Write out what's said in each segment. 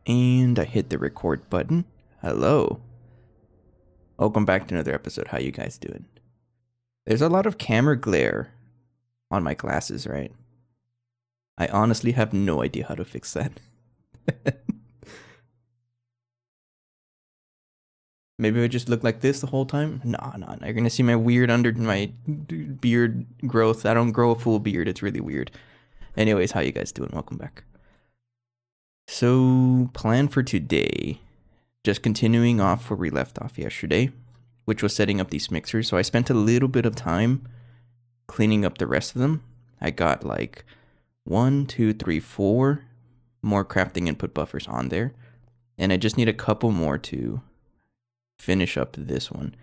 And I hit the record button. Hello. Welcome back to another episode. How you guys doing? There's a lot of camera glare on my glasses, right? I honestly have no idea how to fix that. Maybe I just look like this the whole time? No. You're gonna see my weird under my beard growth. I don't grow a full beard. It's really weird. Anyways, how you guys doing? Welcome back. So, plan for today. Just continuing off where we left off yesterday, which was setting up these mixers. So I spent a little bit of time cleaning up the rest of them. I got like 1, 2, 3, 4 more crafting input buffers on there. And I just need a couple more to finish up this one.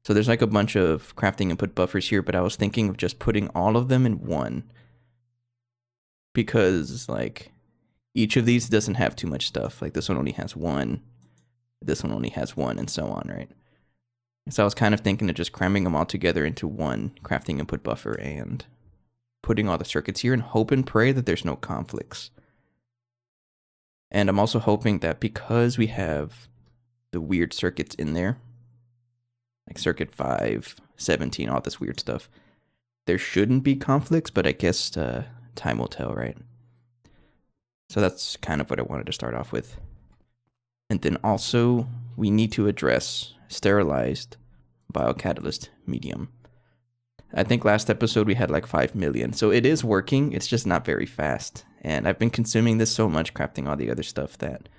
So there's like a bunch of crafting input buffers here, but I was thinking of just putting all of them in one. Because like each of these doesn't have too much stuff. Like this one only has one. This one only has one, and so on, right? So I was kind of thinking of just cramming them all together into one crafting input buffer and putting all the circuits here and hope and pray that there's no conflicts. And I'm also hoping that because we have the weird circuits in there, like circuit 5, 17, all this weird stuff, there shouldn't be conflicts, but I guess time will tell, right? So that's kind of what I wanted to start off with. And then also, we need to address sterilized biocatalyst medium. I think last episode we had like 5 million. So it is working, it's just not very fast. And I've been consuming this so much, crafting all the other stuff, that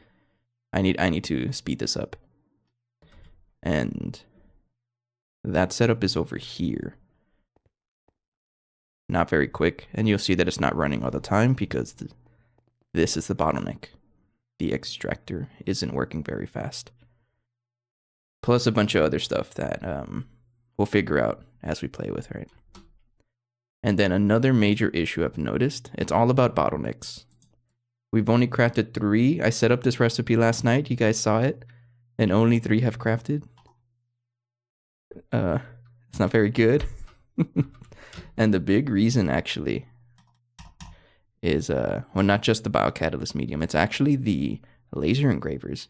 I need to speed this up. And that setup is over here. Not very quick, and you'll see that it's not running all the time because this is the bottleneck. The extractor isn't working very fast. Plus a bunch of other stuff that we'll figure out as we play with, right? And then another major issue I've noticed, it's all about bottlenecks. We've only crafted 3. I set up this recipe last night. You guys saw it. And only 3 have crafted. It's not very good. And the big reason actually is, well, not just the biocatalyst medium, it's actually the laser engravers.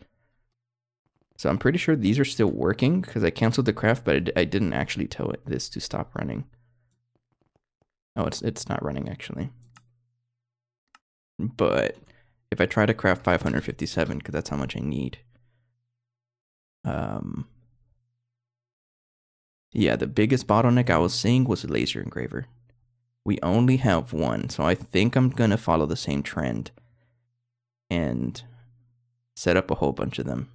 So I'm pretty sure these are still working because I canceled the craft, but I didn't actually tell it this to stop running. Oh, it's not running actually. But if I try to craft 557, because that's how much I need. Yeah, the biggest bottleneck I was seeing was a laser engraver. We only have 1, so I think I'm gonna follow the same trend and set up a whole bunch of them.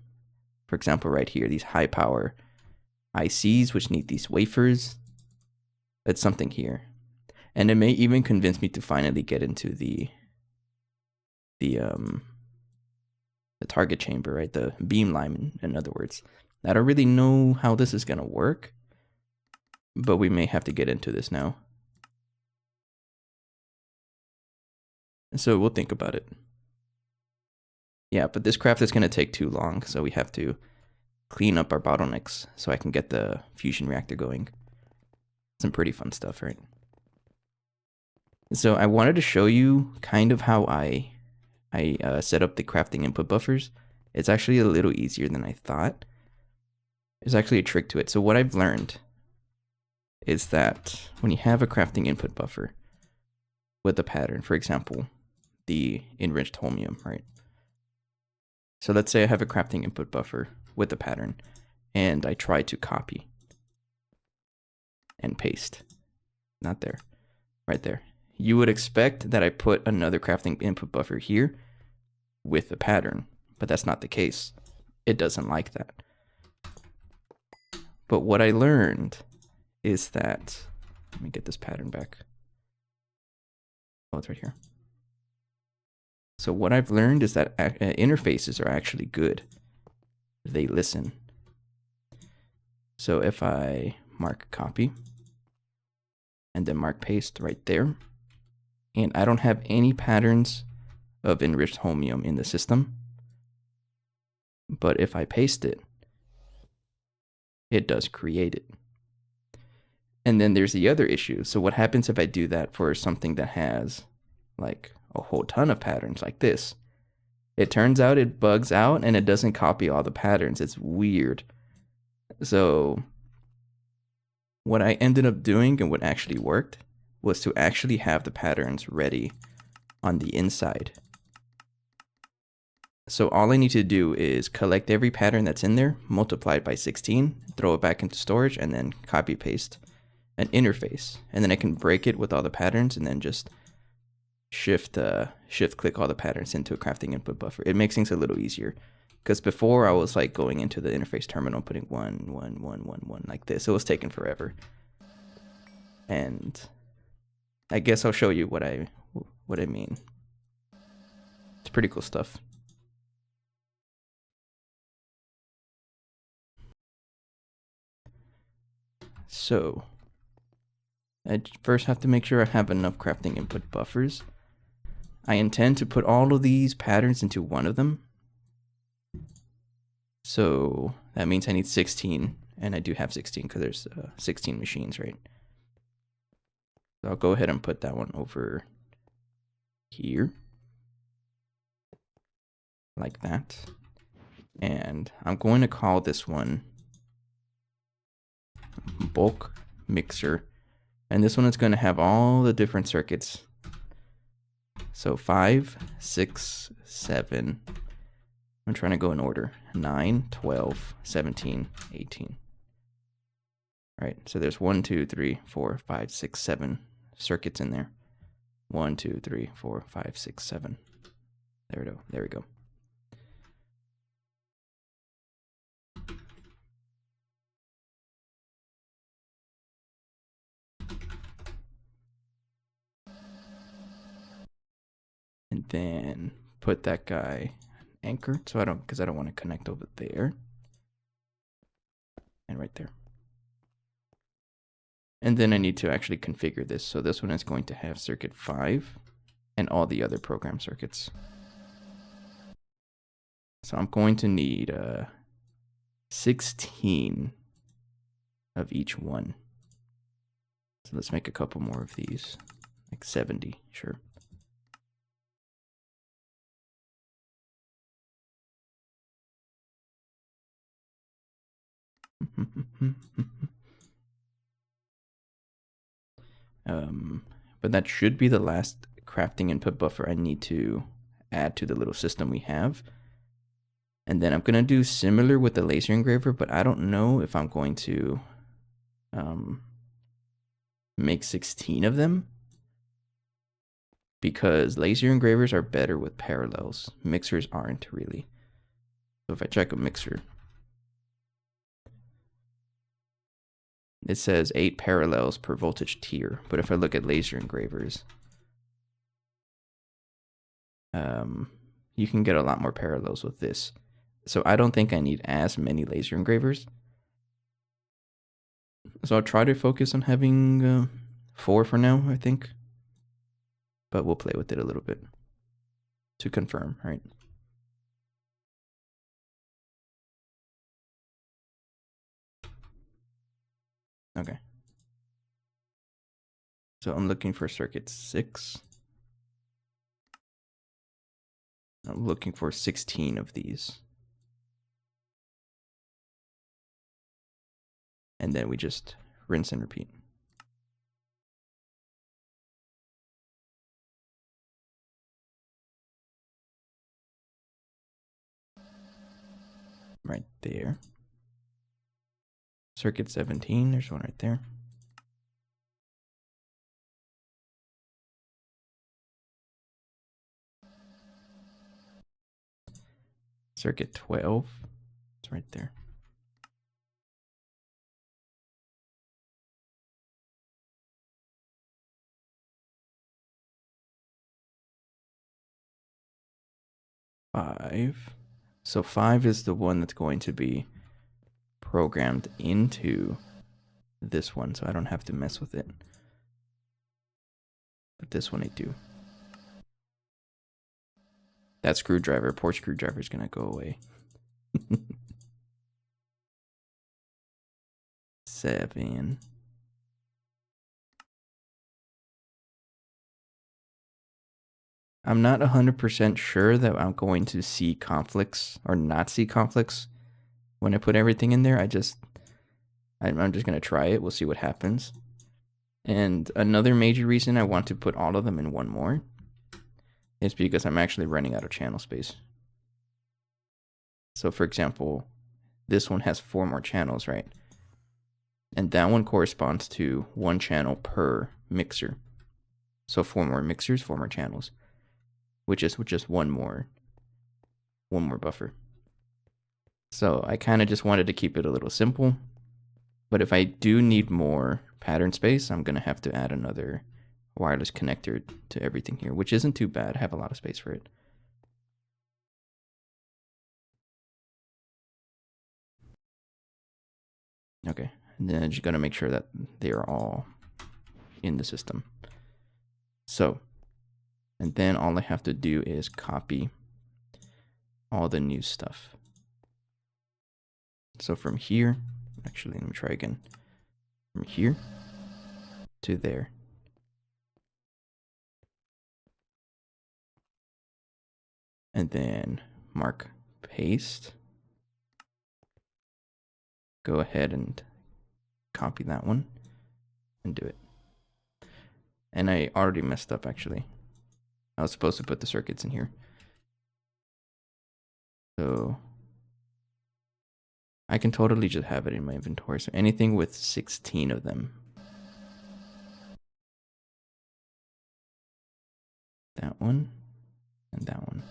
For example, right here, these high power ICs, which need these wafers. That's something here. And it may even convince me to finally get into the target chamber, right? The beam line, in other words. I don't really know how this is gonna work, but we may have to get into this now. So we'll think about it. Yeah, but this craft is going to take too long, so we have to clean up our bottlenecks so I can get the fusion reactor going. Some pretty fun stuff, right? So I wanted to show you kind of how I set up the crafting input buffers. It's actually a little easier than I thought. There's actually a trick to it. So what I've learned is that when you have a crafting input buffer with a pattern, for example, the enriched holmium, right? So let's say I have a crafting input buffer with a pattern, and I try to copy and paste. Not there, right there. You would expect that I put another crafting input buffer here with a pattern, but that's not the case. It doesn't like that. But what I learned is that, let me get this pattern back. Oh, it's right here. So what I've learned is that interfaces are actually good. They listen. So if I mark copy and then mark paste right there, and I don't have any patterns of enriched holmium in the system, but if I paste it, it does create it. And then there's the other issue. So what happens if I do that for something that has like a whole ton of patterns like this? It turns out it bugs out and it doesn't copy all the patterns. It's weird. So what I ended up doing and what actually worked was to actually have the patterns ready on the inside. So all I need to do is collect every pattern that's in there, multiply it by 16, throw it back into storage, and then copy paste an interface. And then I can break it with all the patterns and then just shift click all the patterns into a crafting input buffer. It makes things a little easier. Because before I was like going into the interface terminal, putting 1, 1, 1, 1, 1 like this. It was taking forever. And I guess I'll show you what I mean. It's pretty cool stuff. So I first have to make sure I have enough crafting input buffers. I intend to put all of these patterns into one of them. So that means I need 16, and I do have 16 because there's 16 machines, right? So I'll go ahead and put that one over here, like that. And I'm going to call this one bulk mixer. And this one is going to have all the different circuits. So 5, 6, 7. I'm trying to go in order. 9, 12, 17, 18. All right, so there's 1, 2, 3, 4, 5, 6, 7 circuits in there. 1, 2, 3, 4, 5, 6, 7. There we go. There we go. And then put that guy anchored, so because I don't want to connect over there. And right there. And then I need to actually configure this. So this one is going to have circuit 5 and all the other program circuits. So I'm going to need 16 of each one. So let's make a couple more of these, like 70, sure. But that should be the last crafting input buffer I need to add to the little system we have. And then I'm going to do similar with the laser engraver, but I don't know if I'm going to make 16 of them, because laser engravers are better with parallels. Mixers aren't really. So if I check a mixer, it says 8 parallels per voltage tier. But if I look at laser engravers, you can get a lot more parallels with this. So I don't think I need as many laser engravers. So I'll try to focus on having 4 for now, I think. But we'll play with it a little bit to confirm, right? Okay. So I'm looking for circuit 6. I'm looking for 16 of these. And then we just rinse and repeat. Right there. Circuit 17, there's one right there. Circuit 12, it's right there. Five. So 5 is the one that's going to be programmed into this one, so I don't have to mess with it. But this one I do. That screwdriver, port screwdriver, is gonna go away. 7. I'm not 100% sure that I'm going to see conflicts or not see conflicts when I put everything in there. I'm just going to try it. We'll see what happens. And another major reason I want to put all of them in one more is because I'm actually running out of channel space. So for example, this one has 4 more channels, right? And that one corresponds to 1 channel per mixer. So 4 more mixers, 4 more channels, which is just one more buffer. So I kind of just wanted to keep it a little simple. But if I do need more pattern space, I'm going to have to add another wireless connector to everything here, which isn't too bad. I have a lot of space for it. Okay, and then I'm just going to make sure that they are all in the system. So, and then all I have to do is copy all the new stuff. So from here, actually, let me try again. From here to there. And then mark paste. Go ahead and copy that one and do it. And I already messed up, actually. I was supposed to put the circuits in here. So I can totally just have it in my inventory. So anything with 16 of them. That one and that one.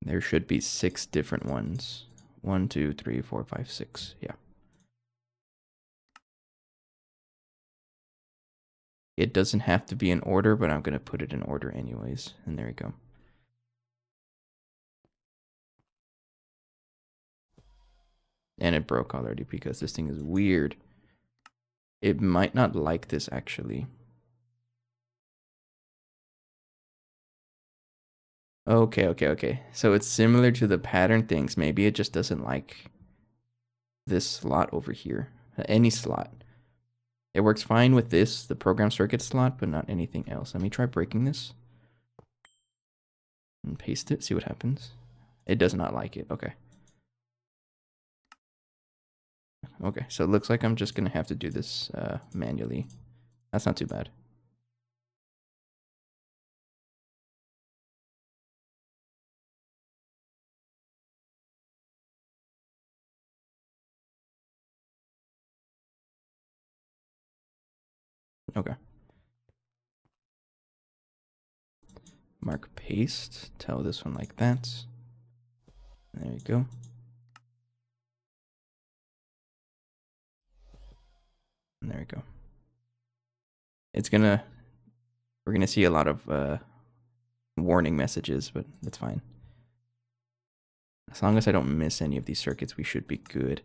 There should be 6 different ones. 1, 2, 3, 4, 5, 6. Yeah. It doesn't have to be in order, but I'm going to put it in order anyways. And there we go. And it broke already because this thing is weird. It might not like this, actually. Okay. So it's similar to the pattern things. Maybe it just doesn't like this slot over here. Any slot. It works fine with this, the program circuit slot, but not anything else. Let me try breaking this. And paste it, see what happens. It does not like it, okay. Okay, so it looks like I'm just gonna have to do this manually. That's not too bad. Okay. Mark paste, tell this one like that. There you go. And there we go. We're gonna see a lot of warning messages, but that's fine. As long as I don't miss any of these circuits, we should be good.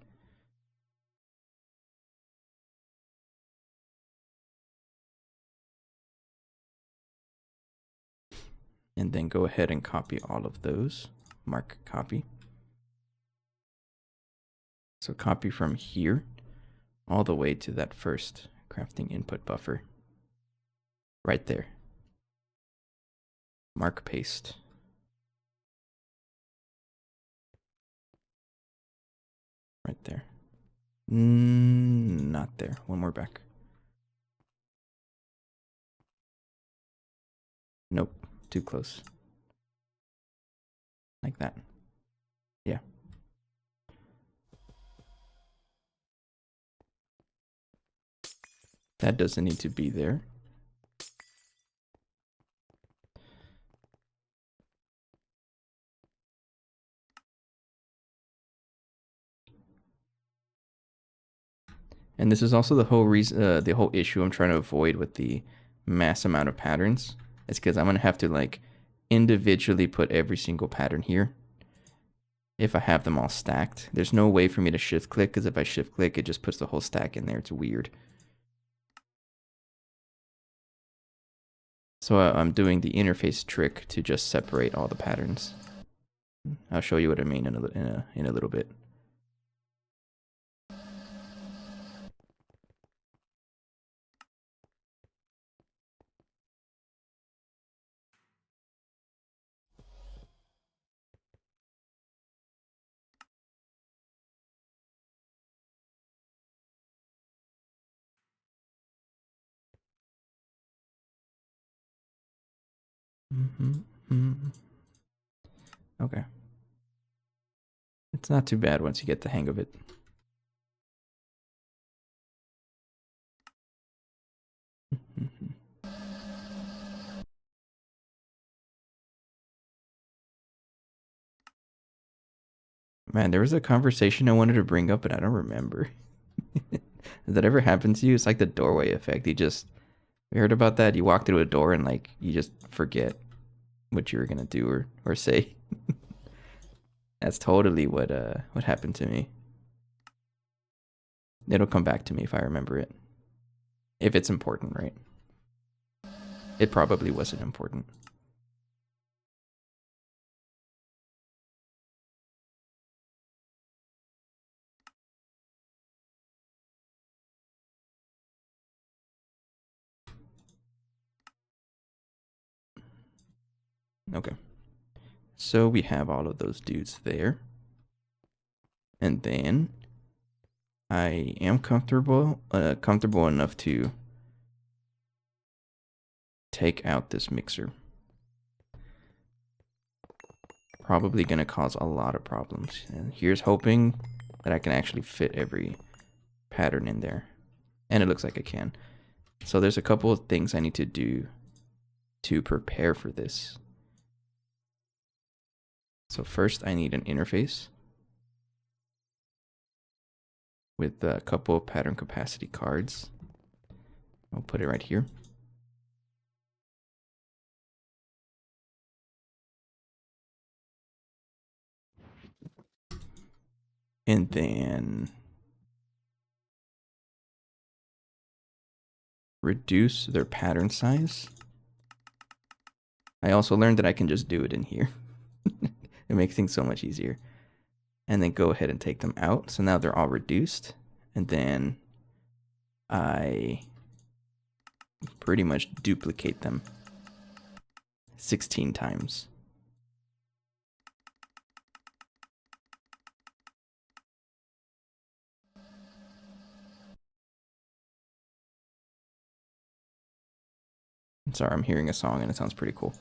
And then go ahead and copy all of those. Mark copy. So copy from here all the way to that first crafting input buffer. Right there. Mark paste. Right there. Not there. One more back. Nope. Too close. Like that. Yeah. That doesn't need to be there. And this is also the whole reason, the whole issue I'm trying to avoid with the mass amount of patterns. It's because I'm going to have to like individually put every single pattern here. If I have them all stacked, there's no way for me to shift click, because if I shift click, it just puts the whole stack in there. It's weird. So I'm doing the interface trick to just separate all the patterns. I'll show you what I mean in a little bit. Okay. It's not too bad once you get the hang of it. Man, there was a conversation I wanted to bring up, but I don't remember. Has that ever happened to you? It's like the doorway effect. You heard about that? You walk through a door and like you just forget what you were gonna do or say. That's totally what happened to me. It'll come back to me if I remember it. If it's important, right? It probably wasn't important. Okay. So we have all of those dudes there. And then I am comfortable enough to take out this mixer. Probably going to cause a lot of problems. And here's hoping that I can actually fit every pattern in there. And it looks like I can. So there's a couple of things I need to do to prepare for this. So first I need an interface with a couple of pattern capacity cards. I'll put it right here. And then reduce their pattern size. I also learned that I can just do it in here. It makes things so much easier. And then go ahead and take them out. So now they're all reduced. And then I pretty much duplicate them 16 times. Sorry, I'm hearing a song and it sounds pretty cool.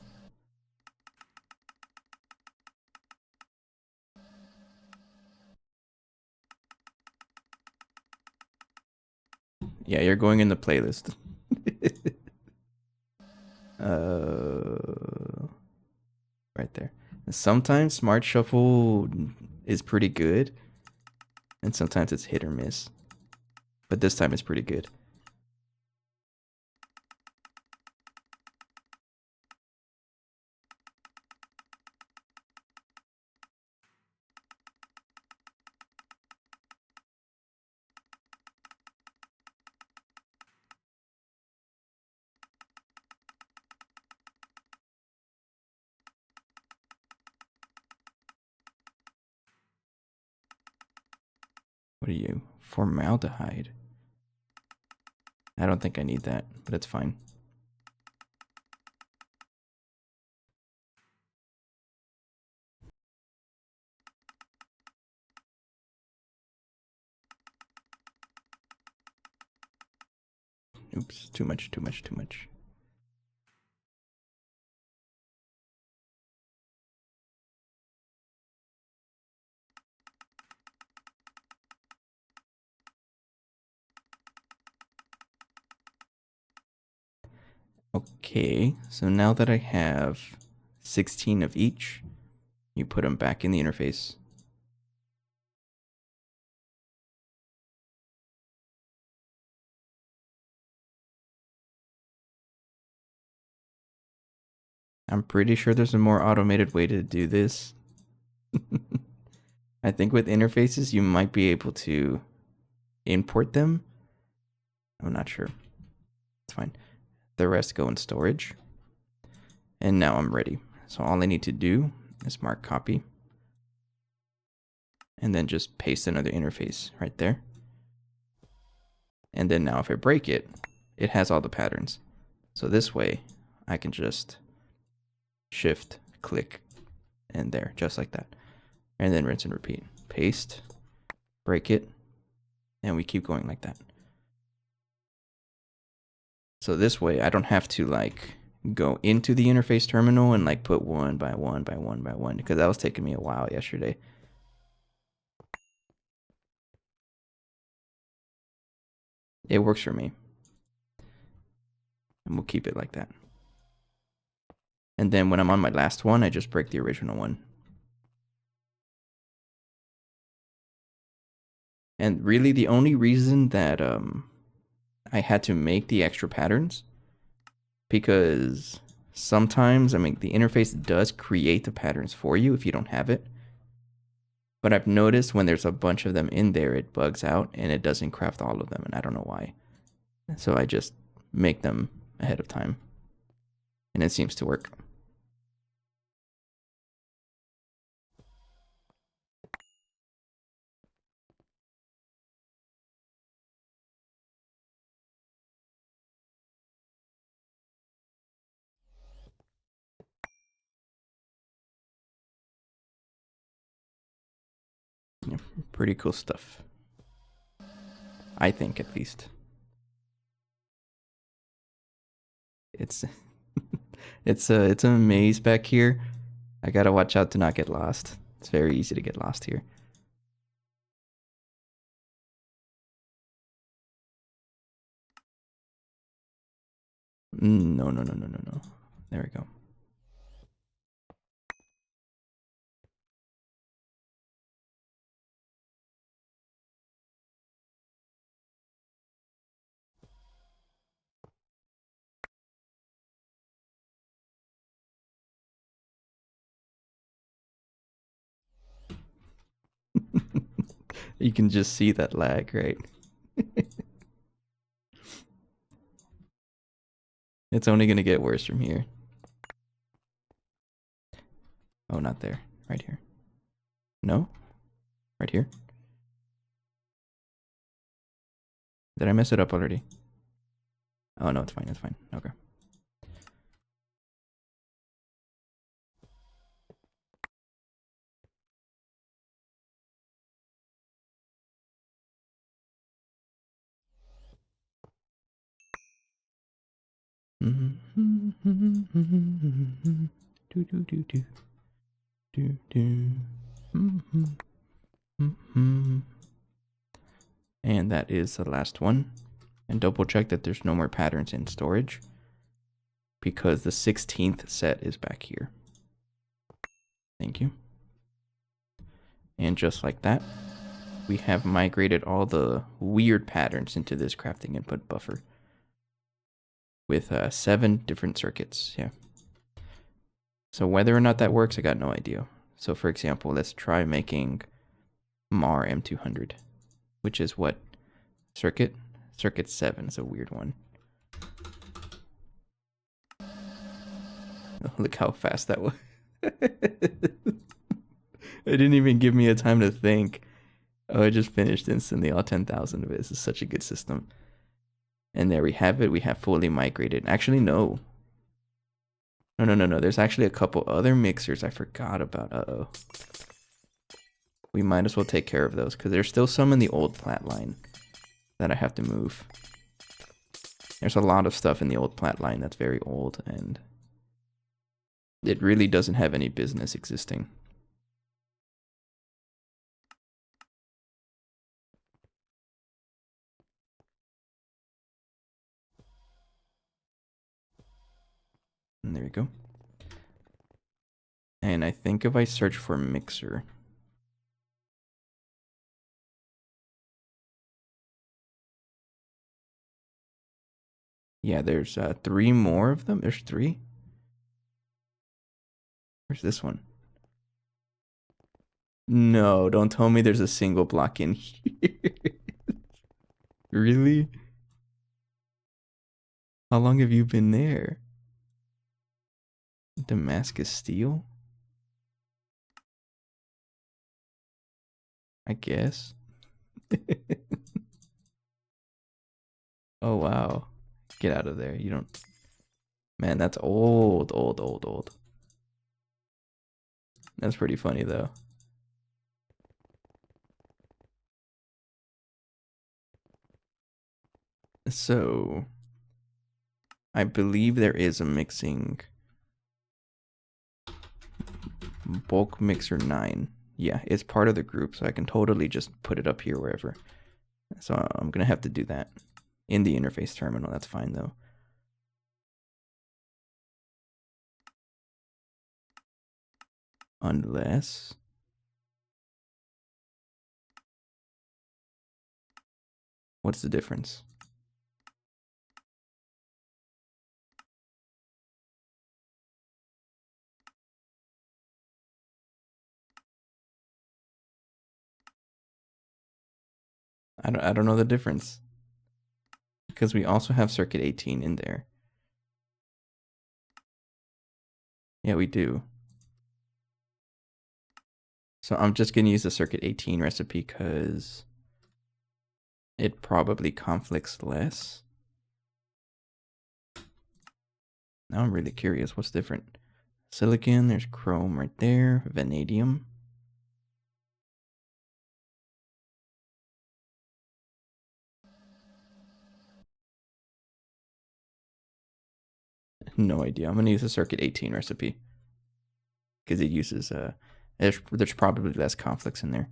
Yeah, you're going in the playlist. Right there. Sometimes Smart Shuffle is pretty good, and sometimes it's hit or miss. But this time it's pretty good. What are you? Formaldehyde. I don't think I need that, but it's fine. Oops, too much. Okay, so now that I have 16 of each, you put them back in the interface. I'm pretty sure there's a more automated way to do this. I think with interfaces, you might be able to import them. I'm not sure. It's fine. The rest go in storage. And now I'm ready. So all I need to do is mark copy. And then just paste another interface right there. And then now if I break it, it has all the patterns. So this way, I can just shift, click, and there, just like that. And then rinse and repeat. Paste, break it, and we keep going like that. So this way, I don't have to like go into the interface terminal and like put one by one by one by one, because that was taking me a while yesterday. It works for me. And we'll keep it like that. And then when I'm on my last one, I just break the original one. And really the only reason that I had to make the extra patterns, because sometimes, I mean, the interface does create the patterns for you if you don't have it. But I've noticed when there's a bunch of them in there, it bugs out and it doesn't craft all of them, and I don't know why. So I just make them ahead of time. And it seems to work. Yeah, pretty cool stuff. I think, at least. It's it's a maze back here. I gotta watch out to not get lost. It's very easy to get lost here. No, no, no, no, no, no. There we go. You can just see that lag, right? It's only gonna get worse from here. Oh, not there. Right here. No? Right here? Did I mess it up already? Oh, no, it's fine. It's fine. Okay. Do do do do do do. And that is the last one. And double check that there's no more patterns in storage, because the 16th set is back here. Thank you. And just like that, we have migrated all the weird patterns into this crafting input buffer with 7 different circuits. Yeah. So whether or not that works, I got no idea. So for example, let's try making MAR M200, which is what circuit? Circuit 7 is a weird one. Oh, look how fast that was. It didn't even give me a time to think. Oh, I just finished instantly all 10,000 of it. This is such a good system. And there we have it. We have fully migrated. Actually, no. No. There's actually a couple other mixers I forgot about. Uh-oh. We might as well take care of those, because there's still some in the old plat line that I have to move. There's a lot of stuff in the old plat line that's very old, and it really doesn't have any business existing. And there you go. And I think if I search for mixer, yeah, there's 3 more of them. There's 3. Where's this one? No, don't tell me there's a single block in here. Really? How long have you been there? Damascus steel? I guess. Oh, wow. Get out of there. You don't... Man, that's old, old, old, old. That's pretty funny, though. So, I believe there is a mixing bulk mixer 9. Yeah, it's part of the group, so I can totally just put it up here wherever. So I'm gonna have to do that in the interface terminal. That's fine though. Unless what's the difference? I don't know the difference. Because we also have circuit 18 in there. Yeah, we do. So I'm just gonna use the circuit 18 recipe because it probably conflicts less. Now I'm really curious what's different. Silicon, there's chrome right there, vanadium. No idea. I'm gonna use the circuit 18 recipe because it uses there's probably less conflicts in there.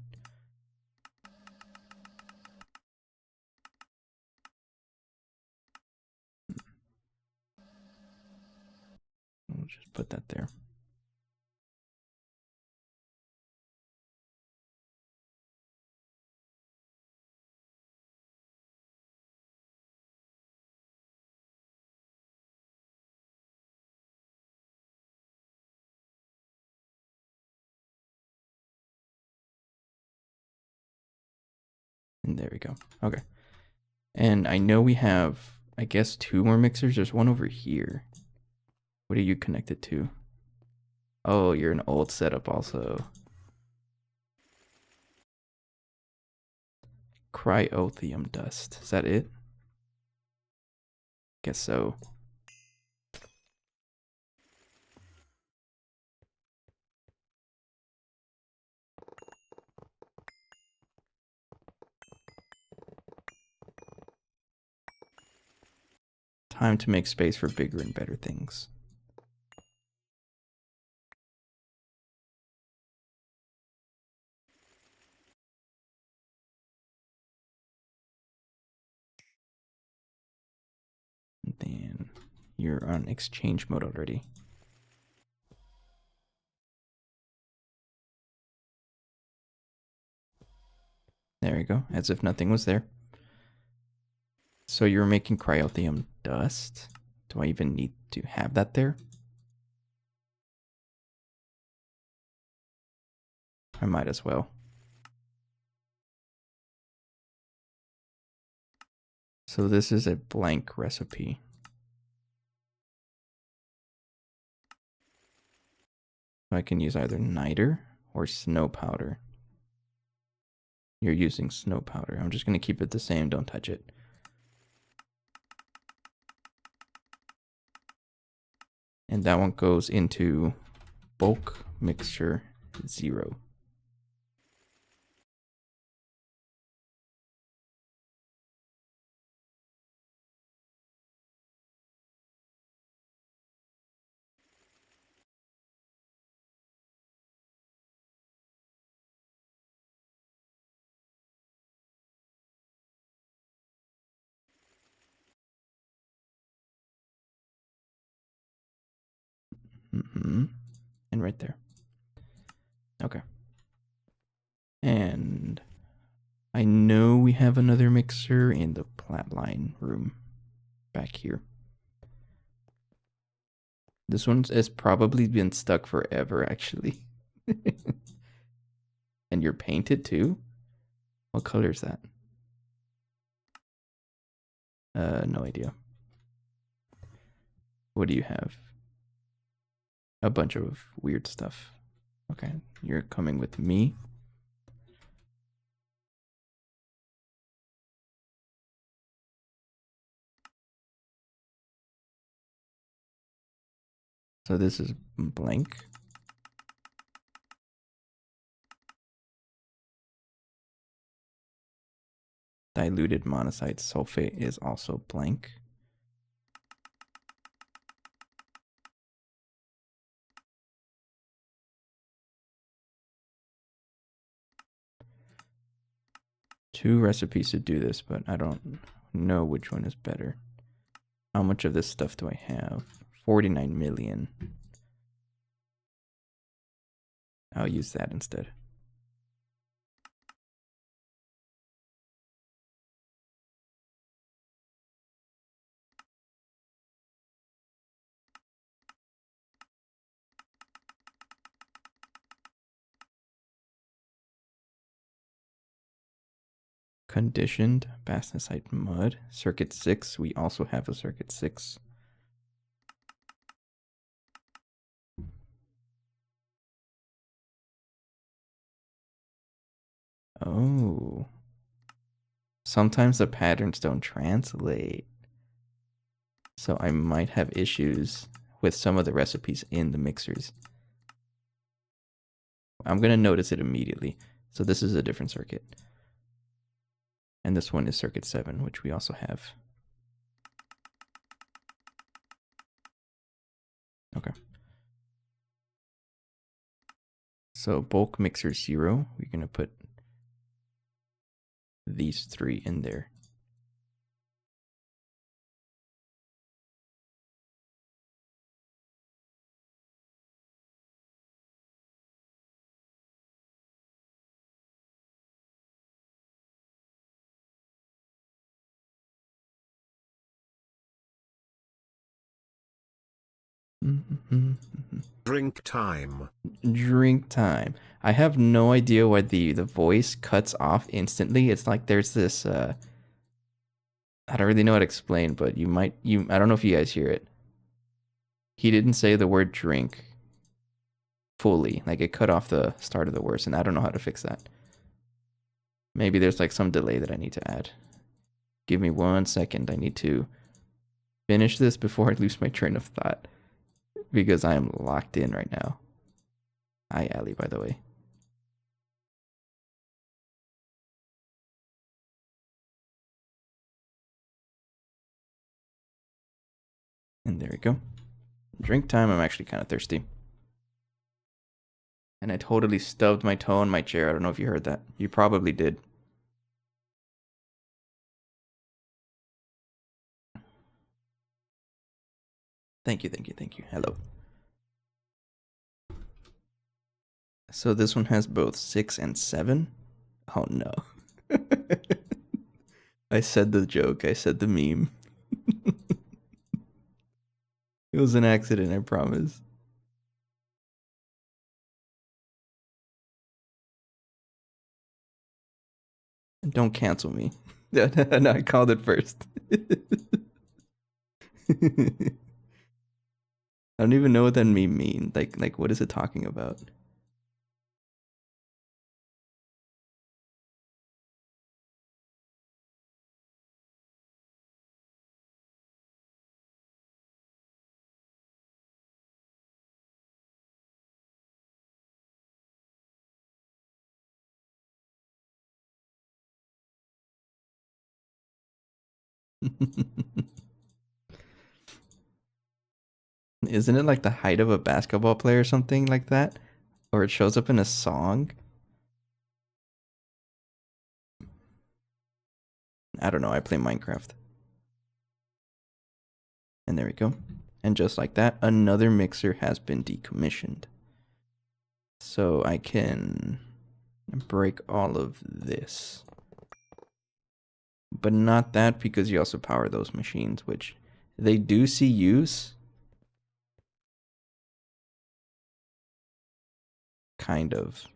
We'll just put that there. And there we go. Okay. And I know we have, I guess, 2 more mixers. There's one over here. What are you connected to? Oh, you're an old setup also. Cryothium dust. Is that it? Guess so. Time to make space for bigger and better things. And then you're on exchange mode already. There you go, as if nothing was there. So you're making cryothium dust. Do I even need to have that there? I might as well. So this is a blank recipe. I can use either niter or snow powder. You're using snow powder. I'm just going to keep it the same. Don't touch it. And that one goes into bulk mixture 0. And right there. Okay. And I know we have another mixer in the plant line room back here. This one has probably been stuck forever, actually. And you're painted too? What color is that? No idea. What do you have? A bunch of weird stuff. Okay, you're coming with me. So this is blank. Diluted monocyte sulfate is also blank. 2 recipes to do this, but I don't know which one is better. How much of this stuff do I have? 49 million. I'll use that instead. Conditioned, bastnasite mud. Circuit 6, we also have a circuit 6. Oh. Sometimes the patterns don't translate. So I might have issues with some of the recipes in the mixers. I'm going to notice it immediately. So this is a different circuit. And this one is circuit 7, which we also have. Okay. So bulk mixer 0, we're going to put these 3 in there. Drink time. Drink time. I have no idea why the voice cuts off instantly. It's like there's this I don't really know how to explain, but I don't know if you guys hear it. He didn't say the word drink fully. Like it cut off the start of the words, and I don't know how to fix that. Maybe there's like some delay that I need to add. Give me 1 second. I need to finish this before I lose my train of thought, because I am locked in right now. Hi, Ali, by the way. And there we go. Drink time. I'm actually kind of thirsty. And I totally stubbed my toe on my chair. I don't know if you heard that. You probably did. Thank you, thank you, thank you. Hello. So this one has both 6 and 7. Oh no. I said the joke. I said the meme. It was an accident, I promise. Don't cancel me. No, I called it first. I don't even know what that meme means. Like what is it talking about? Isn't it like the height of a basketball player or something like that? Or it shows up in a song? I don't know. I play Minecraft. And there we go. And just like that, another mixer has been decommissioned. So I can break all of this. But not that, because you also power those machines, which they do see use. Kind of.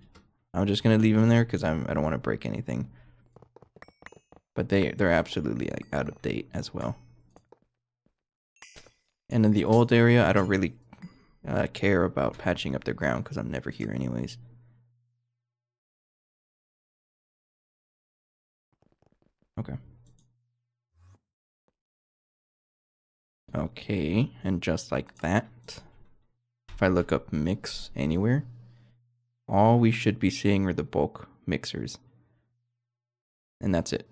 I'm just going to leave them there because I don't want to break anything. But they're absolutely like out of date as well. And in the old area, I don't really care about patching up the ground because I'm never here anyways. Okay. Okay, and just like that, if I look up mix anywhere, all we should be seeing are the bulk mixers. And that's it.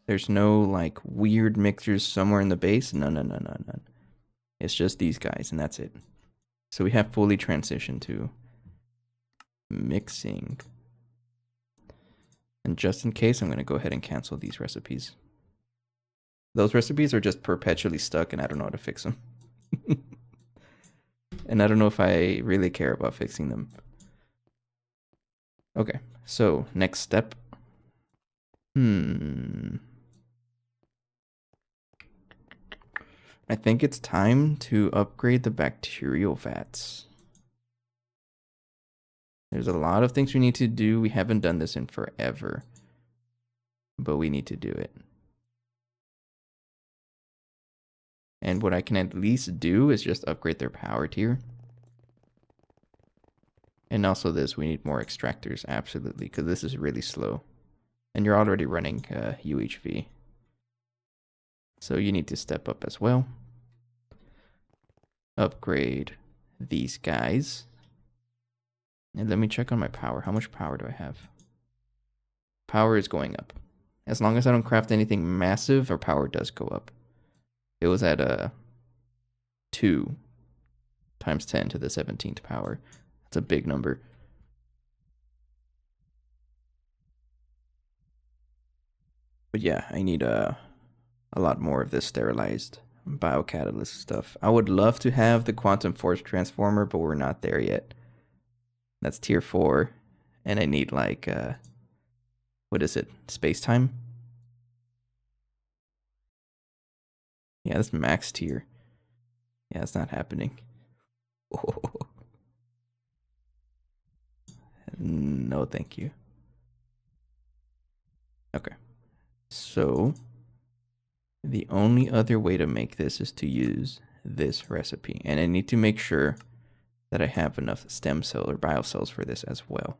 There's no like weird mixers somewhere in the base. None. It's just these guys, and that's it. So we have fully transitioned to mixing. And just in case, I'm going to go ahead and cancel these recipes. Those recipes are just perpetually stuck and I don't know how to fix them. And I don't know if I really care about fixing them. Okay, so next step. I think it's time to upgrade the bacterial vats. There's a lot of things we need to do. We haven't done this in forever, but we need to do it. And what I can at least do is just upgrade their power tier. And also this, we need more extractors, absolutely, because this is really slow. And you're already running UHV. So you need to step up as well. Upgrade these guys. And let me check on my power. How much power do I have? Power is going up. As long as I don't craft anything massive, our power does go up. It was at 2 times 10 to the 17th power. That's a big number. But yeah, I need a lot more of this sterilized biocatalyst stuff. I would love to have the quantum force transformer, but we're not there yet. That's tier 4. And I need like, what is it? Space time? Yeah, that's max tier. Yeah, it's not happening. Oh. No, thank you. Okay. So, the only other way to make this is to use this recipe. And I need to make sure that I have enough stem cell or biocells for this as well.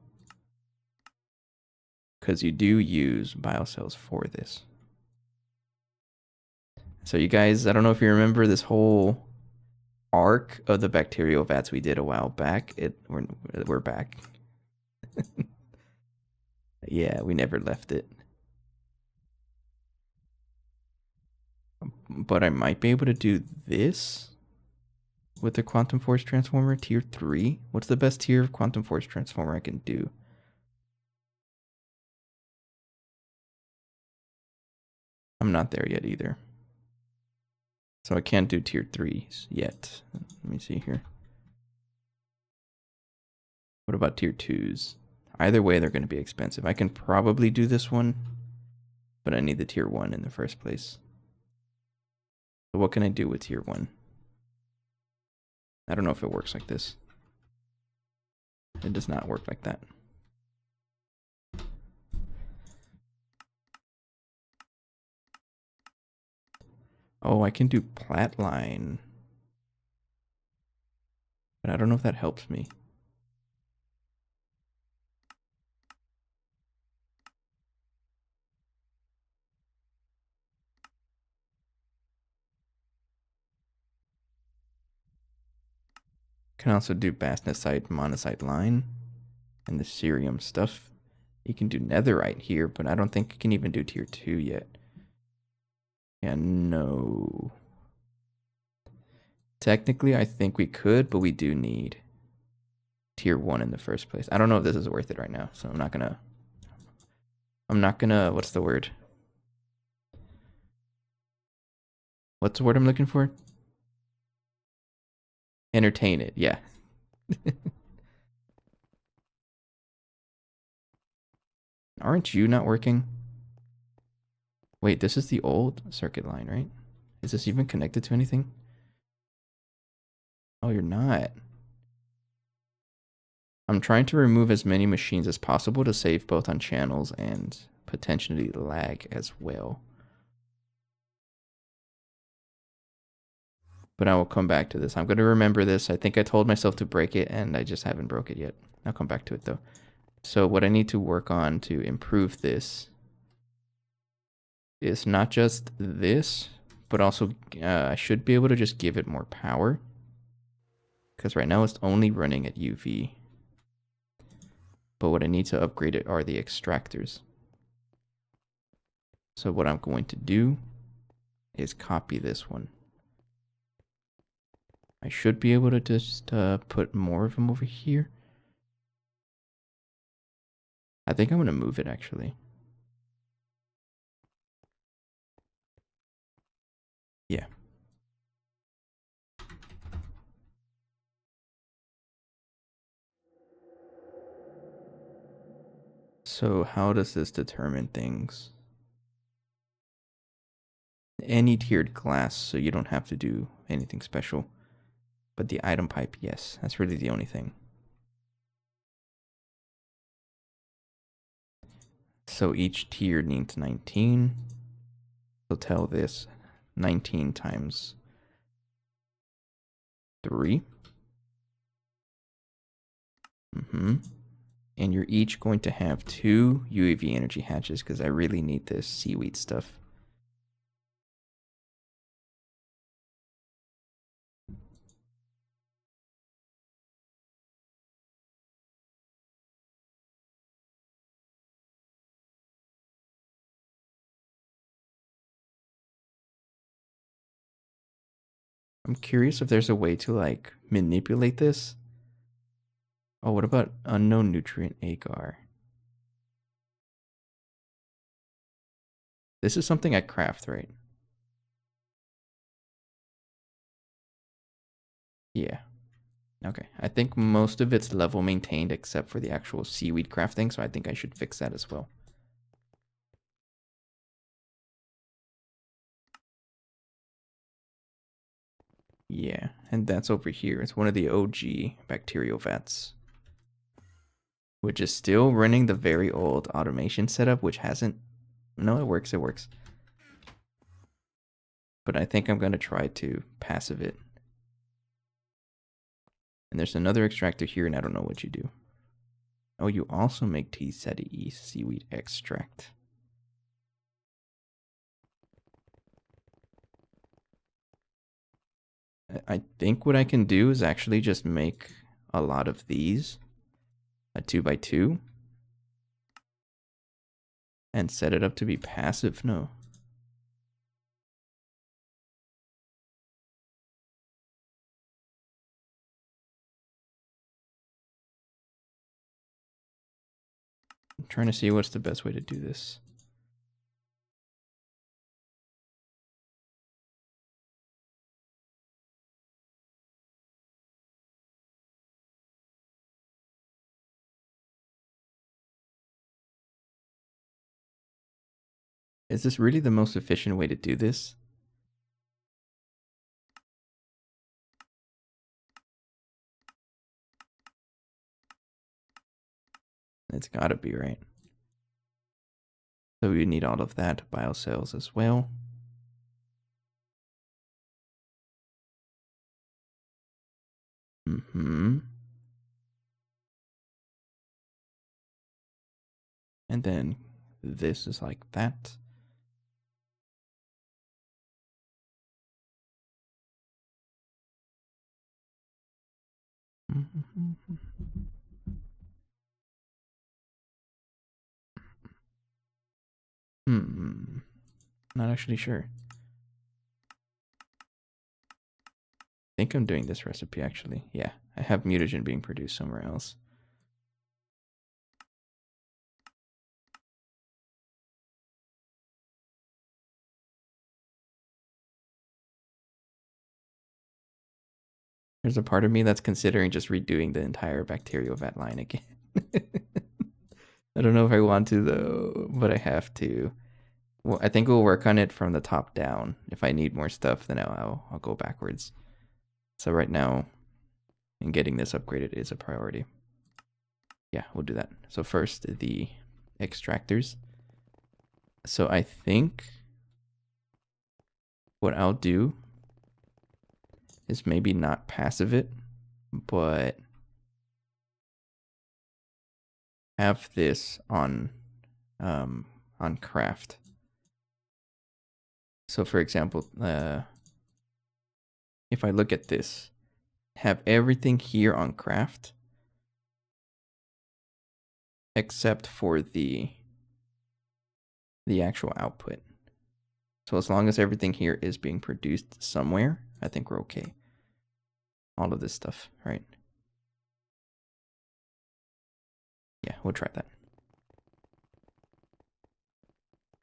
Because you do use biocells for this. So you guys, I don't know if you remember this whole arc of the bacterial vats we did a while back. We're back. Yeah, we never left it. But I might be able to do this with the quantum force transformer tier 3. What's the best tier of quantum force transformer I can do? I'm not there yet either. So I can't do tier 3s yet. Let me see here. What about tier 2s? Either way, they're going to be expensive. I can probably do this one, but I need the tier 1 in the first place. So what can I do with tier 1? I don't know if it works like this. It does not work like that. Oh, I can do Platline. But I don't know if that helps me. Can also do bastnasite, monocyte line, and the cerium stuff. You can do netherite here, but I don't think you can even do tier 2 yet. Yeah, no. Technically, I think we could, but we do need tier 1 in the first place. I don't know if this is worth it right now, so I'm not gonna, what's the word? What's the word I'm looking for? Entertain it, yeah. Aren't you not working? Wait, this is the old circuit line, right? Is this even connected to anything? Oh, you're not. I'm trying to remove as many machines as possible to save both on channels and potentially lag as well. But I will come back to this. I'm going to remember this. I think I told myself to break it, and I just haven't broke it yet. I'll come back to it, though. So what I need to work on to improve this is not just this, but also I should be able to just give it more power. Because right now it's only running at UV. But what I need to upgrade it are the extractors. So what I'm going to do is copy this one. I should be able to just put more of them over here. I think I'm going to move it actually. Yeah. So how does this determine things? Any tiered class, so you don't have to do anything special. But the item pipe, yes, that's really the only thing. So each tier needs 19. So tell this 19 times 3. And you're each going to have 2 UAV energy hatches because I really need this seaweed stuff. I'm curious if there's a way to like manipulate this. Oh, what about unknown nutrient agar? This is something I craft, right? Yeah. Okay. I think most of it's level maintained except for the actual seaweed crafting, so I think I should fix that as well. Yeah, and that's over here. It's one of the OG bacterial vats, which is still running the very old automation setup, which hasn't... No, it works, it works. But I think I'm going to try to passive it. And there's another extractor here, and I don't know what you do. Oh, you also make tea seti seaweed extract. I think what I can do is actually just make a lot of these, a 2x2, and set it up to be passive. No. I'm trying to see what's the best way to do this. Is this really the most efficient way to do this? It's gotta be, right? So we need all of that biocells as well. And then this is like that. Not actually sure. I think I'm doing this recipe actually. Yeah, I have mutagen being produced somewhere else. There's a part of me that's considering just redoing the entire bacterial vat line again. I don't know if I want to though, but I have to. Well, I think we'll work on it from the top down. If I need more stuff, then I'll go backwards. So right now, in getting this upgraded is a priority. Yeah, we'll do that. So first, the extractors. So I think what I'll do is maybe not passive it, but have this on craft. So for example, if I look at this, have everything here on craft except for the actual output. So as long as everything here is being produced somewhere, I think we're okay. All of this stuff, right? Yeah, we'll try that.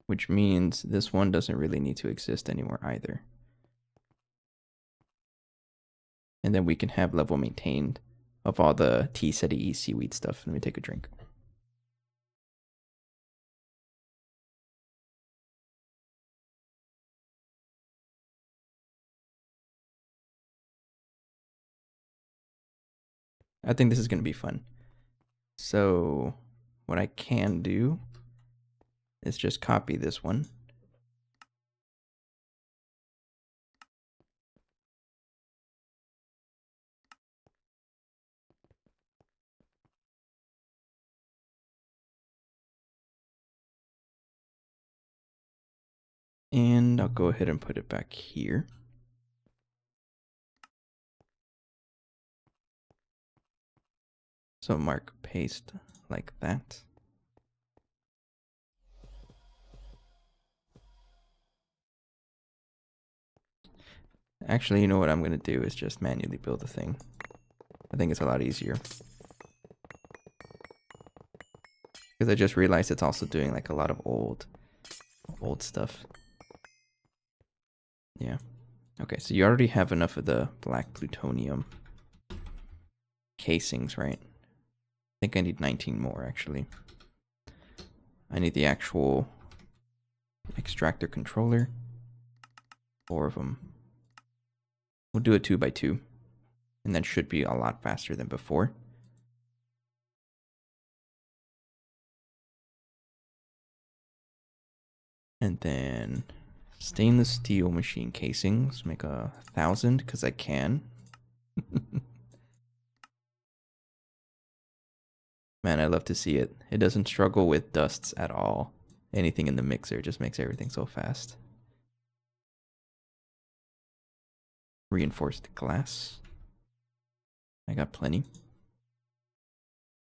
Which means this one doesn't really need to exist anymore either. And then we can have level maintained of all the tea SETI seaweed stuff. Let me take a drink. I think this is going to be fun. So what I can do is just copy this one. And I'll go ahead and put it back here. So mark paste like that. Actually, you know what I'm going to do is just manually build the thing. I think it's a lot easier. Because I just realized it's also doing like a lot of old stuff. Yeah. Okay, so you already have enough of the black plutonium casings, right? I think I need 19 more, actually. I need the actual extractor controller. 4 of them. We'll do a 2x2. And that should be a lot faster than before. And then stainless steel machine casings. Make 1,000 because I can. Man, I love to see it. It doesn't struggle with dusts at all. Anything in the mixer just makes everything so fast. Reinforced glass. I got plenty.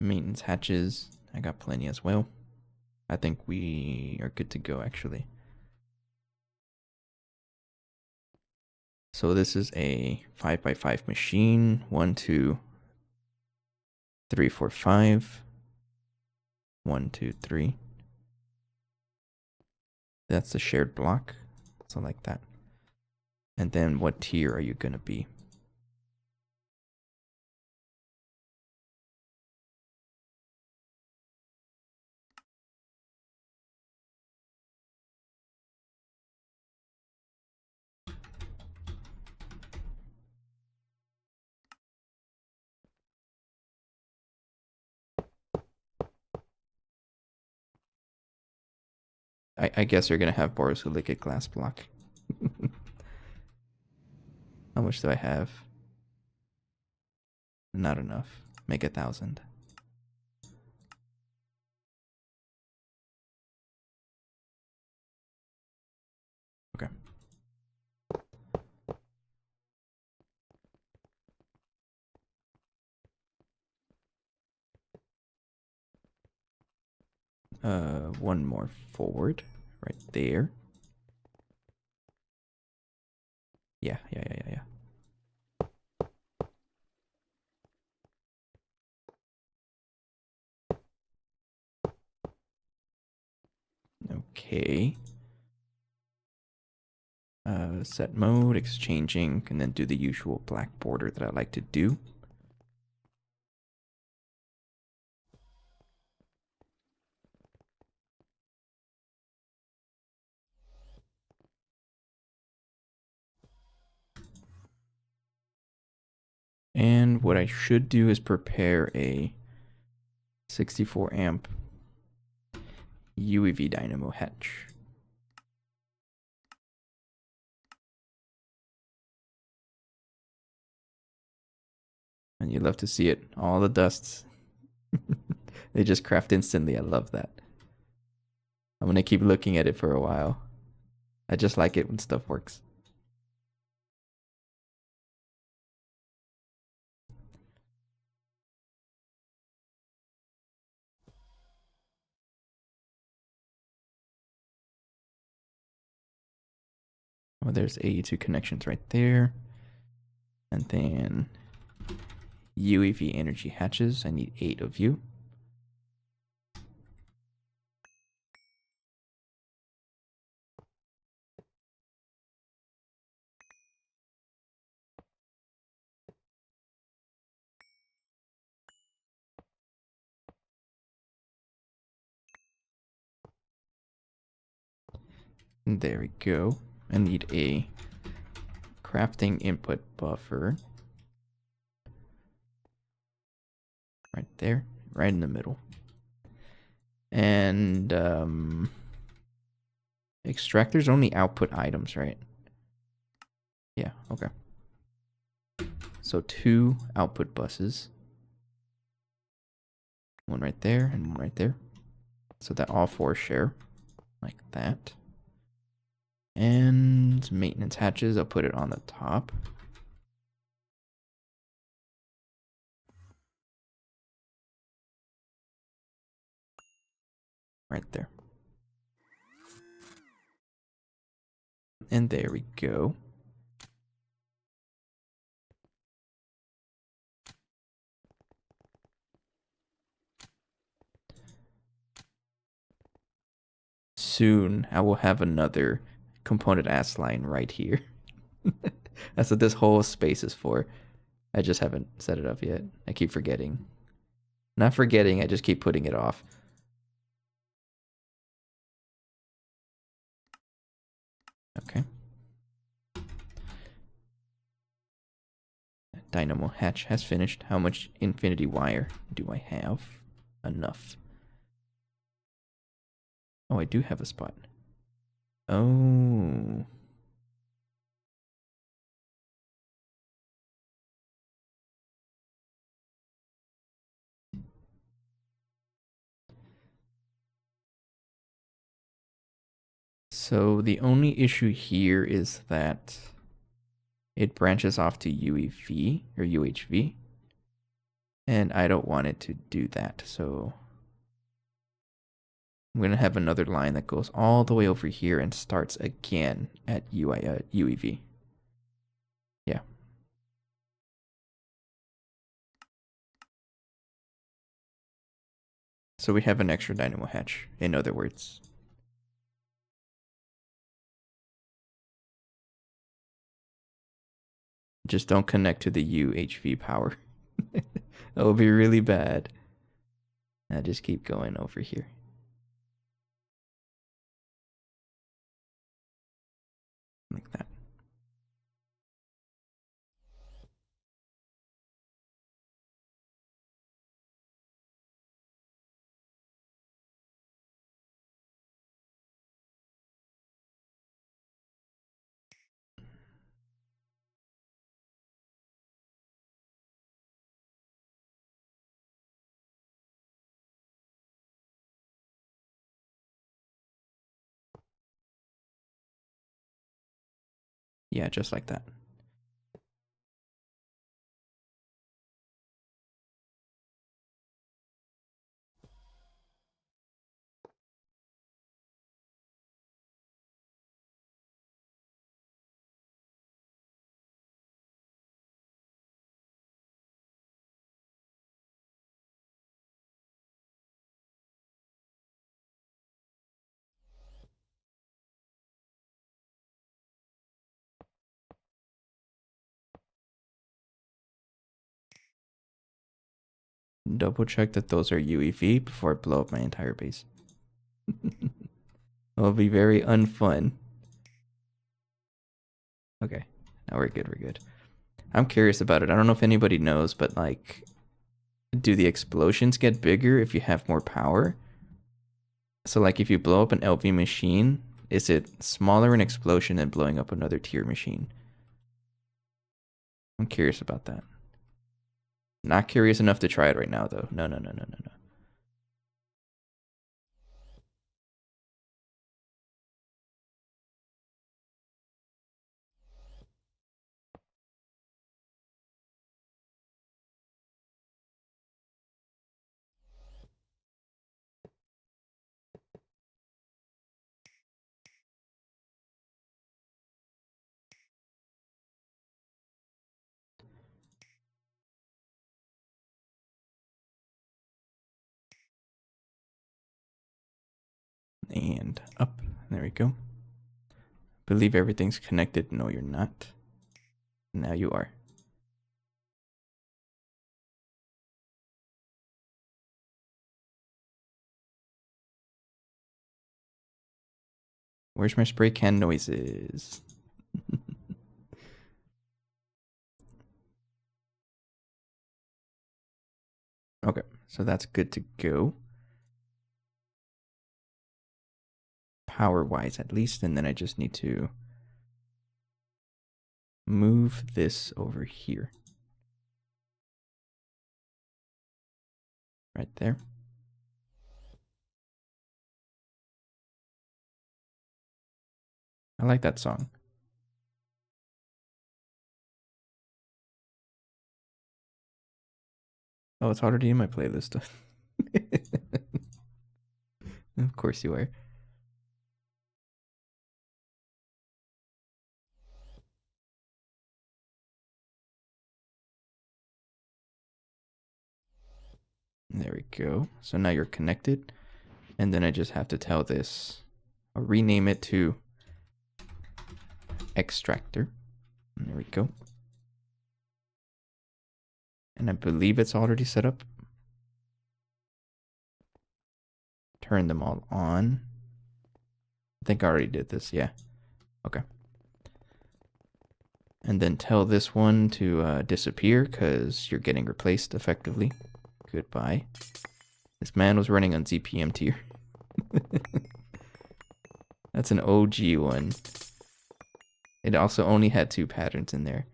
Maintenance hatches. I got plenty as well. I think we are good to go, actually. So this is a 5x5 machine. 1, 2, 3, 4, 5. 1, 2, 3. That's the shared block. So like that. And then what tier are you going to be? I guess you're going to have borosilicate glass block. How much do I have? Not enough. Make 1,000. Okay. One more forward. Right there. Yeah. Okay. Set mode, exchanging, and then do the usual black border that I like to do. And what I should do is prepare a 64 amp UEV dynamo hatch. And you love to see it. All the dusts. They just craft instantly. I love that. I'm going to keep looking at it for a while. I just like it when stuff works. Oh, there's 82 connections right there. And then UEV energy hatches. I need 8 of you. There we go. I need a crafting input buffer. Right there, right in the middle. And extractors only output items, right? Yeah, okay. So 2 output buses. One right there and one right there. So that all 4 share. Like that. And maintenance hatches, I'll put it on the top. Right there. And there we go. Soon, I will have another component ass line right here. That's what this whole space is for. I just haven't set it up yet. I keep forgetting. Not forgetting, I just keep putting it off. Okay. Dynamo hatch has finished. How much infinity wire do I have? Enough. Oh, I do have a spot. Oh. So the only issue here is that it branches off to UEV or UHV. And I don't want it to do that. So I'm going to have another line that goes all the way over here and starts again at UEV. Yeah. So we have an extra dynamo hatch, in other words. Just don't connect to the UHV power. That will be really bad. Now just keep going over here. Like that. Yeah, just like that. Double check that those are UEV before I blow up my entire base. It'll be very unfun. Okay, now we're good, we're good. I'm curious about it. I don't know if anybody knows, but like, do the explosions get bigger if you have more power? So like if you blow up an LV machine, is it smaller in explosion than blowing up another tier machine? I'm curious about that. Not curious enough to try it right now though. No. And up. There we go. Believe everything's connected. No, you're not. Now you are. Where's my spray can noises? Okay, so that's good to go. Power-wise, at least, and then I just need to move this over here. Right there. I like that song. Oh, it's already in my playlist. Of course you are. There we go. So now you're connected. And then I just have to tell this, I'll rename it to extractor. And there we go. And I believe it's already set up. Turn them all on. I think I already did this, yeah. Okay. And then tell this one to disappear because you're getting replaced effectively. Goodbye. This man was running on ZPM tier. That's an OG one. It also only had 2 patterns in there.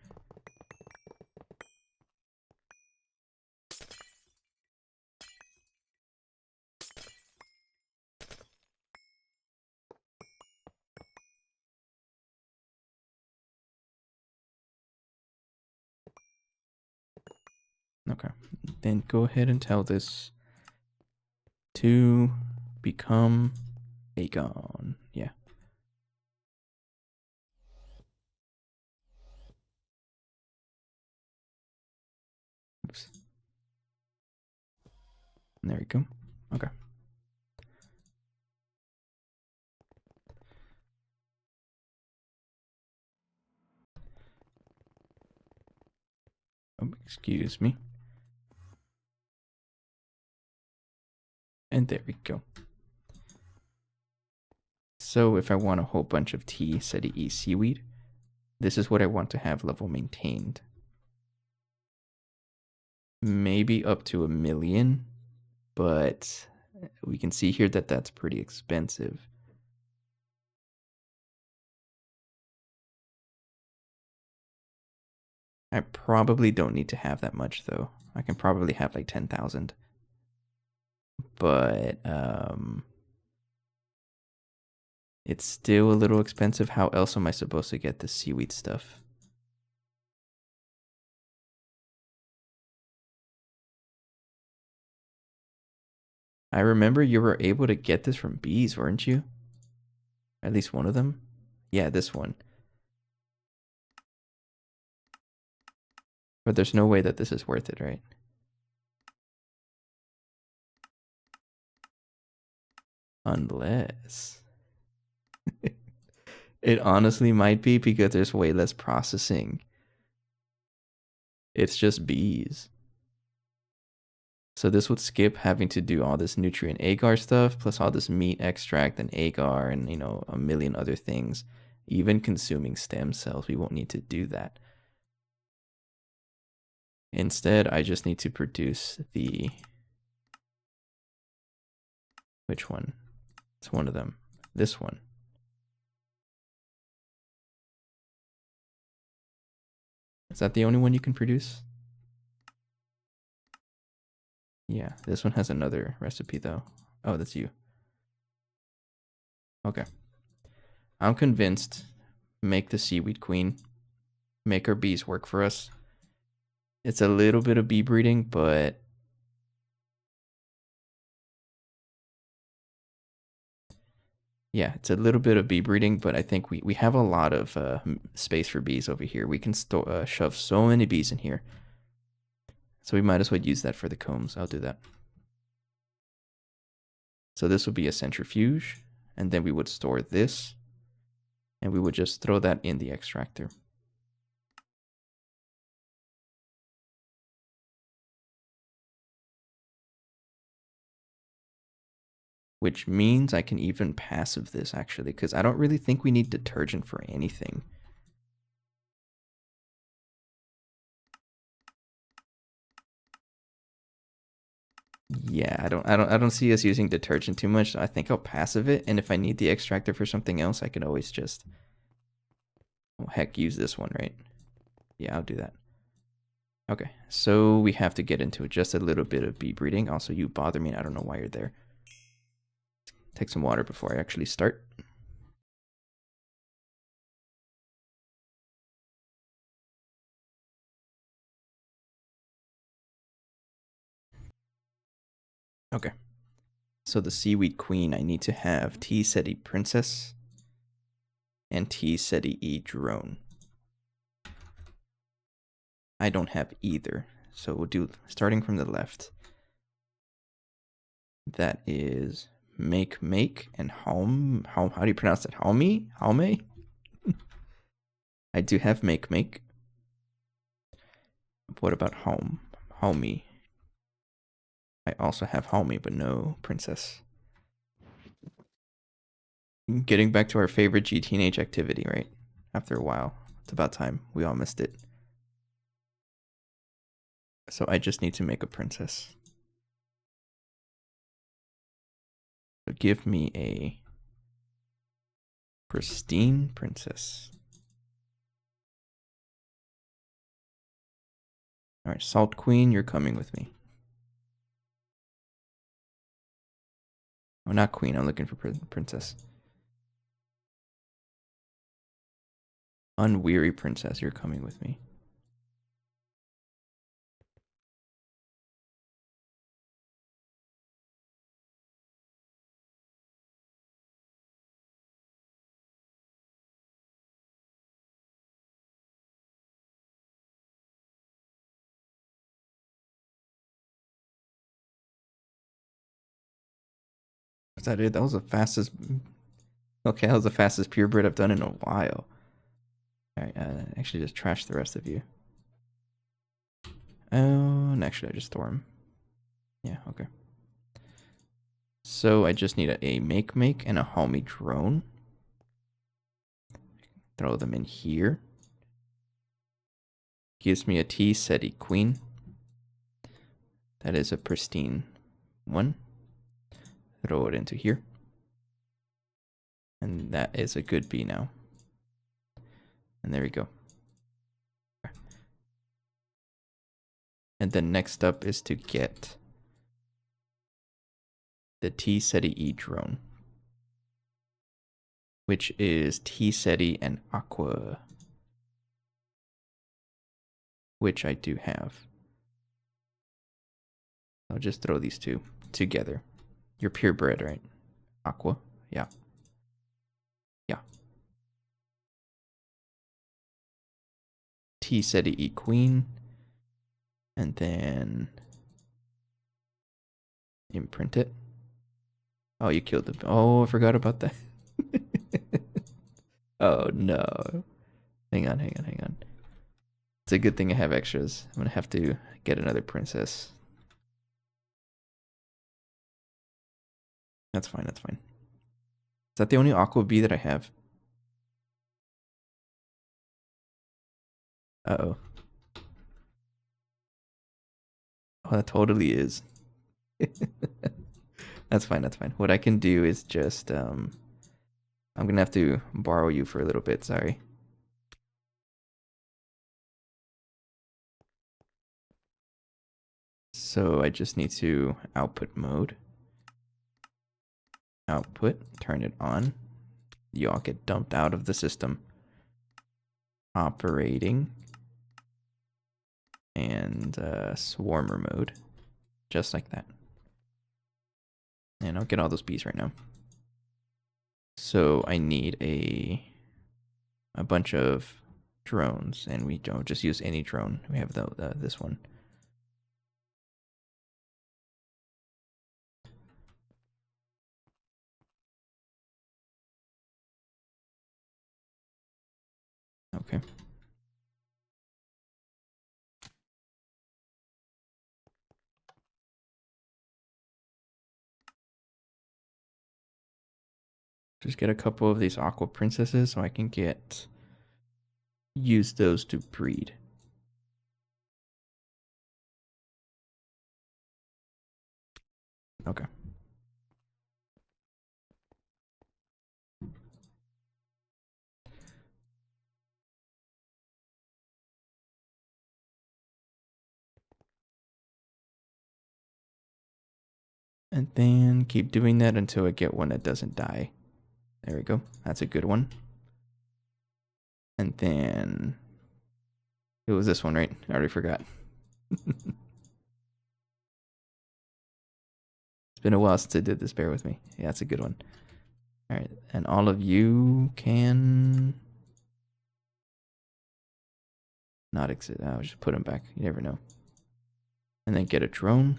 Okay. Then go ahead and tell this to become Aegon. Yeah. Oops. And there we go. Okay. Oh, excuse me. And there we go. So if I want a whole bunch of T SETI E seaweed, this is what I want to have level maintained. Maybe up to 1 million, but we can see here that that's pretty expensive. I probably don't need to have that much though. I can probably have like 10,000. But it's still a little expensive. How else am I supposed to get the seaweed stuff? I remember you were able to get this from bees, weren't you? At least one of them? Yeah, this one. But there's no way that this is worth it, right? Unless... It honestly might be because there's way less processing. It's just bees. So this would skip having to do all this nutrient agar stuff, plus all this meat extract and agar and, you know, a million other things. Even consuming stem cells, we won't need to do that. Instead, I just need to produce the... Which one? It's one of them. This one. Is that the only one you can produce? Yeah, this one has another recipe though. Oh, that's you. Okay. I'm convinced. Make the seaweed queen. Make our bees work for us. It's a little bit of bee breeding, but... Yeah, it's a little bit of bee breeding, but I think we have a lot of space for bees over here. We can shove so many bees in here. So we might as well use that for the combs. I'll do that. So this would be a centrifuge, and then we would store this, and we would just throw that in the extractor. which means I can even passive this actually, because I don't really think we need detergent for anything. Yeah, I don't see us using detergent too much. So I think I'll passive it, and if I need the extractor for something else, I could always just, oh, heck, use this one, right? Yeah, I'll do that. Okay, so we have to get into just a little bit of bee breeding. Also, you bother me. I don't know why you're there. Take some water before I actually start. Okay. So the seaweed queen, I need to have T SETI princess and T SETI E drone. I don't have either. So we'll do, starting from the left. That is make and home. How do you pronounce that? Haume? Haume? I do have make. What about home? Homie. I also have homie, but no princess. Getting back to our favorite G teenage activity, right? After a while. It's about time. We all missed it. So I just need to make a princess. So give me a pristine princess. Alright, Salt Queen, you're coming with me. Oh, not queen, I'm looking for princess. Unweary princess, you're coming with me. Was that it? That was the fastest. Okay, that was the fastest purebred I've done in a while. Alright, actually just trash the rest of you. Oh, and actually I just store him. Yeah, okay. So I just need a make and a homie drone. Throw them in here. Gives me a T SETI queen. That is a pristine one. Throw it into here. And that is a good bee now. And there we go. And then next up is to get the T SETI E drone, which is T SETI and Aqua, which I do have. I'll just throw these two together. You're purebred, right? Aqua? Yeah. Yeah. T SETI E queen. And then imprint it. Oh, you killed them. Oh, I forgot about that. Oh, no. Hang on. It's a good thing I have extras. I'm going to have to get another princess. That's fine. Is that the only aqua bee that I have? Uh-oh. Oh, that totally is. That's fine. What I can do is just, I'm going to have to borrow you for a little bit. Sorry. So I just need to output mode. Output, turn it on. You all get dumped out of the system. Operating. And swarmer mode. Just like that. And I'll get all those bees right now. So I need a bunch of drones, and we don't just use any drone. We have this one. Okay. Just get a couple of these aqua princesses so I can use those to breed. Okay. And then keep doing that until I get one that doesn't die. There we go. That's a good one. And then it was this one, right? I already forgot. It's been a while since I did this. Bear with me. Yeah, that's a good one. All right. And all of you can not exist. I'll just put them back. You never know. And then get a drone.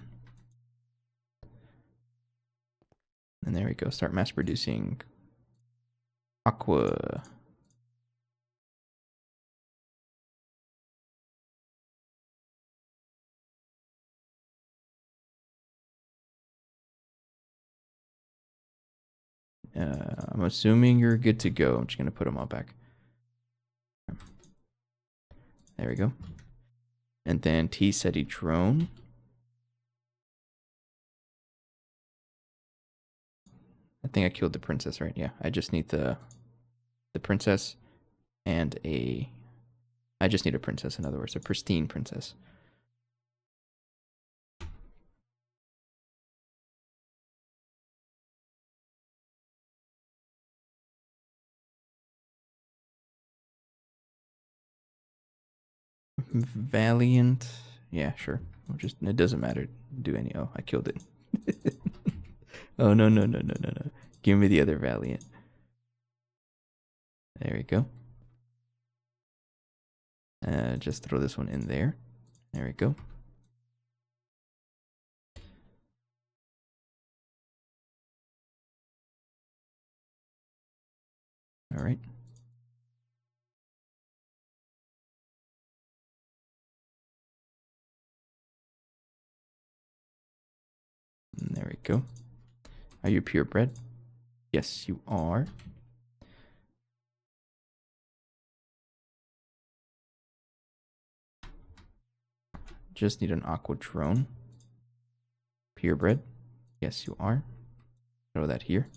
And there we go. Start mass producing aqua. I'm assuming you're good to go. I'm just going to put them all back. There we go. And then T-SETI drone. I think I killed the princess, right? Yeah, I just need the princess and I just need a princess, in other words, a pristine princess. Valiant. Yeah, sure. It doesn't matter. Do any. Oh, I killed it. Oh, no, no, no, no, no, no. Give me the other Valiant. There we go. Just throw this one in there. There we go. All right. And there we go. Are you purebred? Yes, you are. Just need an aqua drone. Purebred? Yes, you are. Throw that here.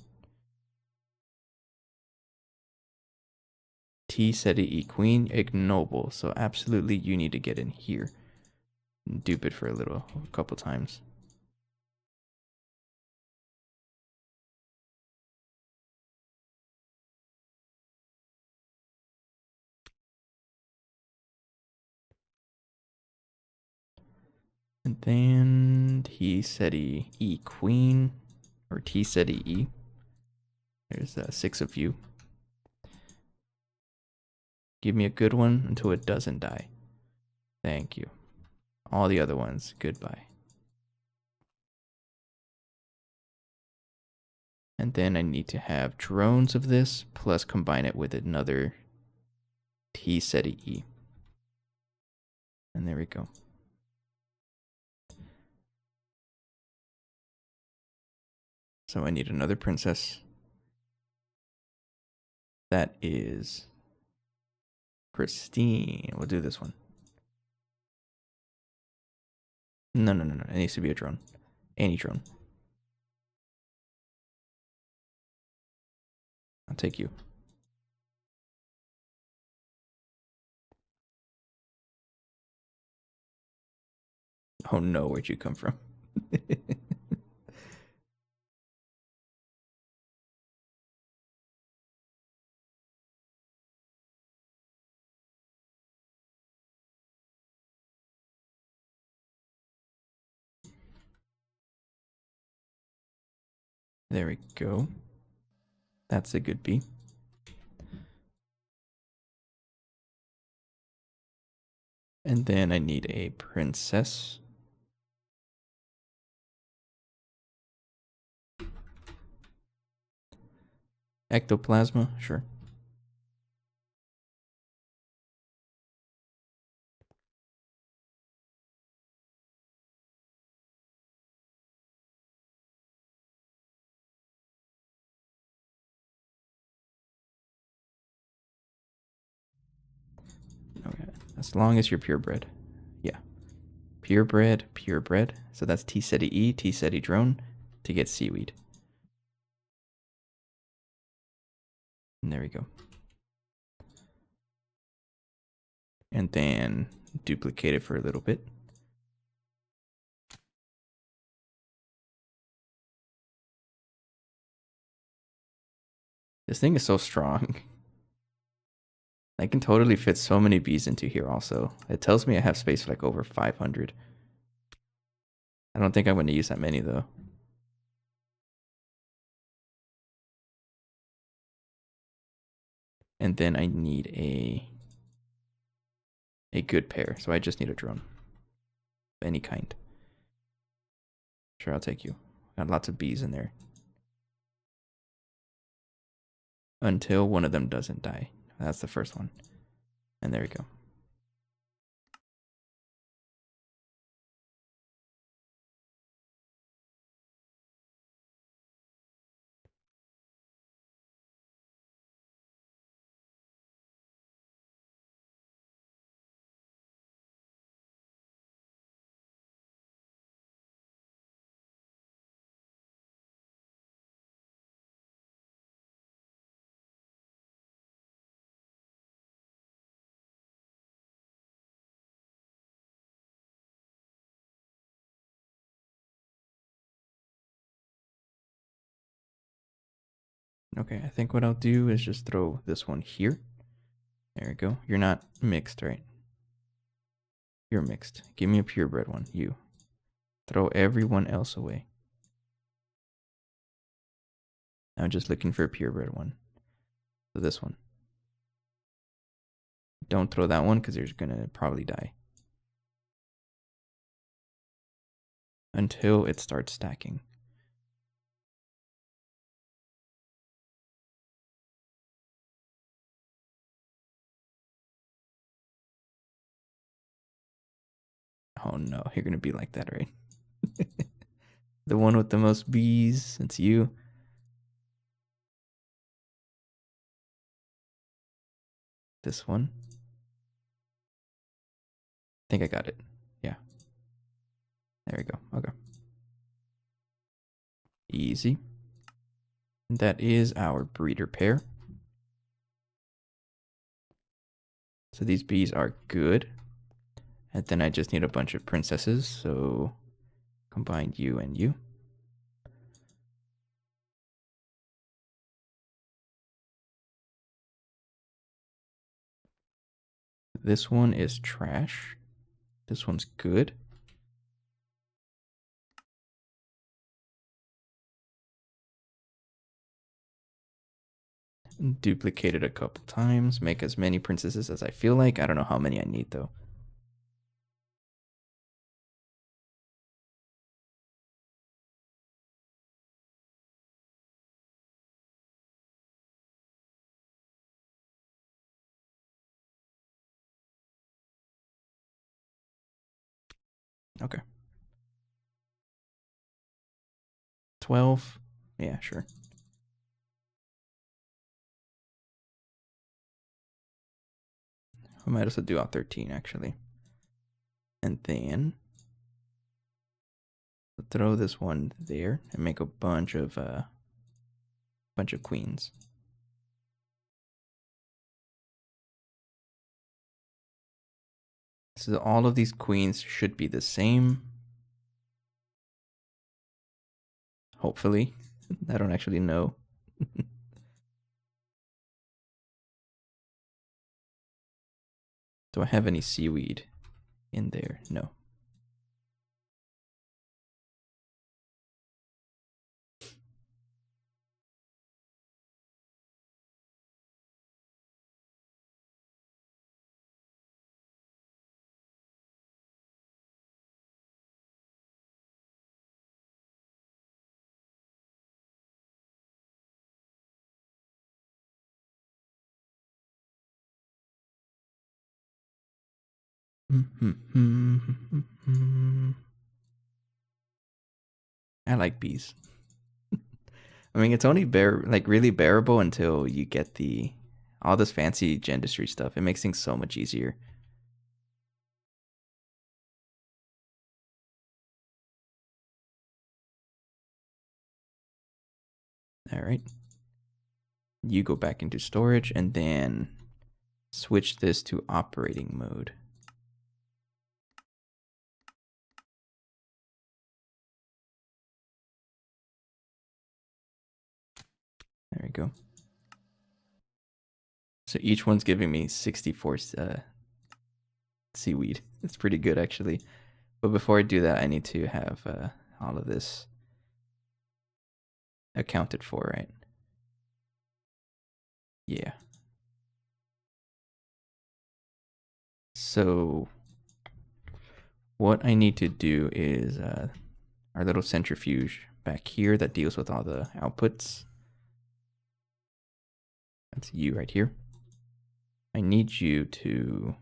T-SETI queen, ignoble. So absolutely you need to get in here. Dupe it for a couple times. And then T-SETI E queen, or T-SETI E. There's 6 of you. Give me a good one until it doesn't die. Thank you. All the other ones, goodbye. And then I need to have drones of this, plus combine it with another T-SETI E. And there we go. So I need another princess. That is pristine. We'll do this one. No, no, no, no. It needs to be a drone. Any drone. I'll take you. Oh no, where'd you come from? There we go. That's a good bee. And then I need a princess. Ectoplasma, sure. As long as you're purebred. Yeah. Purebred, purebred. So that's T SETI E, T SETI drone to get seaweed. And there we go. And then duplicate it for a little bit. This thing is so strong. I can totally fit so many bees into here also. It tells me I have space for like over 500. I don't think I'm going to use that many though. And then I need a good pair. So I just need a drone. Of any kind. Sure, I'll take you. Got lots of bees in there. Until one of them doesn't die. That's the first one. And there we go. Okay, I think what I'll do is just throw this one here. There we go. You're not mixed, right? You're mixed. Give me a purebred one. You. Throw everyone else away. I'm just looking for a purebred one. So this one. Don't throw that one because you're going to probably die. Until it starts stacking. Oh no, you're going to be like that, right? The one with the most bees, it's you. This one. I think I got it. Yeah. There we go. Okay. Easy. And that is our breeder pair. So these bees are good. And then I just need a bunch of princesses. So combine you and you. This one is trash. This one's good. Duplicate it a couple times. Make as many princesses as I feel like. I don't know how many I need though. Okay. 12. Yeah, sure. I might also do out 13 actually. And then throw this one there and make a bunch of queens. So all of these queens should be the same. Hopefully. I don't actually know. Do I have any seaweed in there? No. I like bees. I mean, it's only really bearable until you get all this fancy gendistry stuff. It makes things so much easier. All right. You go back into storage and then switch this to operating mode. There we go. So each one's giving me 64 seaweed. It's pretty good, actually. But before I do that, I need to have all of this accounted for, right? Yeah. So what I need to do is our little centrifuge back here that deals with all the outputs. That's you right here. I need you to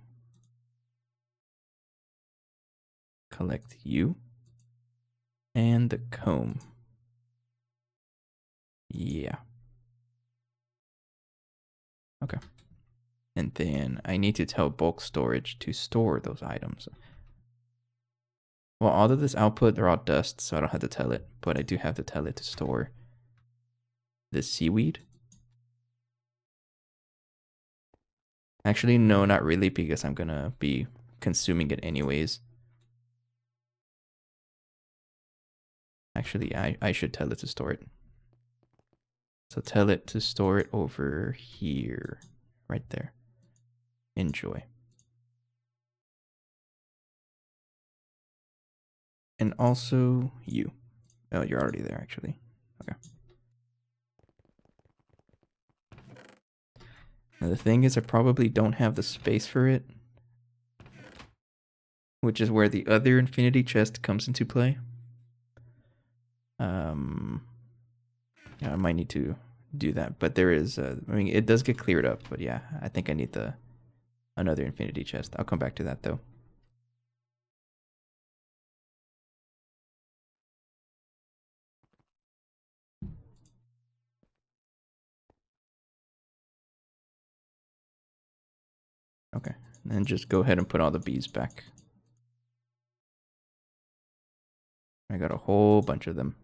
collect you and the comb. Yeah. Okay. And then I need to tell bulk storage to store those items. Well, all of this output, they're all dust, so I don't have to tell it, but I do have to tell it to store the seaweed. Actually, no, not really, because I'm gonna be consuming it anyways. Actually, I should tell it to store it. So tell it to store it over here, right there. Enjoy. And also you. Oh, you're already there, actually. Okay. Now the thing is, I probably don't have the space for it, which is where the other infinity chest comes into play. Yeah, I might need to do that, but there is, I mean, it does get cleared up, but yeah, I think I need another infinity chest. I'll come back to that though. Okay, and then just go ahead and put all the bees back. I got a whole bunch of them.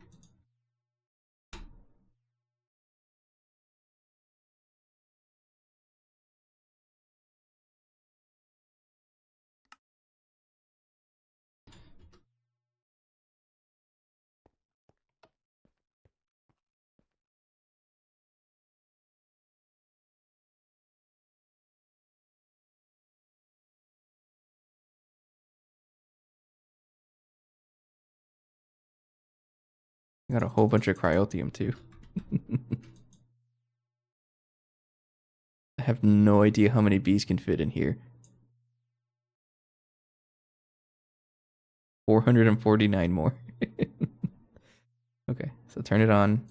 I got a whole bunch of cryotium too. I have no idea how many bees can fit in here. 449 more. Okay, so turn it on.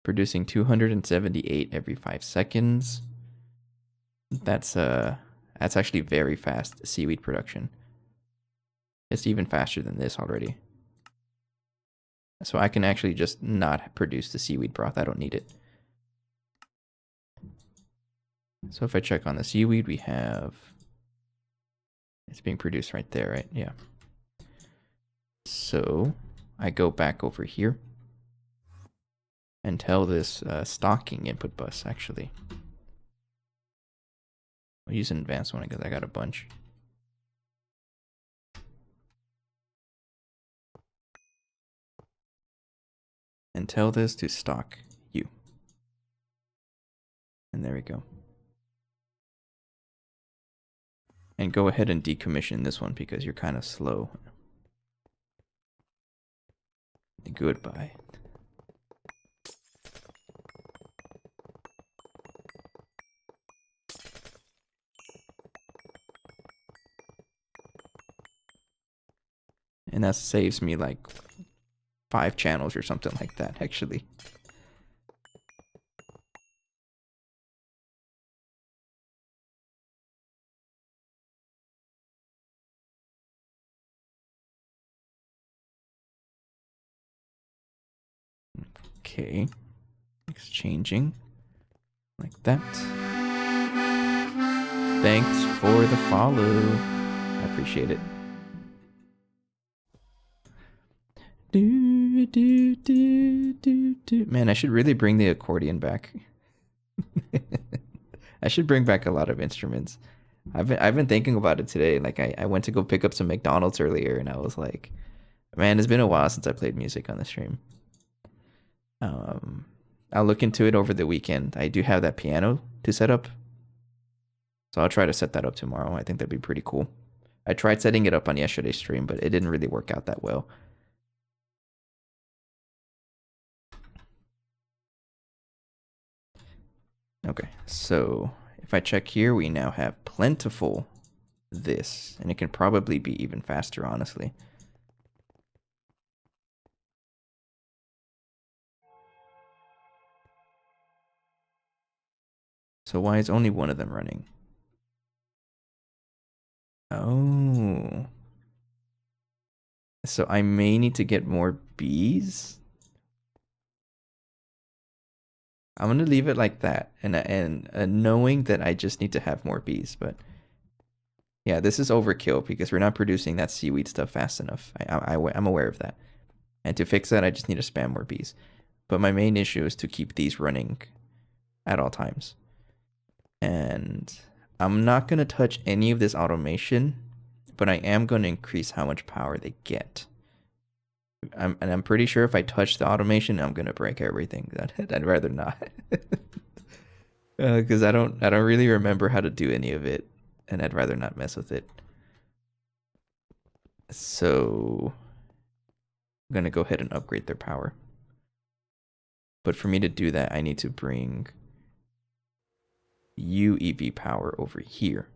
Producing 278 every 5 seconds. That's actually very fast seaweed production. It's even faster than this already. So I can actually just not produce the seaweed broth. I don't need it. So if I check on the seaweed, we have... It's being produced right there, right? Yeah. So I go back over here and tell this stocking input bus, actually. I'll use an advanced one because I got a bunch. And tell this to stock you. And there we go. And go ahead and decommission this one because you're kind of slow. Goodbye. And that saves me like 5 channels or something like that, actually. Okay. Exchanging. Like that. Thanks for the follow. I appreciate it. Man, I should really bring the accordion back. I should bring back a lot of instruments. I've been thinking about it today. Like I went to go pick up some McDonald's earlier and I was like, man, it's been a while since I played music on the stream. Um I'll look into it over the weekend. I do have that piano to set up. So I'll try to set that up tomorrow. I think that'd be pretty cool. I tried setting it up on yesterday's stream, but it didn't really work out that well. Okay, so if I check here, we now have plentiful this, and it can probably be even faster, honestly. So why is only one of them running? Oh. So I may need to get more bees. I'm gonna leave it like that, and knowing that I just need to have more bees, but yeah, this is overkill because we're not producing that seaweed stuff fast enough. I'm aware of that, and to fix that, I just need to spam more bees. But my main issue is to keep these running at all times, and I'm not gonna touch any of this automation, but I am gonna increase how much power they get. I'm pretty sure if I touch the automation, I'm gonna break everything. I'd rather not, because I don't really remember how to do any of it, and I'd rather not mess with it. So I'm gonna go ahead and upgrade their power. But for me to do that, I need to bring UEV power over here.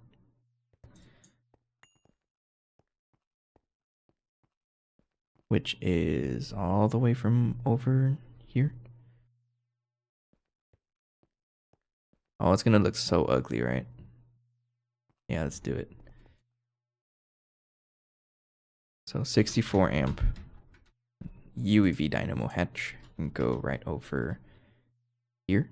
Which is all the way from over here. Oh, it's gonna look so ugly, right? Yeah, let's do it. So 64 amp UEV dynamo hatch can go right over here.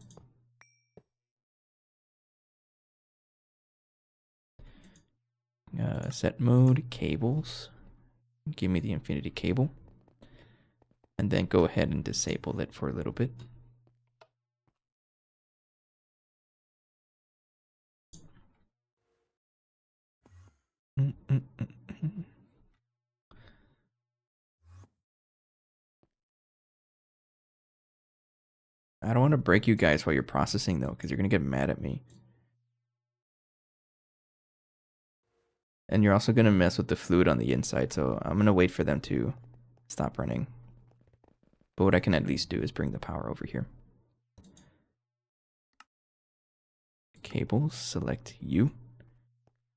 Set mode, cables. Give me the infinity cable. And then go ahead and disable it for a little bit. I don't want to break you guys while you're processing though, because you're going to get mad at me. And you're also going to mess with the fluid on the inside, so I'm going to wait for them to stop running. But what I can at least do is bring the power over here. Cables, select U.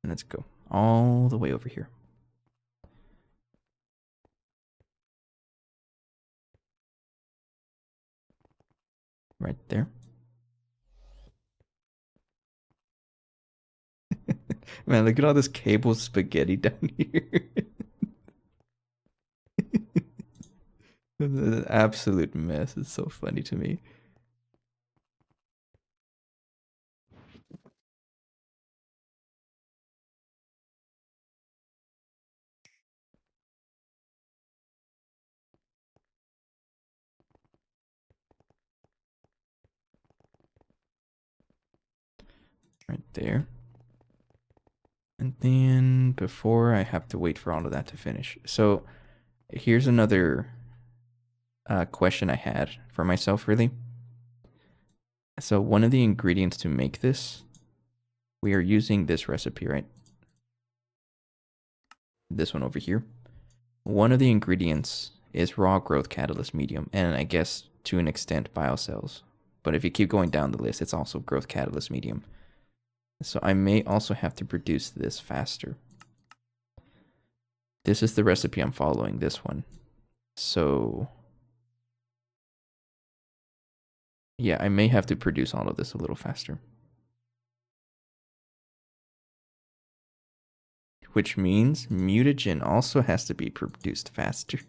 And let's go all the way over here. Right there. Man, look at all this cable spaghetti down here. An absolute mess. It's so funny to me. Right there. And then before I have to wait for all of that to finish. So here's another question I had for myself, really. So one of the ingredients to make this, we are using this recipe, right? This one over here. One of the ingredients is raw growth catalyst medium, and I guess to an extent biocells. But if you keep going down the list, it's also growth catalyst medium. So I may also have to produce this faster. This is the recipe I'm following, this one. So yeah, I may have to produce all of this a little faster. Which means mutagen also has to be produced faster.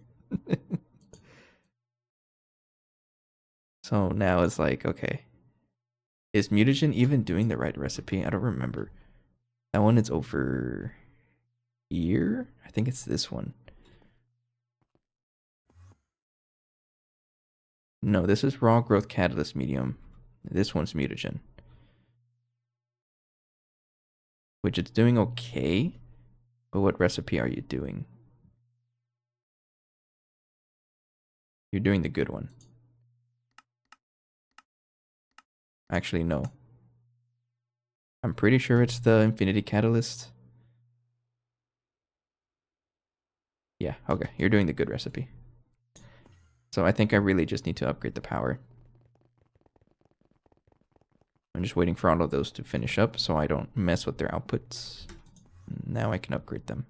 So now it's like, okay, is mutagen even doing the right recipe? I don't remember. That one is over here? I think it's this one. No, this is raw growth catalyst medium. This one's mutagen. Which it's doing okay, but what recipe are you doing? You're doing the good one. Actually, no. I'm pretty sure it's the infinity catalyst. Yeah, okay. You're doing the good recipe. So I think I really just need to upgrade the power. I'm just waiting for all of those to finish up so I don't mess with their outputs. Now I can upgrade them.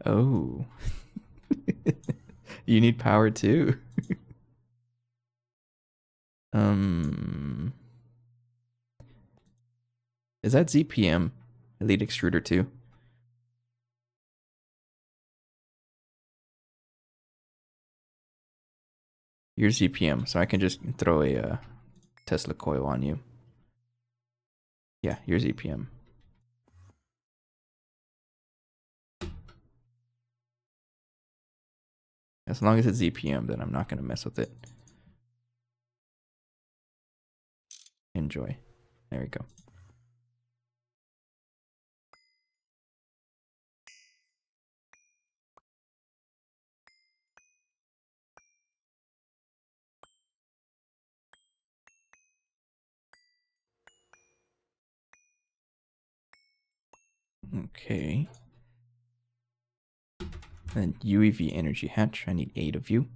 Oh. You need power too. Is that ZPM? Elite Extruder 2? You're ZPM, so I can just throw a Tesla coil on you. Yeah, you're ZPM. As long as it's ZPM, then I'm not going to mess with it. Enjoy. There we go. Okay. Then UEV energy hatch. I need 8 of you.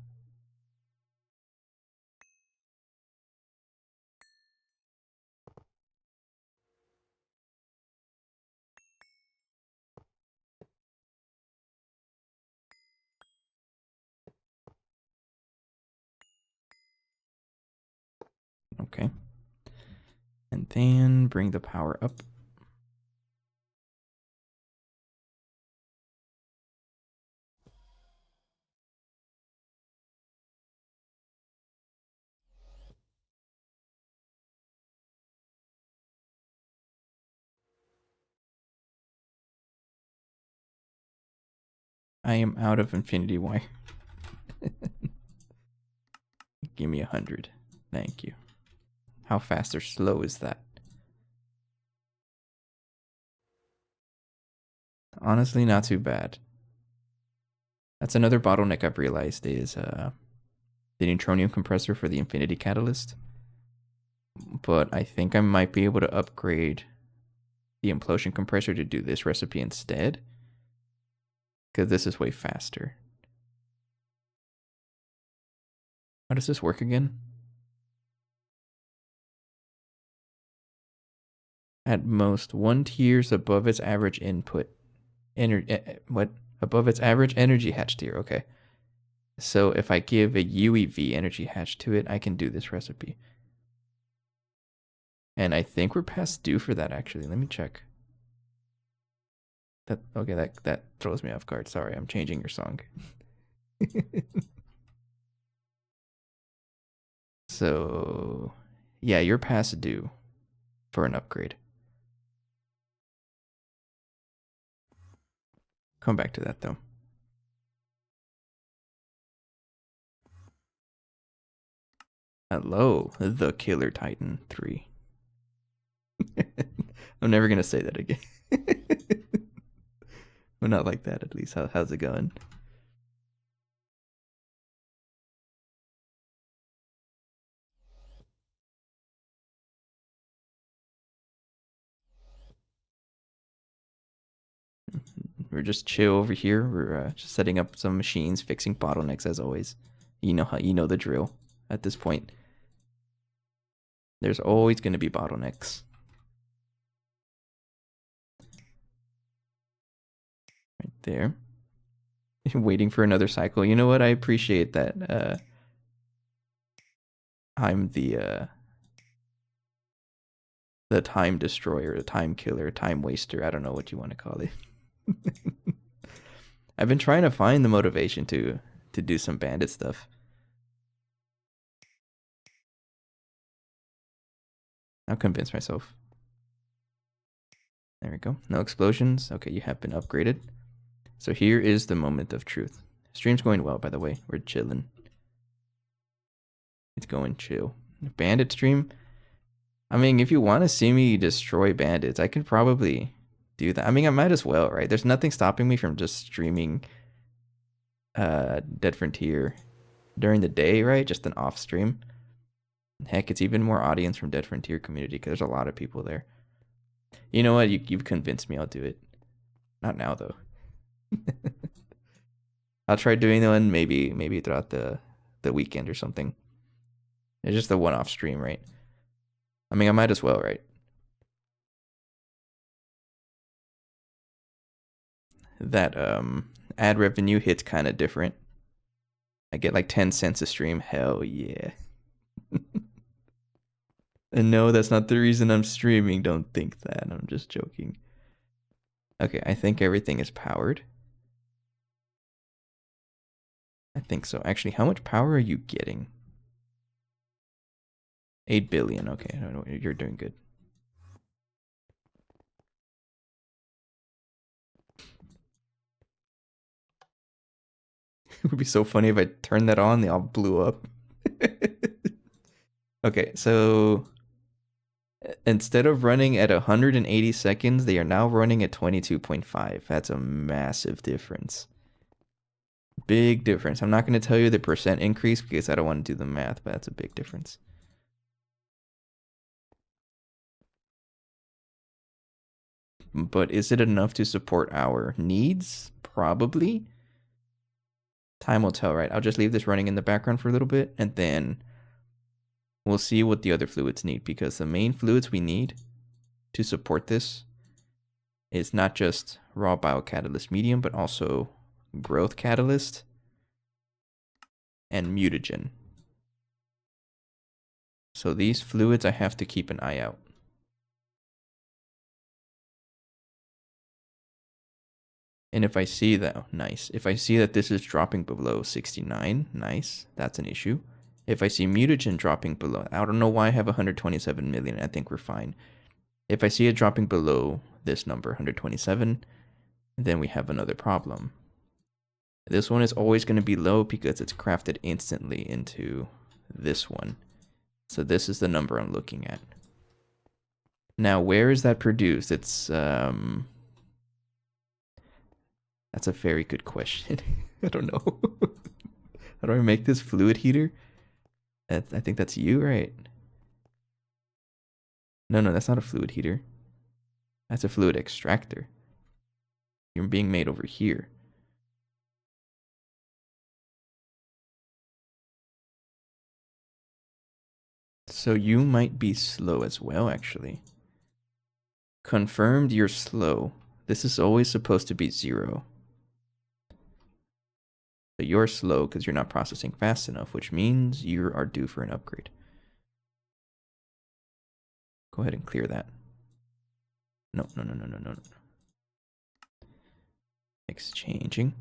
Okay. And then bring the power up. I am out of infinity wire. Give me 100. Thank you. How fast or slow is that? Honestly, not too bad. That's another bottleneck I've realized is the neutronium compressor for the infinity catalyst. But I think I might be able to upgrade the implosion compressor to do this recipe instead. Because this is way faster. How does this work again? At most, 1 tiers above its average input. What? Above its average energy hatch tier. Okay. So if I give a UEV energy hatch to it, I can do this recipe. And I think we're past due for that, actually. Let me check. That throws me off guard. Sorry, I'm changing your song. So, yeah, you're past due for an upgrade. Come back to that, though. Hello, the Killer Titan 3. I'm never going to say that again. Well, not like that, at least. How's it going? We're just chill over here. We're just setting up some machines, fixing bottlenecks as always. You know the drill at this point. There's always going to be bottlenecks. Right there. Waiting for another cycle. You know what? I appreciate that. I'm the time destroyer, the time killer, time waster. I don't know what you want to call it. I've been trying to find the motivation to do some bandit stuff. I'll convince myself. There we go. No explosions. Okay, you have been upgraded. So here is the moment of truth. Stream's going well, by the way. We're chilling. It's going chill. Bandit stream. I mean, if you want to see me destroy bandits, I could probably do that. I mean, I might as well, right? There's nothing stopping me from just streaming Dead Frontier during the day, right? Just an off stream. Heck, it's even more audience from Dead Frontier community because there's a lot of people there. You know what? You've convinced me. I'll do it. Not now though. I'll try doing one maybe throughout the weekend or something. It's just a one-off stream, right? I mean, I might as well, right? That ad revenue hits kind of different. I get like 10 cents a stream. Hell yeah. And no, that's not the reason I'm streaming. Don't think that. I'm just joking. Okay, I think everything is powered. I think so. Actually, how much power are you getting? 8 billion. Okay, you're doing good. It would be so funny if I turned that on, they all blew up. Okay, so instead of running at 180 seconds, they are now running at 22.5. That's a massive difference. Big difference. I'm not going to tell you the percent increase because I don't want to do the math, but that's a big difference. But is it enough to support our needs? Probably. Time will tell, right? I'll just leave this running in the background for a little bit, and then we'll see what the other fluids need, because the main fluids we need to support this is not just raw biocatalyst medium, but also growth catalyst and mutagen. So these fluids I have to keep an eye out. And if I see that, oh, nice. If I see that this is dropping below 69, nice. That's an issue. If I see mutagen dropping below, I don't know why I have 127 million. I think we're fine. If I see it dropping below this number, 127, then we have another problem. This one is always going to be low because it's crafted instantly into this one. So this is the number I'm looking at. Now, where is that produced? It's that's a very good question. I don't know. How do I make this fluid heater? I think that's you, right? No, that's not a fluid heater. That's a fluid extractor. You're being made over here. So you might be slow as well, actually. Confirmed you're slow. This is always supposed to be 0. But you're slow because you're not processing fast enough, which means you are due for an upgrade. Go ahead and clear that. No. Exchanging.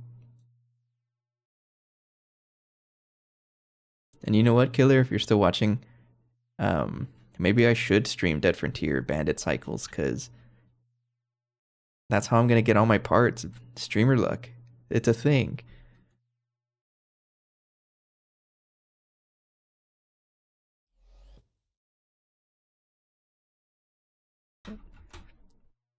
And you know what, Killer? If you're still watching, maybe I should stream Dead Frontier Bandit Cycles, because that's how I'm going to get all my parts. Streamer luck. It's a thing.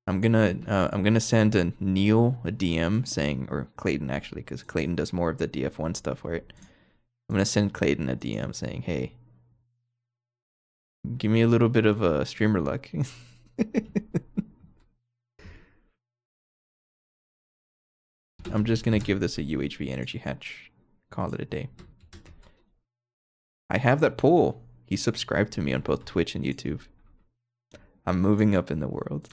I'm gonna send a Neil a DM saying, or Clayton actually, because Clayton does more of the DF1 stuff, right? I'm gonna send Clayton a DM saying, hey, give me a little bit of a streamer luck. I'm just gonna give this a UHV energy hatch. Call it a day. I have that poll. He subscribed to me on both Twitch and YouTube. I'm moving up in the world.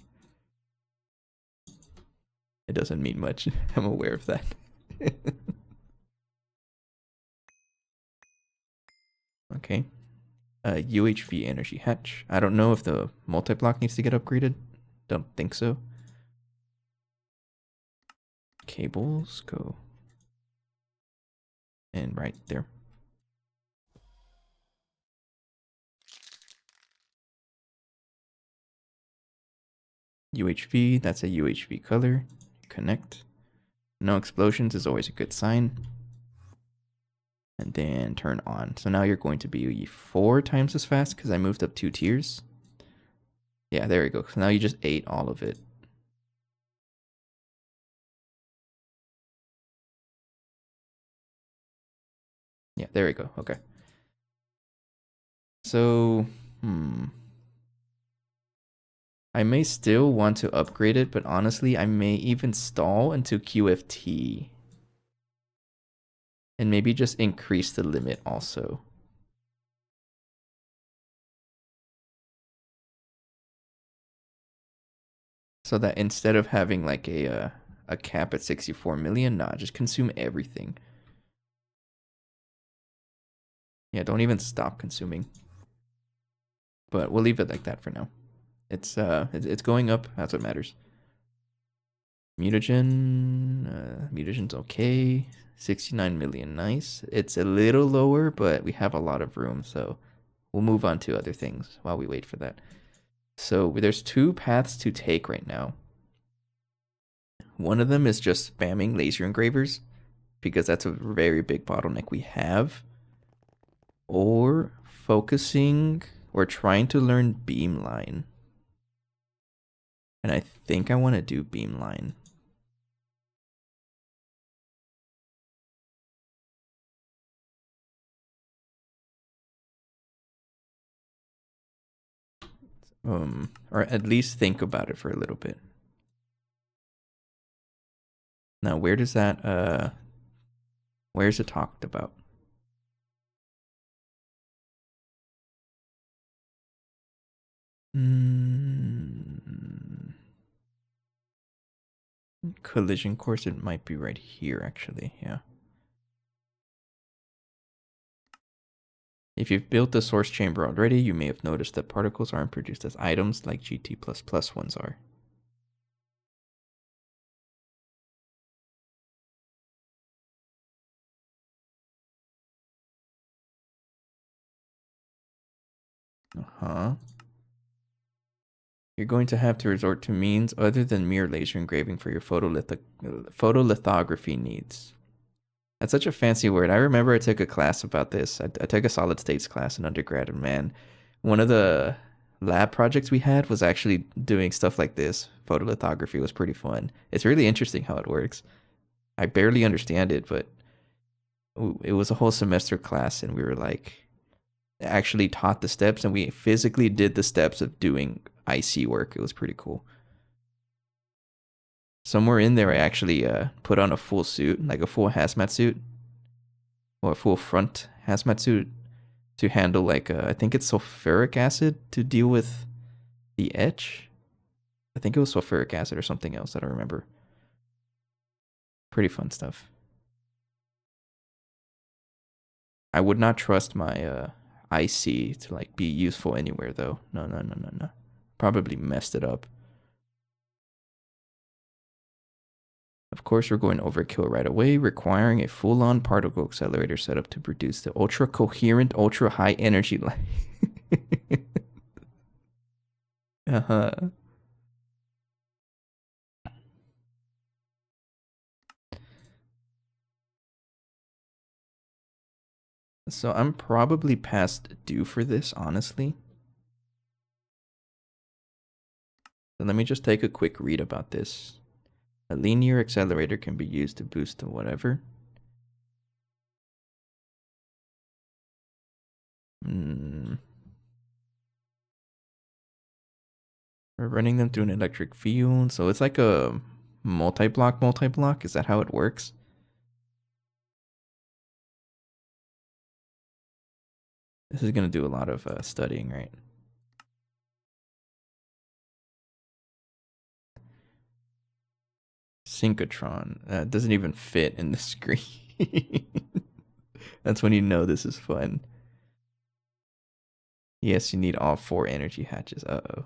It doesn't mean much. I'm aware of that. Okay. UHV energy hatch. I don't know if the multi-block needs to get upgraded. Don't think so. Cables go. And right there. UHV, that's a UHV color. Connect. No explosions is always a good sign. And then turn on. So now you're going to be 4 times as fast because I moved up 2 tiers. Yeah, there we go. So now you just ate all of it. Yeah, there we go. Okay. So, I may still want to upgrade it, but honestly, I may even stall until QFT. And maybe just increase the limit also. So that instead of having like a cap at 64 million, nah, just consume everything. Yeah, don't even stop consuming. But we'll leave it like that for now. It's going up. That's what matters. Mutagen's okay. 69 million, nice. It's a little lower, but we have a lot of room, so we'll move on to other things while we wait for that. So there's 2 paths to take right now. One of them is just spamming laser engravers, because that's a very big bottleneck we have. Or focusing or trying to learn beamline. And I think I want to do beamline. Or at least think about it for a little bit. Now, where does that, where's it talked about? Collision course, it might be right here, actually, yeah. If you've built the source chamber already, you may have noticed that particles aren't produced as items like GT++ ones are. You're going to have to resort to means other than mere laser engraving for your photolithography needs. That's such a fancy word. I remember I took a class about this. I took a solid states class in undergrad, and man, one of the lab projects we had was actually doing stuff like this. Photolithography was pretty fun. It's really interesting how it works. I barely understand it, but it was a whole semester class, and we were like actually taught the steps, and we physically did the steps of doing IC work. It was pretty cool. Somewhere in there, I actually put on a full suit, like a full hazmat suit, or a full front hazmat suit to handle like I think it's sulfuric acid to deal with the etch. I think it was sulfuric acid or something else that I remember. Pretty fun stuff. I would not trust my IC to like be useful anywhere though. No. Probably messed it up. Of course, we're going overkill right away, requiring a full-on particle accelerator setup to produce the ultra-coherent, ultra-high energy light. Uh-huh. So I'm probably past due for this, honestly. So let me just take a quick read about this. A linear accelerator can be used to boost to whatever. We're running them through an electric field, so it's like a multi-block. Is that how it works? This is going to do a lot of studying, right? Synchrotron. Doesn't even fit in the screen. That's when you know this is fun. Yes, you need all 4 energy hatches. Uh-oh.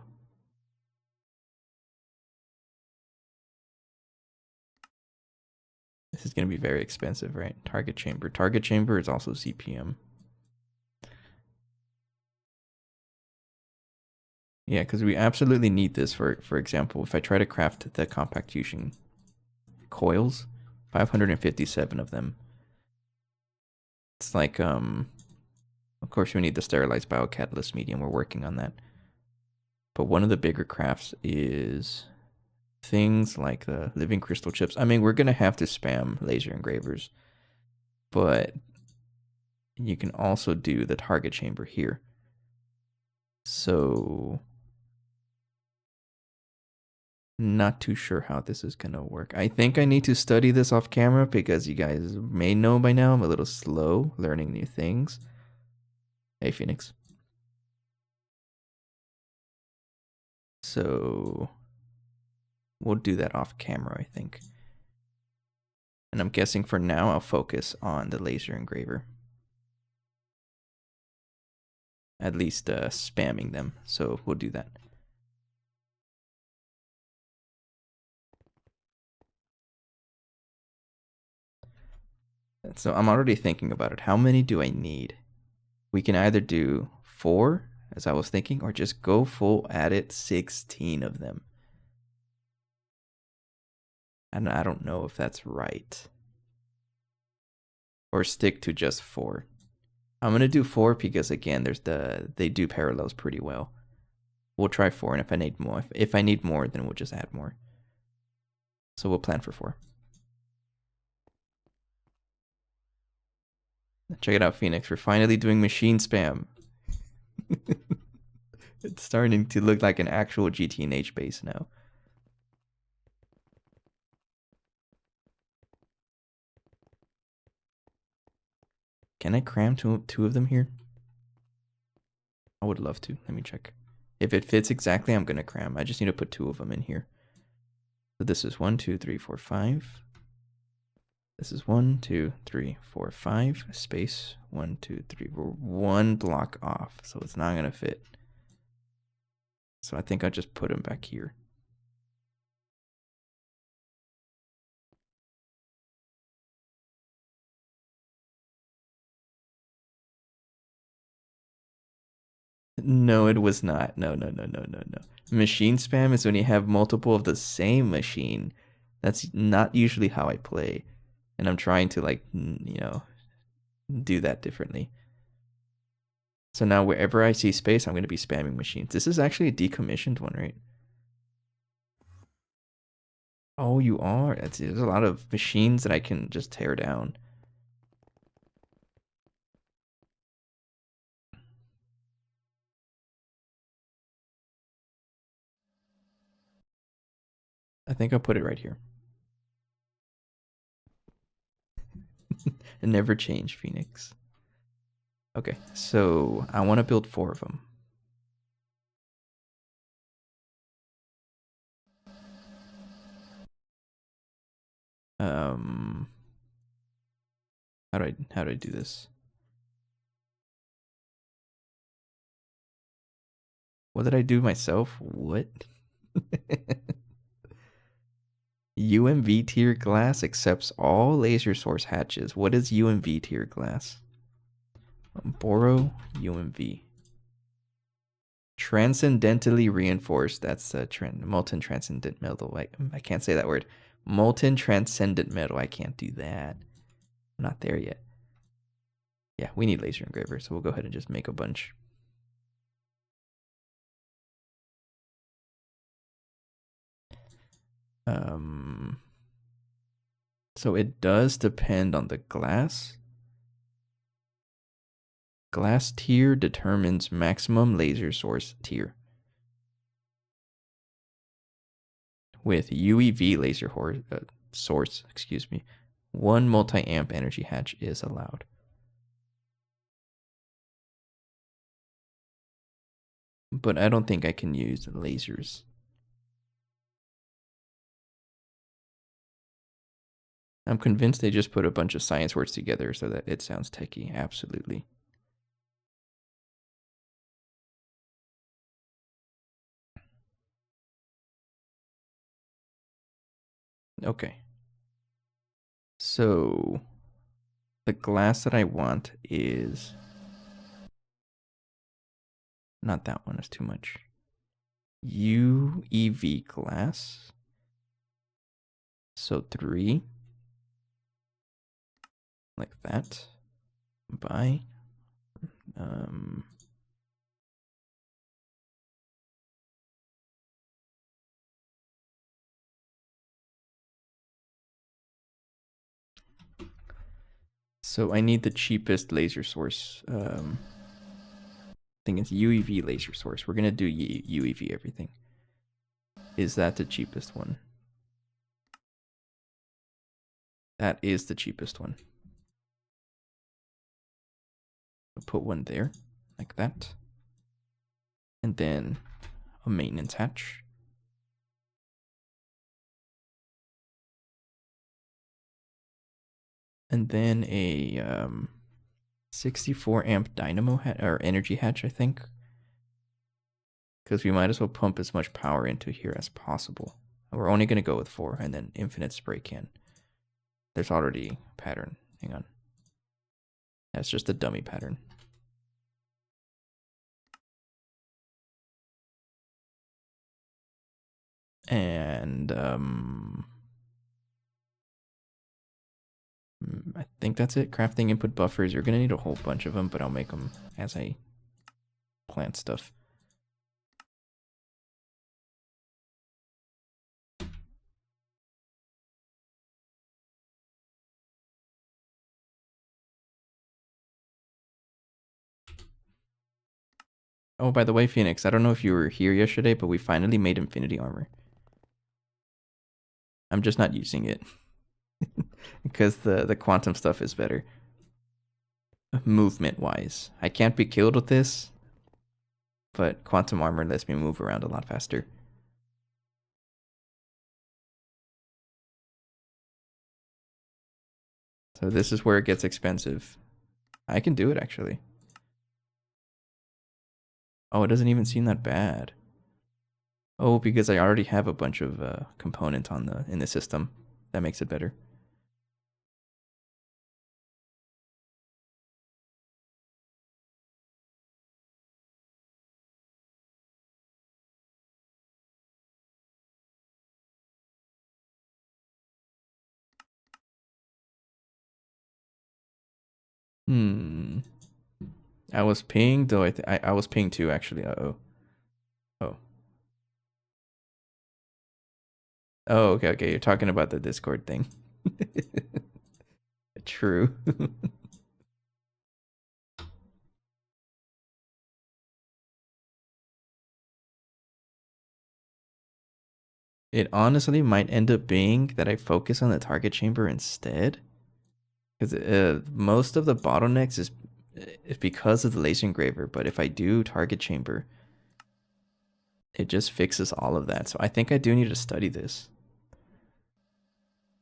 This is going to be very expensive, right? Target chamber. Target chamber is also CPM. Yeah, because we absolutely need this. For example, if I try to craft the compact fusion coils, 557 of them. It's like, of course we need the sterilized biocatalyst medium. We're working on that. But one of the bigger crafts is things like the living crystal chips. I mean, we're going to have to spam laser engravers, but you can also do the target chamber here. So, not too sure how this is going to work. I think I need to study this off camera because you guys may know by now I'm a little slow learning new things. Hey, Phoenix. So, we'll do that off camera, I think. And I'm guessing for now I'll focus on the laser engraver. At least spamming them. So we'll do that. So I'm already thinking about it. How many do I need? We can either do 4, as I was thinking, or just go full at it, 16 of them. And I don't know if that's right. Or stick to just 4. I'm gonna do 4 because again, they do parallels pretty well. We'll try 4, and if I need more, then we'll just add more. So we'll plan for 4. Check it out, Phoenix. We're finally doing machine spam. It's starting to look like an actual GTNH base now. Can I cram two of them here? I would love to. Let me check. If it fits exactly, I'm going to cram. I just need to put 2 of them in here. So this is 1, 2, 3, 4, 5. This is 1, 2, 3, 4, 5. Space 1, 2, 3. We're 1 block off, so it's not going to fit. So I think I'll just put them back here. No, it was not. No. Machine spam is when you have multiple of the same machine. That's not usually how I play. And I'm trying to, like, do that differently. So now wherever I see space, I'm going to be spamming machines. This is actually a decommissioned one, right? Oh, you are? There's a lot of machines that I can just tear down. I think I'll put it right here. And never change, Phoenix. Okay, so I want to build 4 of them. How do I do this? What did I do myself? What? UMV tier glass accepts all laser source hatches. What is UMV tier glass? Boro UMV. Transcendentally reinforced. That's a molten transcendent metal. I can't say that word. Molten transcendent metal. I can't do that. I'm not there yet. Yeah, we need laser engraver, so we'll go ahead and just make a bunch. So it does depend on the glass. Glass tier determines maximum laser source tier. With UEV laser source, 1 multi-amp energy hatch is allowed. But I don't think I can use lasers. I'm convinced they just put a bunch of science words together so that it sounds techie. Absolutely. Okay. So the glass that I want is not that one. It's too much. UEV glass. So 3. Like that. By. So I need the cheapest laser source. I think it's UEV laser source. We're going to do UEV everything. Is that the cheapest one? That is the cheapest one. I'll put one there, like that. And then a maintenance hatch. And then a 64 amp dynamo or energy hatch, I think. Because we might as well pump as much power into here as possible. We're only going to go with 4 and then infinite spray can. There's already a pattern. Hang on. That's just a dummy pattern. And I think that's it. Crafting input buffers. You're going to need a whole bunch of them, but I'll make them as I plant stuff. Oh, by the way, Phoenix, I don't know if you were here yesterday, but we finally made infinity armor. I'm just not using it. Because the quantum stuff is better. Movement-wise. I can't be killed with this, but quantum armor lets me move around a lot faster. So this is where it gets expensive. I can do it, actually. Oh, it doesn't even seem that bad. Oh, because I already have a bunch of components in the system. That makes it better. I was pinged, though I was pinged too, actually. Uh-oh. Oh. Oh, okay. You're talking about the Discord thing. True. It honestly might end up being that I focus on the target chamber instead. Because most of the bottlenecks is because of the laser engraver, but if I do target chamber, it just fixes all of that. So I think I do need to study this.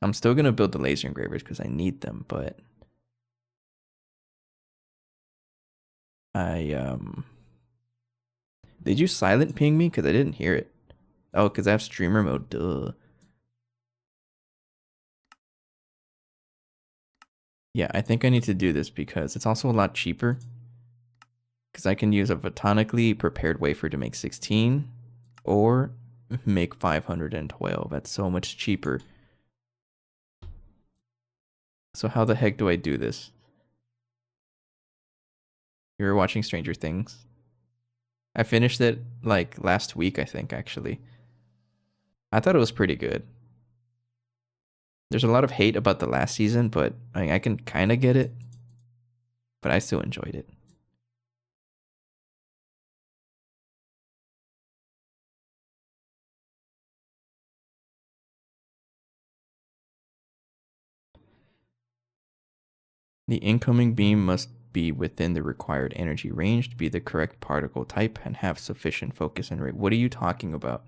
I'm still going to build the laser engravers because I need them, but did you silent ping me? Because I didn't hear it. Oh, because I have streamer mode, duh. Yeah, I think I need to do this because it's also a lot cheaper. Because I can use a photonically prepared wafer to make 16 or make 512. That's so much cheaper. So how the heck do I do this? You were watching Stranger Things? I finished it like last week, I think, actually. I thought it was pretty good. There's a lot of hate about the last season, but I can kind of get it. But I still enjoyed it. The incoming beam must be within the required energy range to be the correct particle type and have sufficient focus and rate. What are you talking about?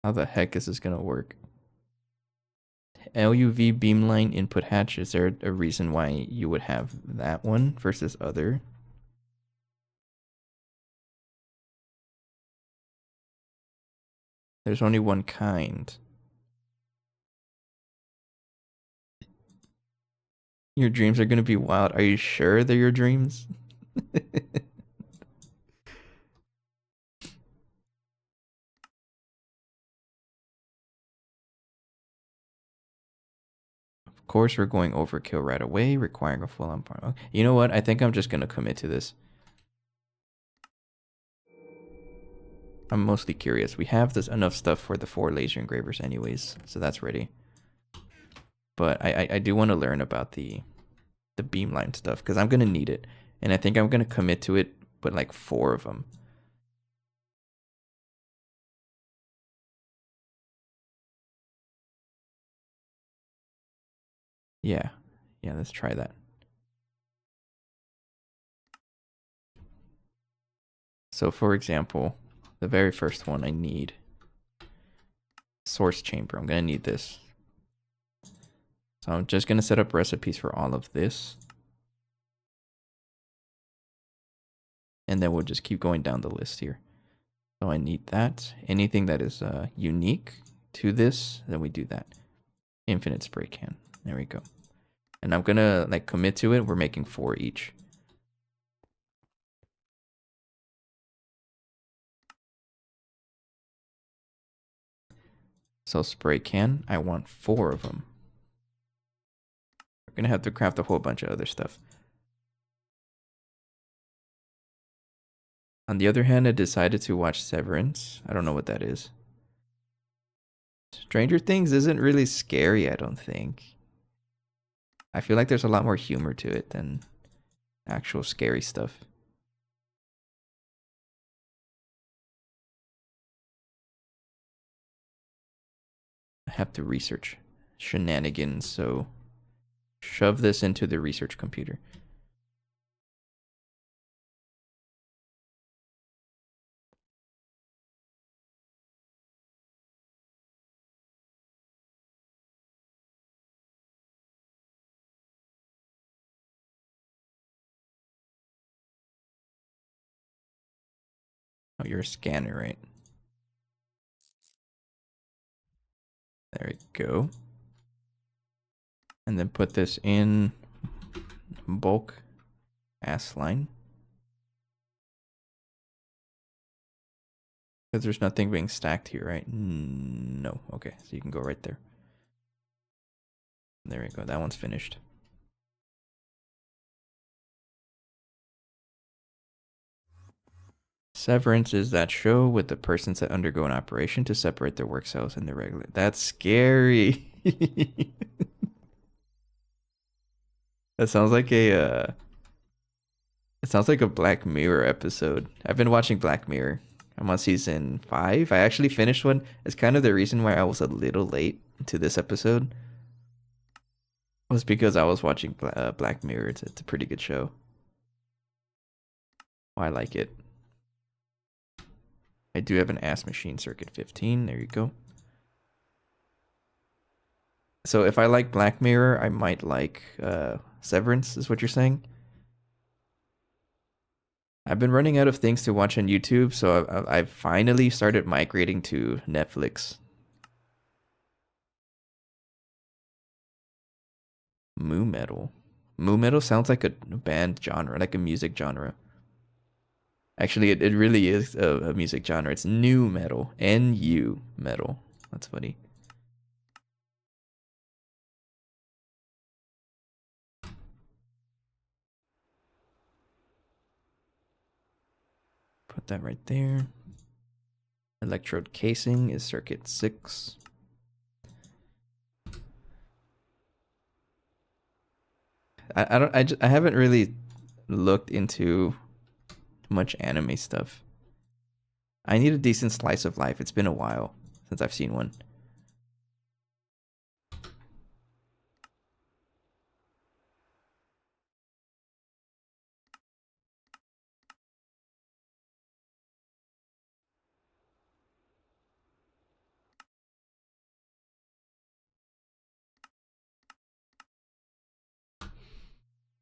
How the heck is this gonna work? LUV beamline input hatch, is there a reason why you would have that one versus other? There's only one kind. Your dreams are gonna be wild. Are you sure they're your dreams? Of course, we're going overkill right away, requiring a full-on part. You know what? I think I'm just gonna commit to this. I'm mostly curious. We have this enough stuff for the 4 laser engravers anyways, so that's ready. But I do want to learn about the beamline stuff because I'm gonna need it, and I think I'm gonna commit to it, but like 4 of them. Yeah, let's try that. So for example, the very first one I need source chamber. I'm gonna need this. So I'm just gonna set up recipes for all of this. And then we'll just keep going down the list here. So I need that. Anything that is unique to this, then we do that. Infinite spray can. There we go. And I'm gonna like commit to it. We're making 4 each. So spray can, I want 4 of them. We're gonna have to craft a whole bunch of other stuff. On the other hand, I decided to watch Severance. I don't know what that is. Stranger Things isn't really scary, I don't think. I feel like there's a lot more humor to it than actual scary stuff. I have to research shenanigans, so shove this into the research computer. Oh, you're a scanner, right? There we go. And then put this in bulk ass line. Because there's nothing being stacked here, right? No. Okay, so you can go right there. There we go. That one's finished. Severance is that show with the persons that undergo an operation to separate their work cells and their regular. That's scary. That sounds like a it sounds like a Black Mirror episode. I've been watching Black Mirror. I'm on season 5. I actually finished one. It's kind of the reason why I was a little late to this episode. Was because I was watching Black Mirror. It's a pretty good show. Oh, I like it. I do have an ass machine circuit 15. There you go. So if I like Black Mirror, I might like Severance, is what you're saying? I've been running out of things to watch on YouTube, so I've finally started migrating to Netflix. Moo metal. Moo metal sounds like a band genre, like a music genre. Actually, it really is a music genre. It's new metal. N-U metal. That's funny. Put that right there. Electrode casing is circuit 6. I haven't really looked into much anime stuff. I need a decent slice of life. It's been a while since I've seen one.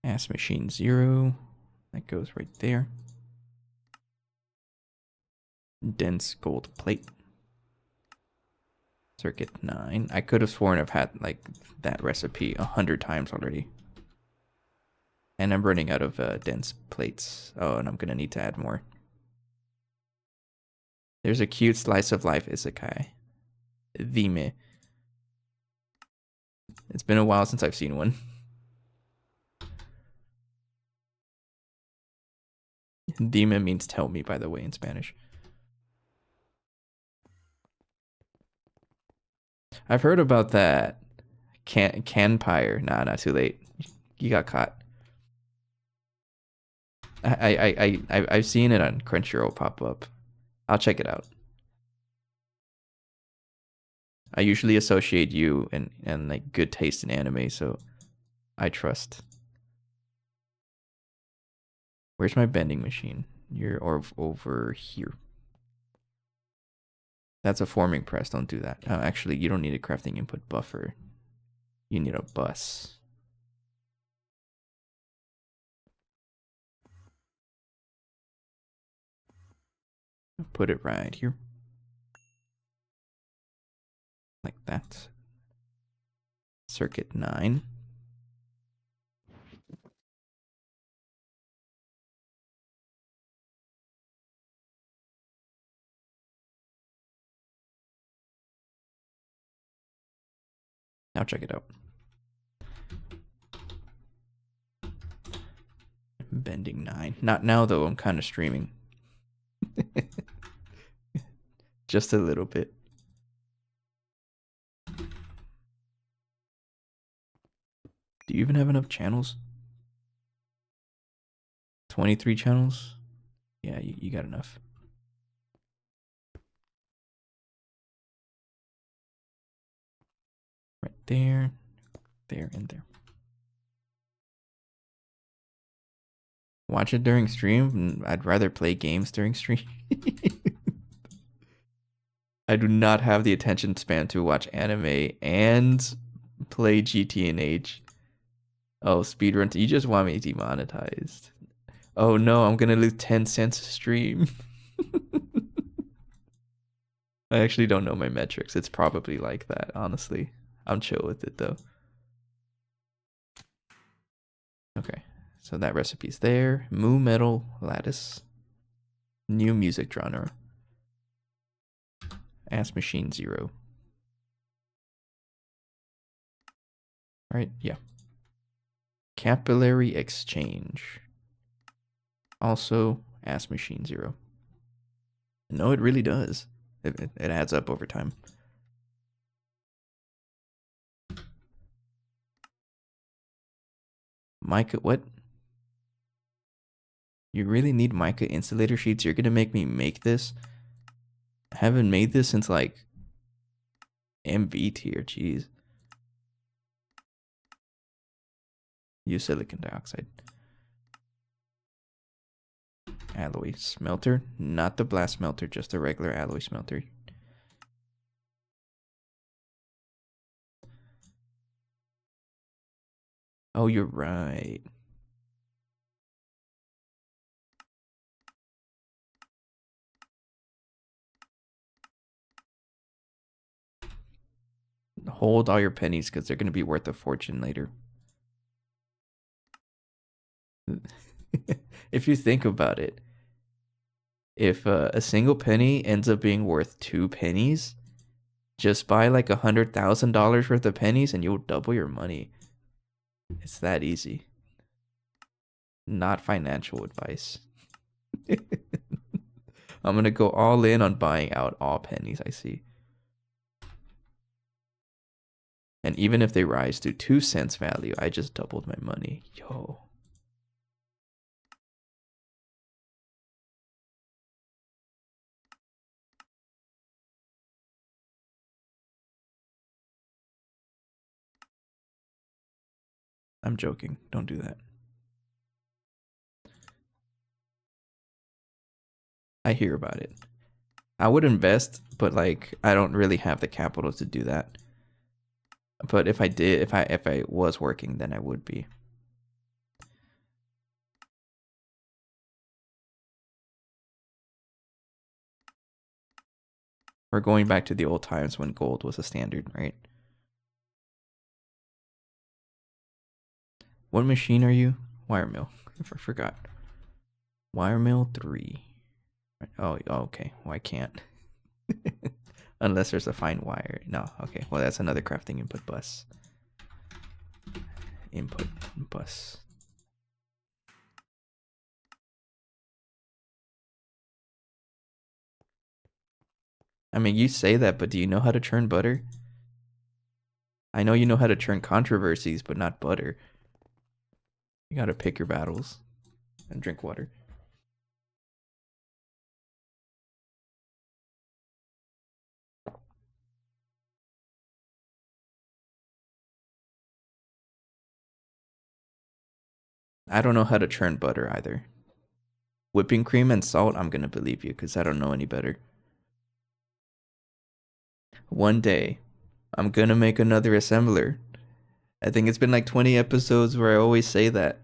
Ass machine 0. That goes right there. Dense gold plate. Circuit 9. I could have sworn I've had like that recipe 100 times already. And I'm running out of dense plates. Oh, and I'm gonna need to add more. There's a cute slice of life isekai. Dime. It's been a while since I've seen one. Dime means tell me, by the way, in Spanish. I've heard about that Canpire. Nah, not too late. You got caught. I've seen it on Crunchyroll pop up. I'll check it out. I usually associate you and like good taste in anime, so I trust. Where's my bending machine? You're over here. That's a forming press. Don't do that. Oh, actually, you don't need a crafting input buffer. You need a bus. Put it right here. Like that. Circuit 9. Now check it out. Bending 9. Not now though, I'm kind of streaming. Just a little bit. Do you even have enough channels? 23 channels? Yeah, you got enough. Right there, there, and there. Watch it during stream? I'd rather play games during stream. I do not have the attention span to watch anime and play GT&H. Oh, speedrun. You just want me demonetized. Oh no, I'm gonna lose 10 cents a stream. I actually don't know my metrics. It's probably like that, honestly. I'm chill with it though. Okay, so that recipe's there. Mu metal lattice. New music genre. Ask machine 0. Right, yeah. Capillary exchange. Also, ask machine 0. No, it really does. It adds up over time. Mica, what? You really need mica insulator sheets? You're gonna make me make this? I haven't made this since like MV tier, jeez. Use silicon dioxide. Alloy smelter, not the blast smelter, just a regular alloy smelter. Oh, you're right. Hold all your pennies because they're going to be worth a fortune later. If you think about it, if a single penny ends up being worth 2 pennies, just buy like $100,000 worth of pennies and you'll double your money. It's that easy. Not financial advice. I'm going to go all in on buying out all pennies I see. And even if they rise to 2 cents value, I just doubled my money. Yo. I'm joking. Don't do that. I hear about it. I would invest, but like I don't really have the capital to do that. But if I did, if I was working, then I would be. We're going back to the old times when gold was a standard, right? What machine are you? Wire mill. I forgot. Wire mill 3. Oh, okay. Well, I can't. Unless there's a fine wire. No, okay. Well, that's another crafting input bus. Input bus. I mean, you say that, but do you know how to churn butter? I know you know how to churn controversies, but not butter. You gotta pick your battles and drink water. I don't know how to churn butter either. Whipping cream and salt, I'm gonna believe you because I don't know any better. One day, I'm gonna make another assembler. I think it's been like 20 episodes where I always say that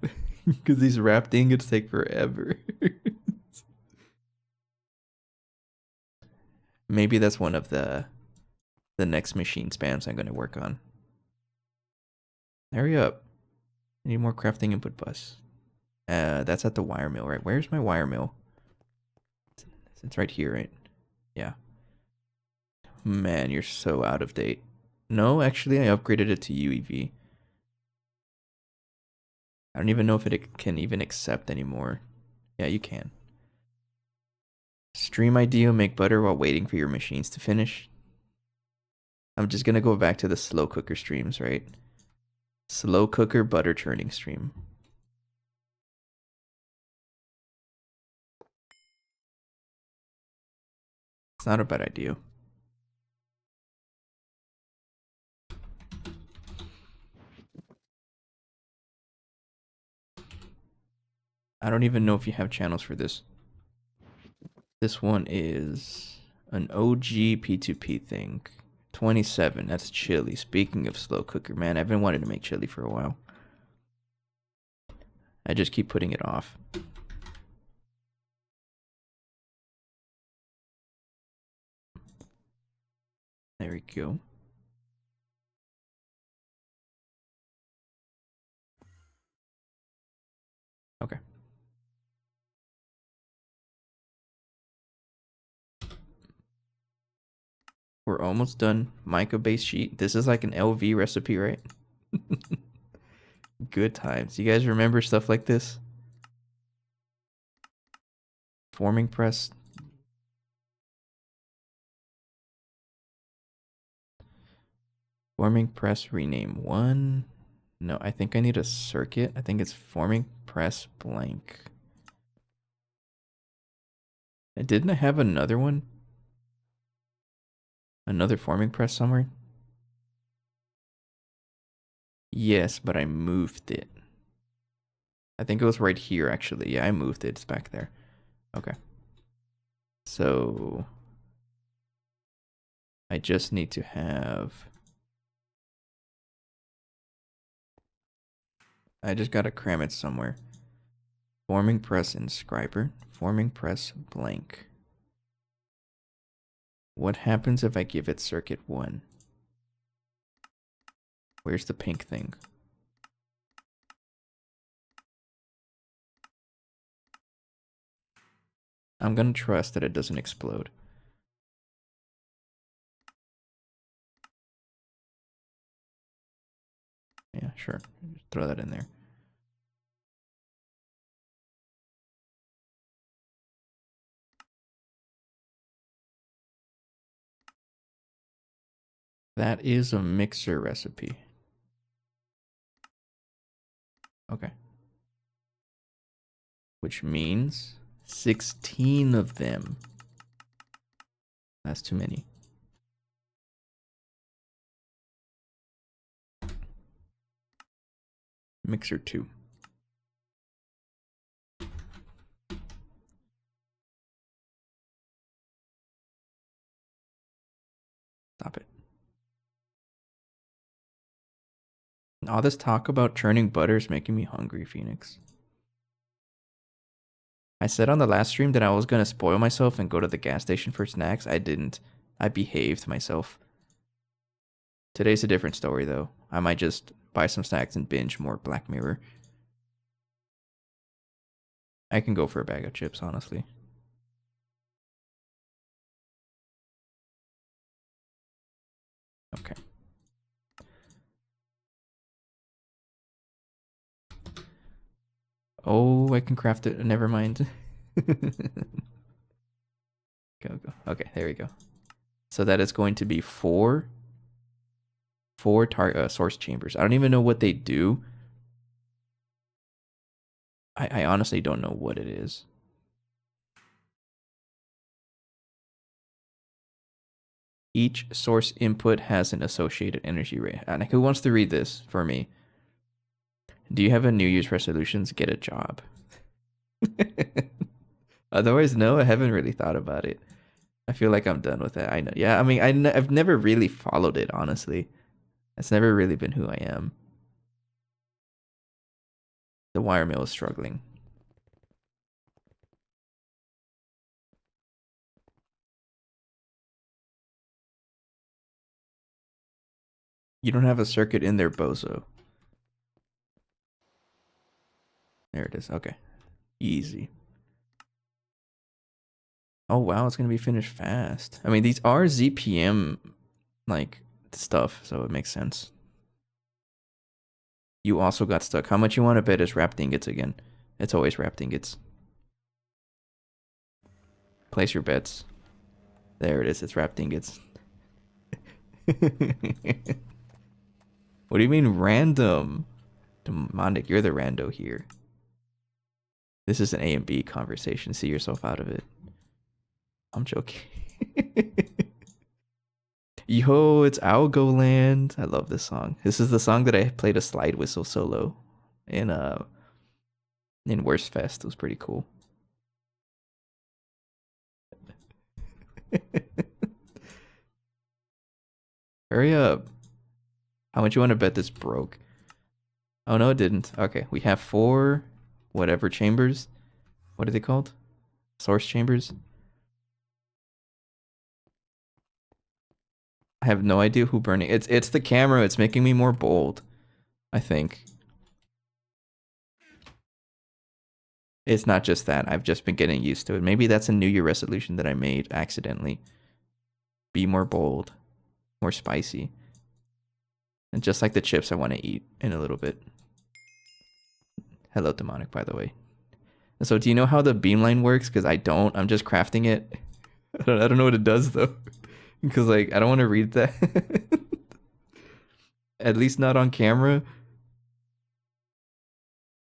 because these wrapped ingots take forever. Maybe that's one of the next machine spams I'm gonna work on. Hurry up. I need more crafting input bus. That's at the wire mill, right? Where's my wire mill? It's right here, right? Yeah. Man, you're so out of date. No, actually, I upgraded it to UEV. I don't even know if it can even accept anymore. Yeah, you can. Stream idea, make butter while waiting for your machines to finish. I'm just gonna go back to the slow cooker streams, right? Slow cooker butter churning stream. It's not a bad idea. I don't even know if you have channels for this. This one is an OG P2P thing. 27, that's chili. Speaking of slow cooker, man, I've been wanting to make chili for a while. I just keep putting it off. There we go. Okay. We're almost done. Mica base sheet. This is like an LV recipe, right? Good times. You guys remember stuff like this? Forming press. Forming press rename 1. No, I think I need a circuit. I think it's forming press blank. Didn't I have another one? Another forming press somewhere? Yes, but I moved it. I think it was right here, actually. Yeah, I moved it. It's back there. Okay. So I just need to have... I just gotta cram it somewhere. Forming press inscriber. Forming press blank. What happens if I give it circuit 1? Where's the pink thing? I'm gonna trust that it doesn't explode. Yeah, sure. Just throw that in there. That is a mixer recipe. Okay. Which means 16 of them. That's too many. Mixer 2. Stop it. All this talk about churning butter is making me hungry, Phoenix. I said on the last stream that I was going to spoil myself and go to the gas station for snacks. I didn't. I behaved myself. Today's a different story, though. I might just buy some snacks and binge more Black Mirror. I can go for a bag of chips, honestly. Okay. Oh, I can craft it. Never mind. Go. Okay, there we go. So that is going to be four source chambers. I don't even know what they do. I honestly don't know what it is. Each source input has an associated energy rate. And who wants to read this for me? Do you have a New Year's resolutions? Get a job. Otherwise, no, I haven't really thought about it. I feel like I'm done with it. I know. Yeah, I mean, I've never really followed it, honestly. It's never really been who I am. The wire mill is struggling. You don't have a circuit in there, bozo. There it is. Okay. Easy. Oh, wow. It's going to be finished fast. I mean, these are ZPM, like, stuff, so it makes sense. You also got stuck. How much you want to bet is wrapped ingots again? It's always wrapped ingots. Place your bets. There it is. It's wrapped ingots. What do you mean random? Demonic, you're the rando here. This is an A and B conversation. See yourself out of it. I'm joking. Yo, it's Algoland. I love this song. This is the song that I played a slide whistle solo in Worst Fest. It was pretty cool. Hurry up. How much you want to bet this broke? Oh no, it didn't. Okay, we have 4 whatever chambers. What are they called? Source chambers? I have no idea who burning. It's the camera. It's making me more bold, I think. It's not just that. I've just been getting used to it. Maybe that's a New Year resolution that I made accidentally. Be more bold, more spicy. And just like the chips I want to eat in a little bit. Hello, Demonic, by the way. And so do you know how the beamline works? Because I don't. I'm just crafting it. I don't know what it does, though. Because, like, I don't want to read that. At least not on camera.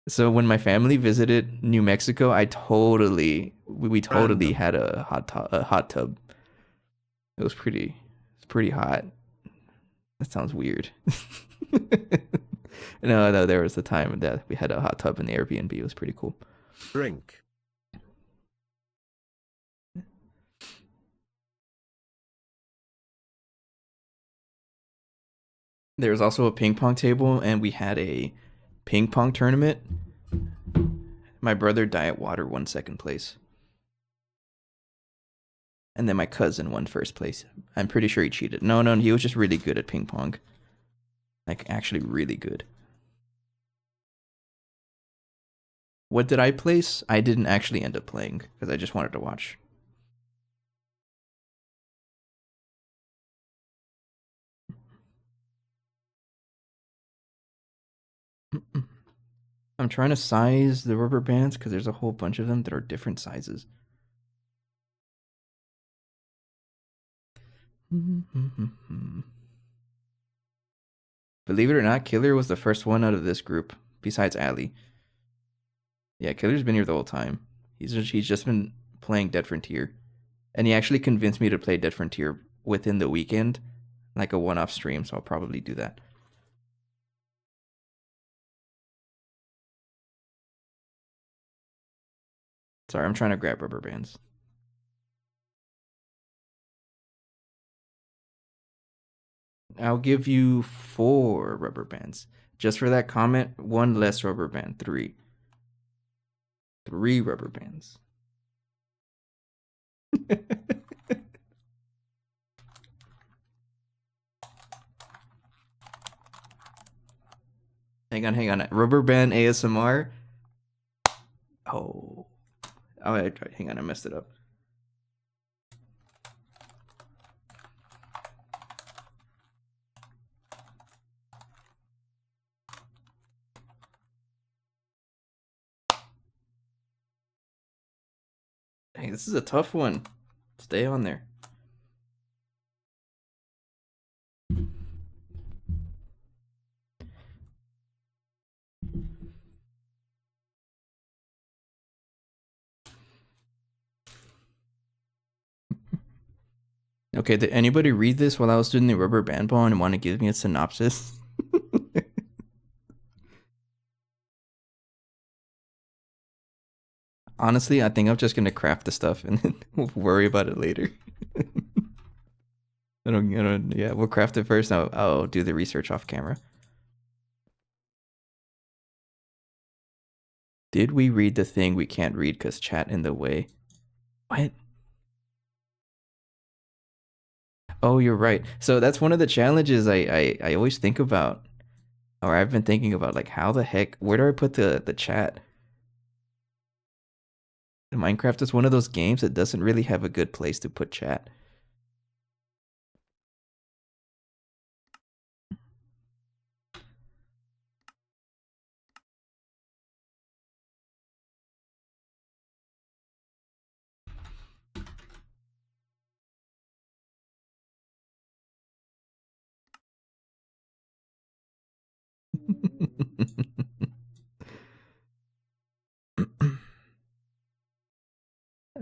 So when my family visited New Mexico, we totally had a hot tub. It was pretty hot. That sounds weird. No, there was the time that we had a hot tub in the Airbnb. It was pretty cool. Drink. There was also a ping pong table, and we had a ping pong tournament. My brother, Diet Water, won second place. And then my cousin won first place. I'm pretty sure he cheated. No, he was just really good at ping pong. Like, actually really good. What did I place? I didn't actually end up playing, because I just wanted to watch. I'm trying to size the rubber bands, because there's a whole bunch of them that are different sizes. Believe it or not, Killer was the first one out of this group, besides Ali. Yeah, Killer's been here the whole time. He's just been playing Dead Frontier. And he actually convinced me to play Dead Frontier within the weekend, like a one-off stream, so I'll probably do that. Sorry, I'm trying to grab rubber bands. I'll give you 4 rubber bands. Just for that comment, 1 less rubber band. 3. 3 rubber bands. Hang on. Rubber band ASMR. Oh. Oh, hang on, I messed it up. Hey, this is a tough one. Stay on there. Okay, did anybody read this while I was doing the rubber band ball and want to give me a synopsis? Honestly, I think I'm just gonna craft the stuff and then we'll worry about it later. Yeah, we'll craft it first. I'll do the research off camera. Did we read the thing we can't read because chat in the way? What? Oh, you're right. So that's one of the challenges I always think about, or I've been thinking about, like how the heck, where do I put the chat? Minecraft is one of those games that doesn't really have a good place to put chat.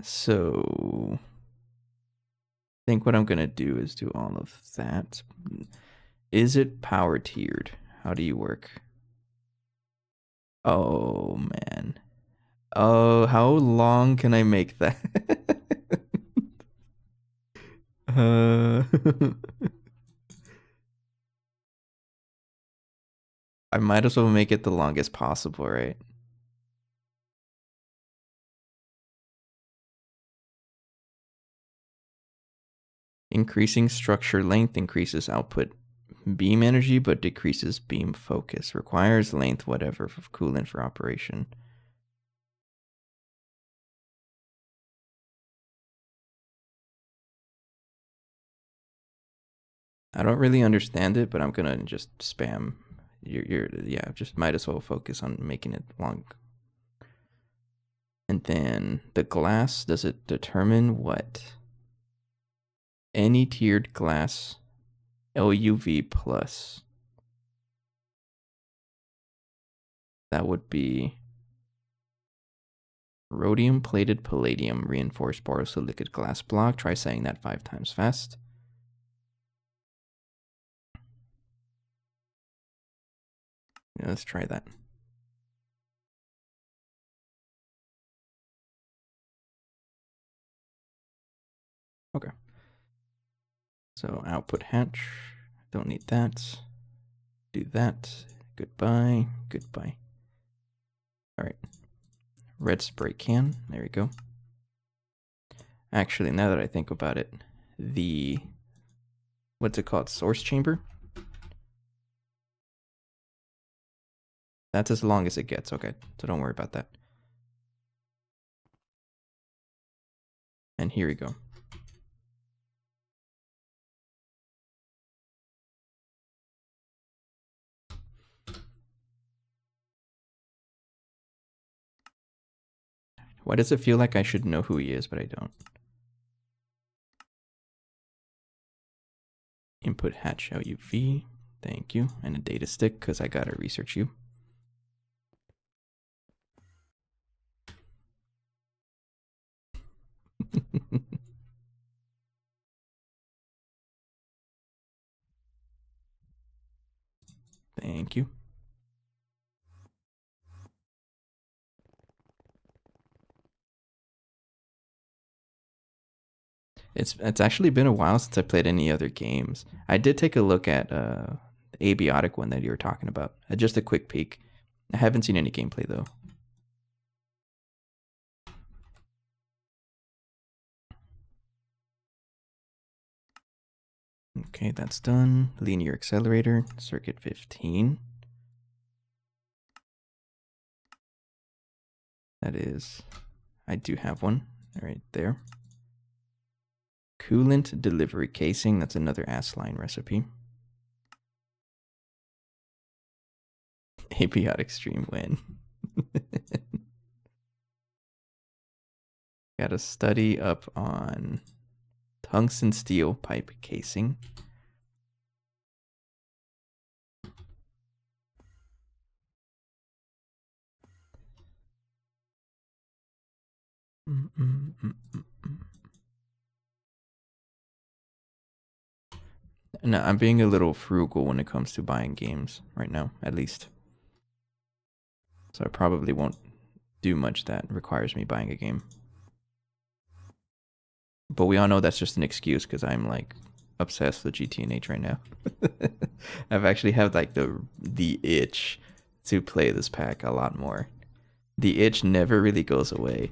So I think what I'm gonna do is do all of that. Is it power tiered? How do you work? Oh man. Oh, how long can I make that? uh, I might as well make it the longest possible, right? Increasing structure length increases output beam energy but decreases beam focus. Requires length whatever for coolant for operation. I don't really understand it, but I'm gonna just spam. Yeah, just might as well focus on making it long. And then the glass, does it determine what? Any tiered glass, LUV plus. That would be rhodium plated palladium reinforced borosilicate glass block. Try saying that 5 times fast. Yeah, let's try that. Okay. So output hatch. Don't need that. Do that. Goodbye. Goodbye. All right. Red spray can. There we go. Actually, now that I think about it, the what's it called? Source chamber? That's as long as it gets. Okay. So don't worry about that. And here we go. Why does it feel like I should know who he is, but I don't? Input hatch LUV. Thank you. And a data stick because I gotta research you. Thank you. It's actually been a while since I played any other games. I did take a look at the abiotic one that you were talking about. Just a quick peek. I haven't seen any gameplay though. Okay, that's done. Linear accelerator, circuit 15. That is I do have one right there. Coolant delivery casing. That's another ass line recipe. Apiotic stream win. Got a study up on tungsten steel pipe casing. No, I'm being a little frugal when it comes to buying games right now, at least. So I probably won't do much that requires me buying a game. But we all know that's just an excuse because I'm like obsessed with GTNH right now. I've actually had like the itch to play this pack a lot more. The itch never really goes away.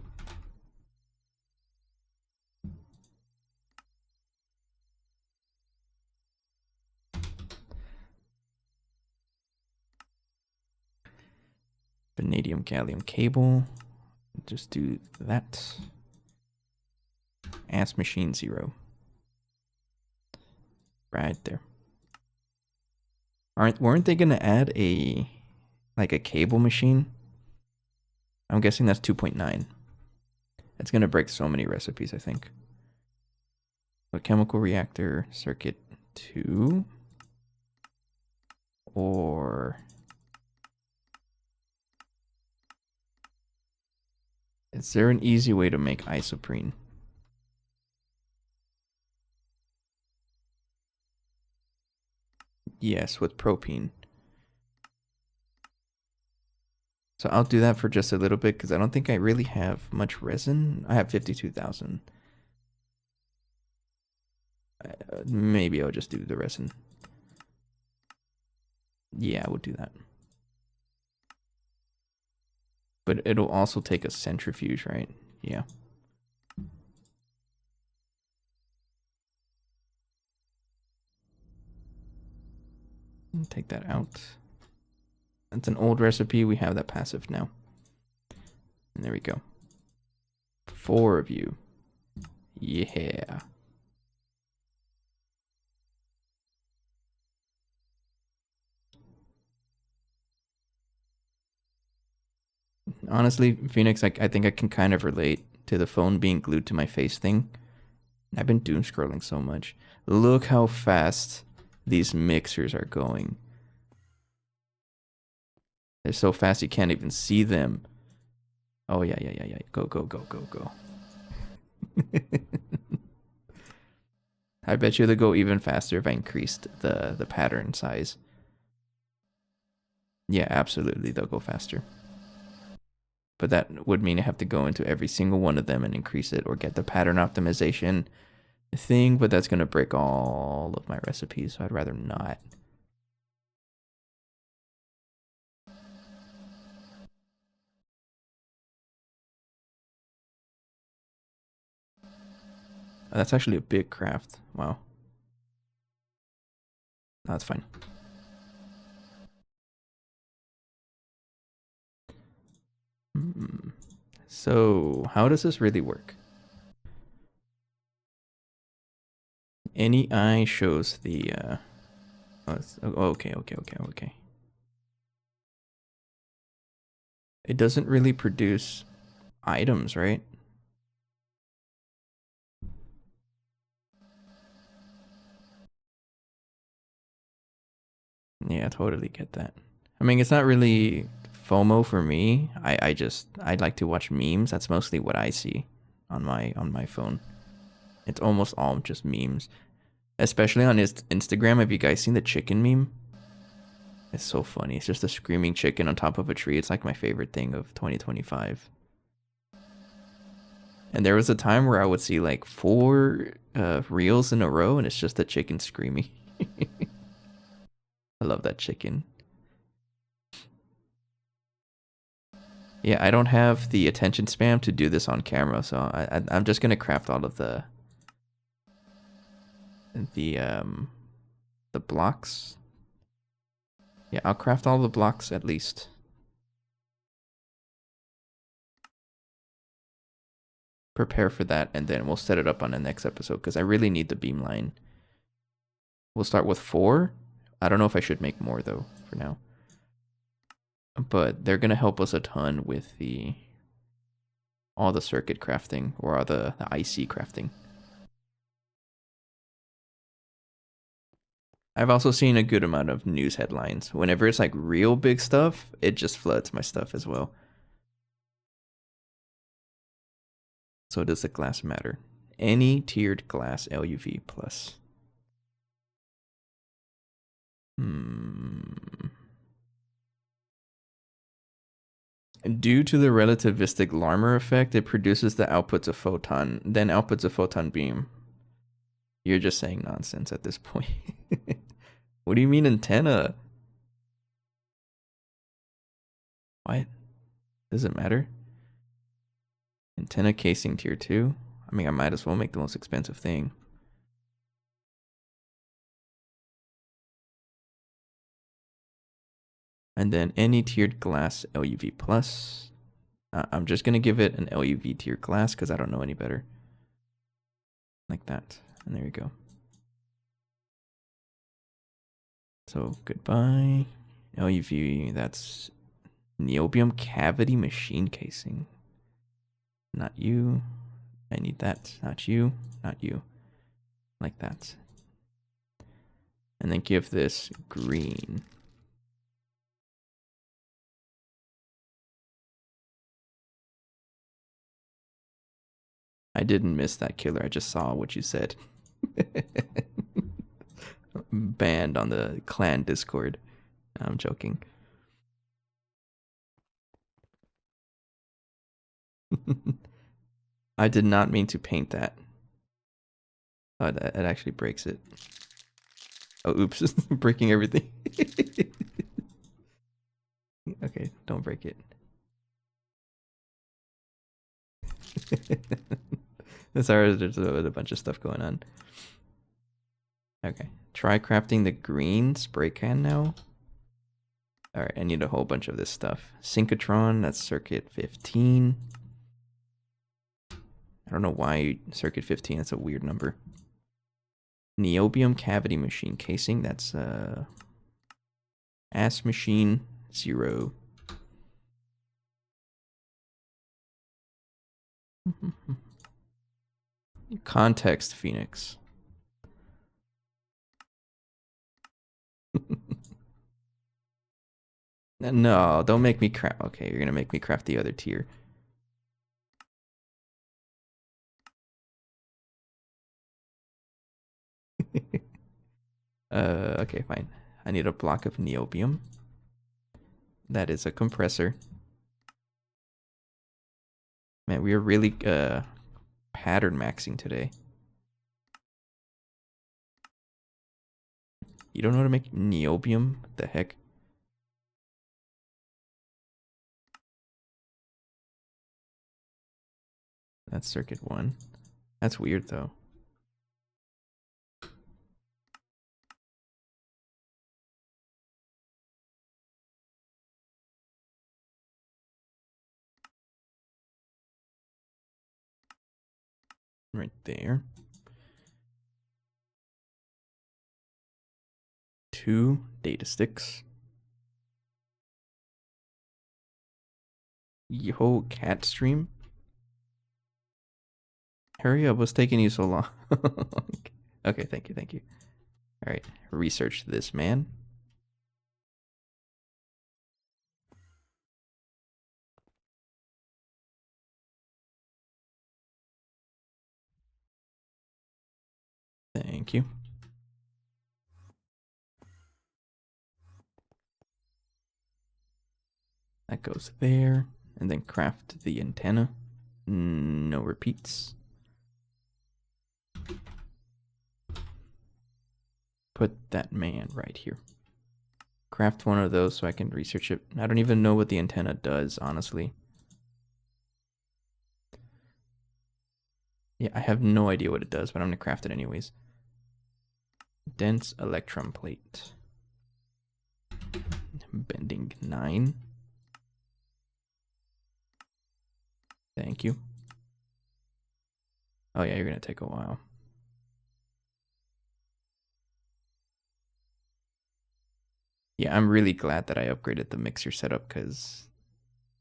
Vanadium gallium cable. Just do that. Ass machine 0. Right there. Weren't they gonna add a cable machine? I'm guessing that's 2.9. It's gonna break so many recipes, I think. A chemical reactor circuit 2. Or is there an easy way to make isoprene? Yes, with propene. So I'll do that for just a little bit because I don't think I really have much resin. I have 52,000. Maybe I'll just do the resin. Yeah, I would do that. But it'll also take a centrifuge, right? Yeah. Take that out. That's an old recipe. We have that passive now. And there we go. 4 of you. Yeah. Honestly, Phoenix, I think I can kind of relate to the phone being glued to my face thing. I've been doom scrolling so much. Look how fast these mixers are going. They're so fast you can't even see them. Oh, yeah. Go. I bet you they'll go even faster if I increased the pattern size. Yeah, absolutely, they'll go faster. But that would mean I have to go into every single one of them and increase it or get the pattern optimization thing, but that's going to break all of my recipes, so I'd rather not. Oh, that's actually a big craft. Wow. No, that's fine. So, how does this really work? Any eye shows the okay. It doesn't really produce items, right? Yeah, I totally get that. I mean, it's not really FOMO for me. I like to watch memes. That's mostly what I see on my phone. It's almost all just memes. Especially on his Instagram. Have you guys seen the chicken meme? It's so funny. It's just a screaming chicken on top of a tree. It's like my favorite thing of 2025. And there was a time where I would see like 4 reels in a row, and it's just a chicken screaming. I love that chicken. Yeah, I don't have the attention span to do this on camera, so I'm just gonna craft all of the blocks. Yeah, I'll craft all the blocks at least. prepare for that, and then we'll set it up on the next episode because I really need the beamline. We'll start with 4. I don't know if I should make more though for now. But they're gonna help us a ton with all the circuit crafting or all the IC crafting. I've also seen a good amount of news headlines. Whenever it's like real big stuff, it just floods my stuff as well. So does the glass matter? Any tiered glass LUV plus. Due to the relativistic Larmor effect, it produces the outputs of photon, then outputs a photon beam. You're just saying nonsense at this point. What do you mean antenna? What? Does it matter? Antenna casing tier 2? I mean, I might as well make the most expensive thing. And then any tiered glass LUV plus. I'm just going to give it an LUV tier glass because I don't know any better. Like that. And there you go. So goodbye. LUV, that's niobium cavity machine casing. Not you. I need that. Not you. Not you. Like that. And then give this green. I didn't miss that, killer. I just saw what you said. Banned on the clan Discord. I'm joking. I did not mean to paint that. Oh, it actually breaks it. Oh, oops. Breaking everything. Okay, don't break it. Sorry, there's a bunch of stuff going on. Okay, try crafting the green spray can now. Alright, I need a whole bunch of this stuff. Synchrotron, that's circuit 15. I don't know why circuit 15, that's a weird number. Niobium cavity machine casing, that's ass machine 0. Context Phoenix. No, don't make me craft. Okay, you're gonna make me craft the other tier. Okay, fine. I need a block of niobium. That is a compressor. Man, we are really pattern maxing today. You don't know how to make niobium? What the heck? That's circuit 1. That's weird though. Right there. 2 data sticks. Yo, cat stream. Hurry up, what's taking you so long? Okay, thank you. Alright, research this man. Thank you. That goes there. And then craft the antenna. No repeats. Put that man right here. Craft one of those so I can research it. I don't even know what the antenna does, honestly. Yeah, I have no idea what it does, but I'm going to craft it anyways. Dense electron plate. Bending 9. Thank you. Oh yeah, you're gonna take a while. Yeah, I'm really glad that I upgraded the mixer setup because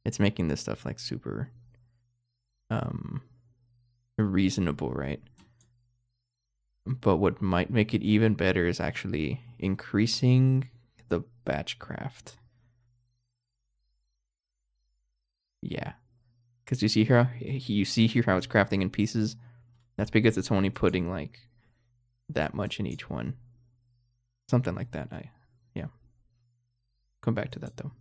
it's making this stuff like super um reasonable, right? But what might make it even better is actually increasing the batch craft. Yeah, because you see here how it's crafting in pieces. That's because it's only putting like that much in each one, something like that. Yeah, come back to that though.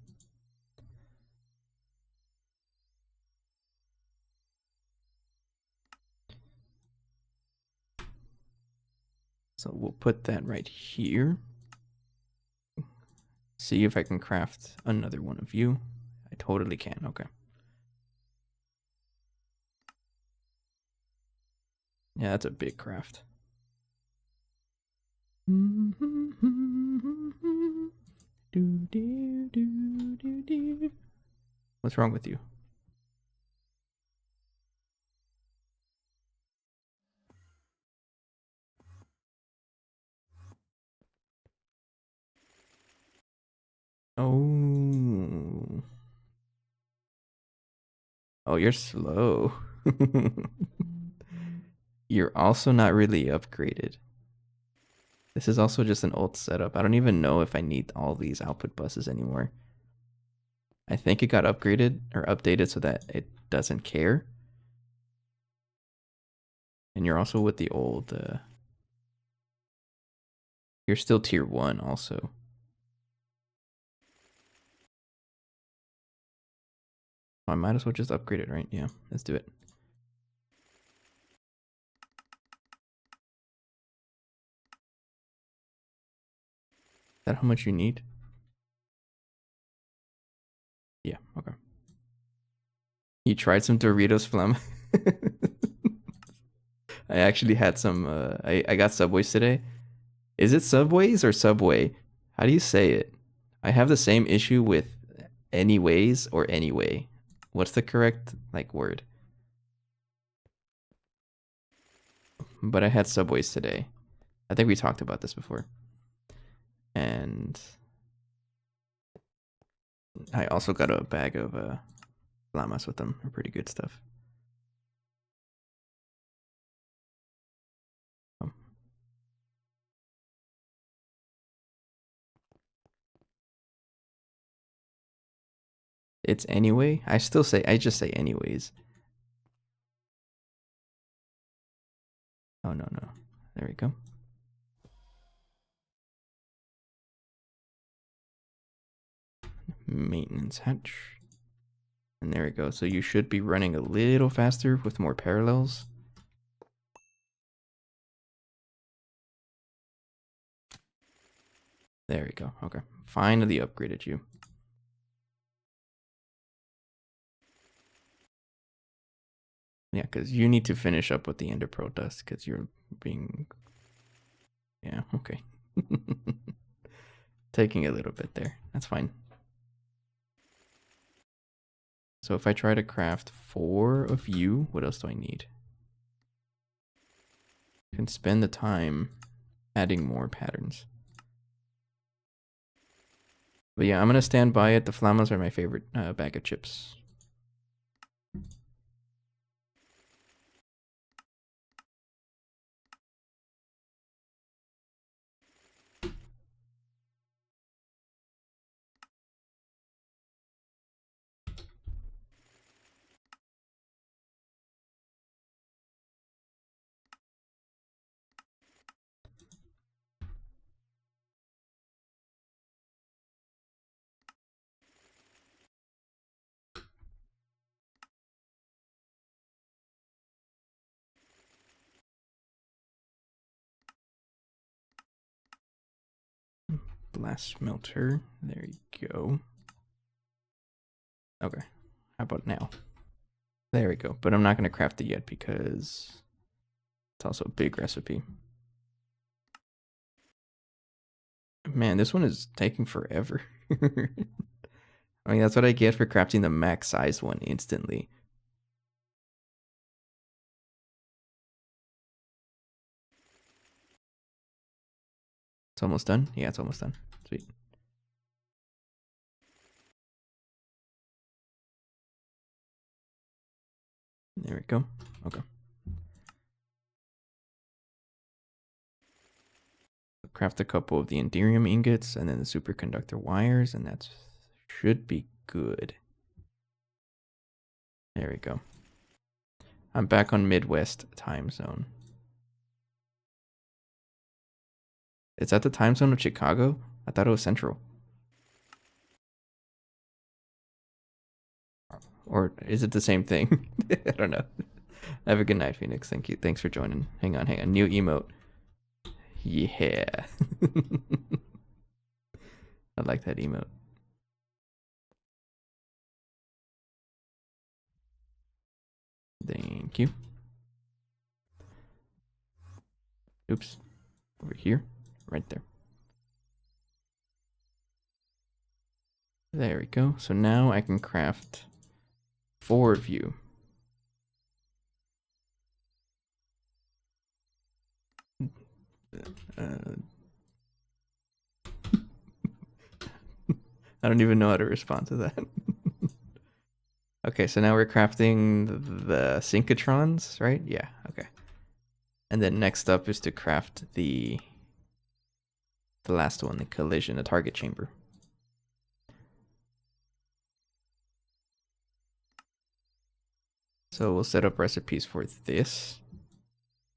So we'll put that right here. See if I can craft another one of you. I totally can. Okay. Yeah, that's a big craft. What's wrong with you? Oh. Oh, you're slow. You're also not really upgraded. This is also just an old setup. I don't even know if I need all these output buses anymore. I think it got upgraded or updated so that it doesn't care. And you're also with the old. You're still tier 1 also. I might as well just upgrade it, right? Yeah, let's do it. Is that how much you need? Yeah, okay. You tried some Doritos Flam? I actually had some, I got Subways today. Is it Subways or Subway? How do you say it? I have the same issue with anyways or anyway. What's the correct, like, word? But I had Subways today. I think we talked about this before. And I also got a bag of llamas with them. They're pretty good stuff. Um, it's anyway. I just say anyways. Oh, no, no. There we go. Maintenance hatch. And there we go. So you should be running a little faster with more parallels. There we go. Okay. Finally upgraded you. Yeah, because you need to finish up with the Ender Pearl dust because you're being... Yeah, okay. Taking a little bit there. That's fine. So if I try to craft 4 of you, what else do I need? I can spend the time adding more patterns. But yeah, I'm going to stand by it. The Flamas are my favorite bag of chips. Blast smelter. There you go. Okay. How about now? There we go. But I'm not going to craft it yet because it's also a big recipe. Man, this one is taking forever. I mean, that's what I get for crafting the max size one instantly. It's almost done. Yeah, it's almost done. Sweet. There we go. Okay. Craft a couple of the Enderium ingots and then the superconductor wires, and that should be good. There we go. I'm back on Midwest time zone. Is that the time zone of Chicago? I thought it was Central. Or is it the same thing? I don't know. Have a good night, Phoenix. Thank you. Thanks for joining. Hang on. New emote. Yeah. I like that emote. Thank you. Oops. Over here. Right there. There we go. So now I can craft forward view. I don't even know how to respond to that. Okay, so now we're crafting the synchrotrons, right? Yeah, okay. And then next up is to craft the last one, the collision, the target chamber. So we'll set up recipes for this.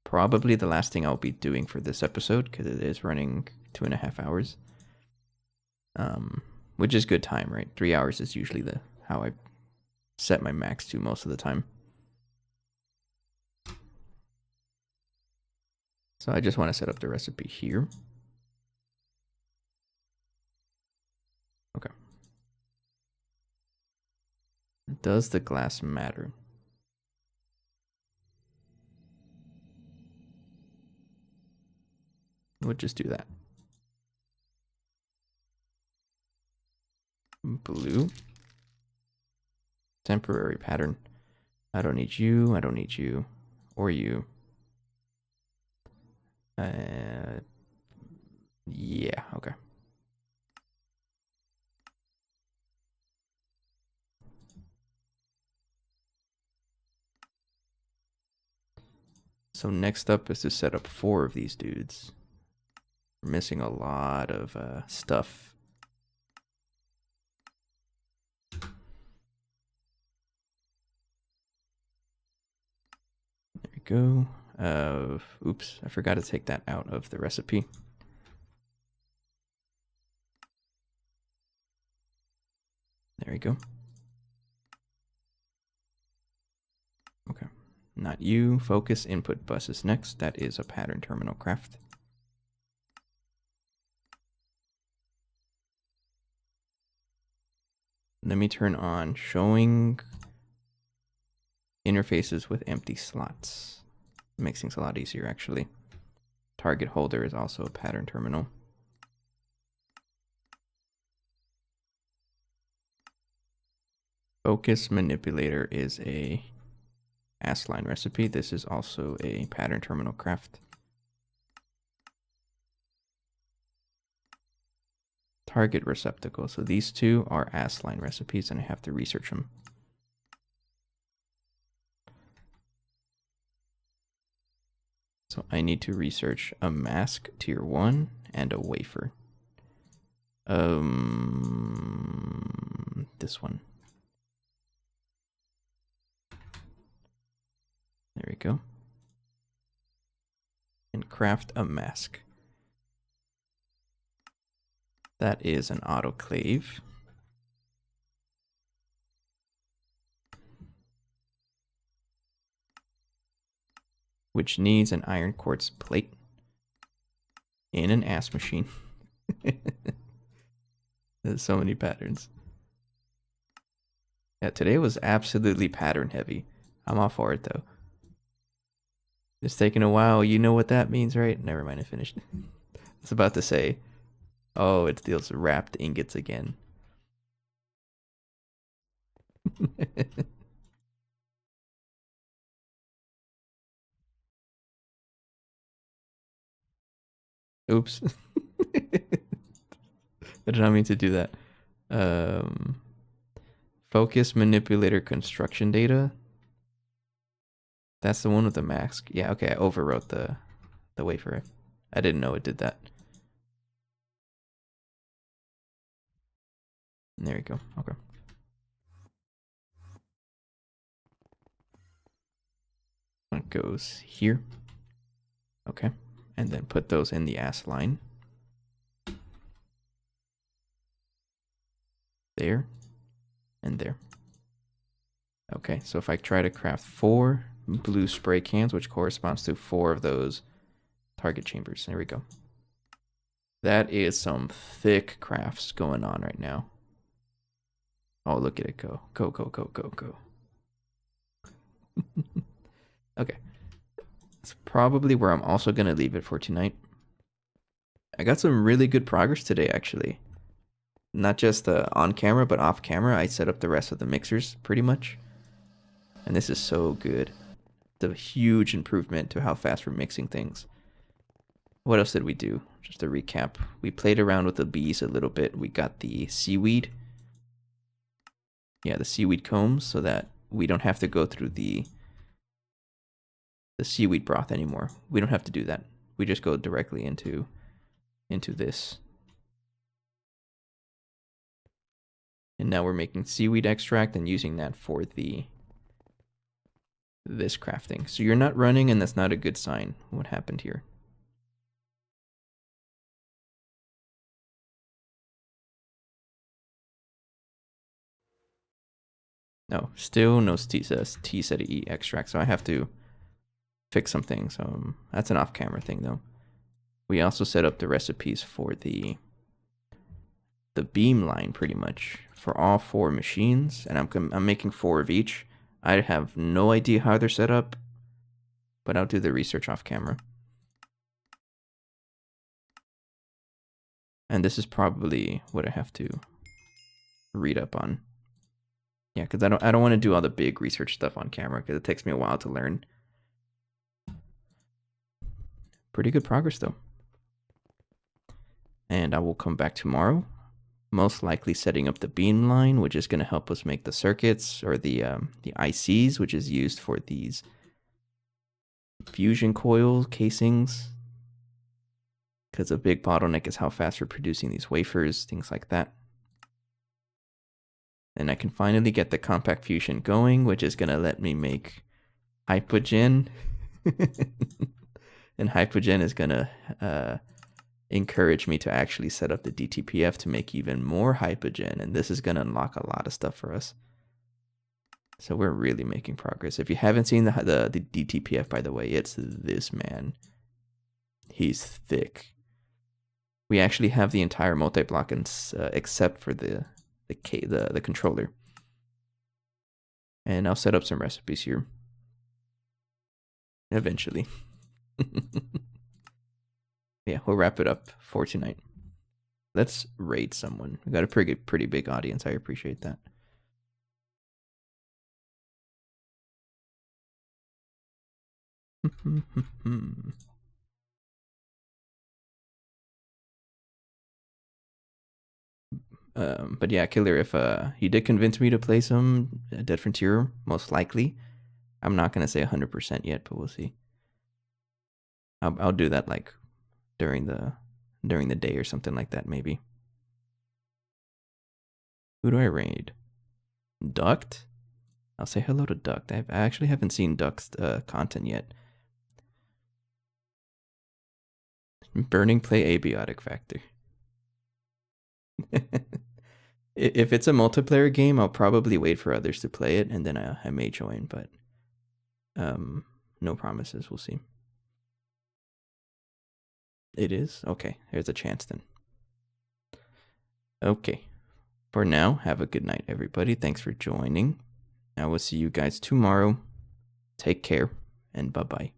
Probably the last thing I'll be doing for this episode because it is running 2.5 hours. Which is good time, right? 3 hours is usually how I set my max to most of the time. So I just want to set up the recipe here. Okay. Does the glass matter? We'll just do that. Blue. Temporary pattern. I don't need you. I don't need you. Or you. Yeah, okay. So next up is to set up 4 of these dudes. We're missing a lot of stuff. There we go. Oops, I forgot to take that out of the recipe. There we go. Okay. Not you. Focus input bus is next. That is a pattern terminal craft. Let me turn on showing interfaces with empty slots. It makes things a lot easier, actually. Target holder is also a pattern terminal. Focus manipulator is a ASLine recipe. This is also a pattern terminal craft. Target receptacle. So these two are ASLine recipes and I have to research them. So I need to research a mask tier 1 and a wafer. This one. There we go. And craft a mask. That is an autoclave. Which needs an iron quartz plate in an ass machine. There's so many patterns. Yeah, today was absolutely pattern heavy. I'm all for it though. It's taking a while. You know what that means, right? Never mind, I finished. I was about to say, oh, it's those wrapped ingots again. Oops. I did not mean to do that. Focus manipulator construction data. That's the one with the mask. Yeah, okay, I overwrote the wafer. I didn't know it did that. And there you go. Okay. It goes here. Okay. And then put those in the ass line. There. And there. Okay, so if I try to craft 4 blue spray cans, which corresponds to 4 of those target chambers. There we go. That is some thick crafts going on right now. Oh, look at it go. Go, go, go, go, go. Okay. That's probably where I'm also going to leave it for tonight. I got some really good progress today, actually. Not just on camera, but off camera. I set up the rest of the mixers pretty much. And this is so good. It's a huge improvement to how fast we're mixing things. What else did we do? Just to recap. We played around with the bees a little bit. We got the seaweed. Yeah, the seaweed combs so that we don't have to go through the seaweed broth anymore. We don't have to do that. We just go directly into this. And now we're making seaweed extract and using that for this crafting. So you're not running, and that's not a good sign. What happened here? No, still no T-set-E extract, so I have to fix some things. That's an off-camera thing, though. We also set up the recipes for the beam line, pretty much, for all 4 machines, and I'm making 4 of each. I have no idea how they're set up, but I'll do the research off camera. And this is probably what I have to read up on. Yeah, because I don't want to do all the big research stuff on camera because it takes me a while to learn. Pretty good progress though. And I will come back tomorrow, most likely setting up the beam line, which is going to help us make the circuits, or the ICs, which is used for these fusion coil casings. Because a big bottleneck is how fast we're producing these wafers, things like that. And I can finally get the compact fusion going, which is going to let me make hypogen. And hypogen is going to encourage me to actually set up the DTPF to make even more hypogen. And this is going to unlock a lot of stuff for us. So we're really making progress. If you haven't seen the DTPF, by the way, it's this man. He's thick. We actually have the entire multi-block except for the controller. And I'll set up some recipes here. Eventually. Yeah, we'll wrap it up for tonight. Let's raid someone. We got a pretty big audience. I appreciate that. But yeah, Killer, if you did convince me to play some Dead Frontier, most likely. I'm not gonna say 100% yet, but we'll see. I'll do that like during the day or something like that, maybe. Who do I raid? Duct? I'll say hello to Duct. I actually haven't seen Duct's content yet. Burning play abiotic factor. If it's a multiplayer game, I'll probably wait for others to play it, and then I may join, but no promises. We'll see. It is? Okay, there's a chance then. Okay. For now, have a good night, everybody. Thanks for joining. I will see you guys tomorrow. Take care, and bye-bye.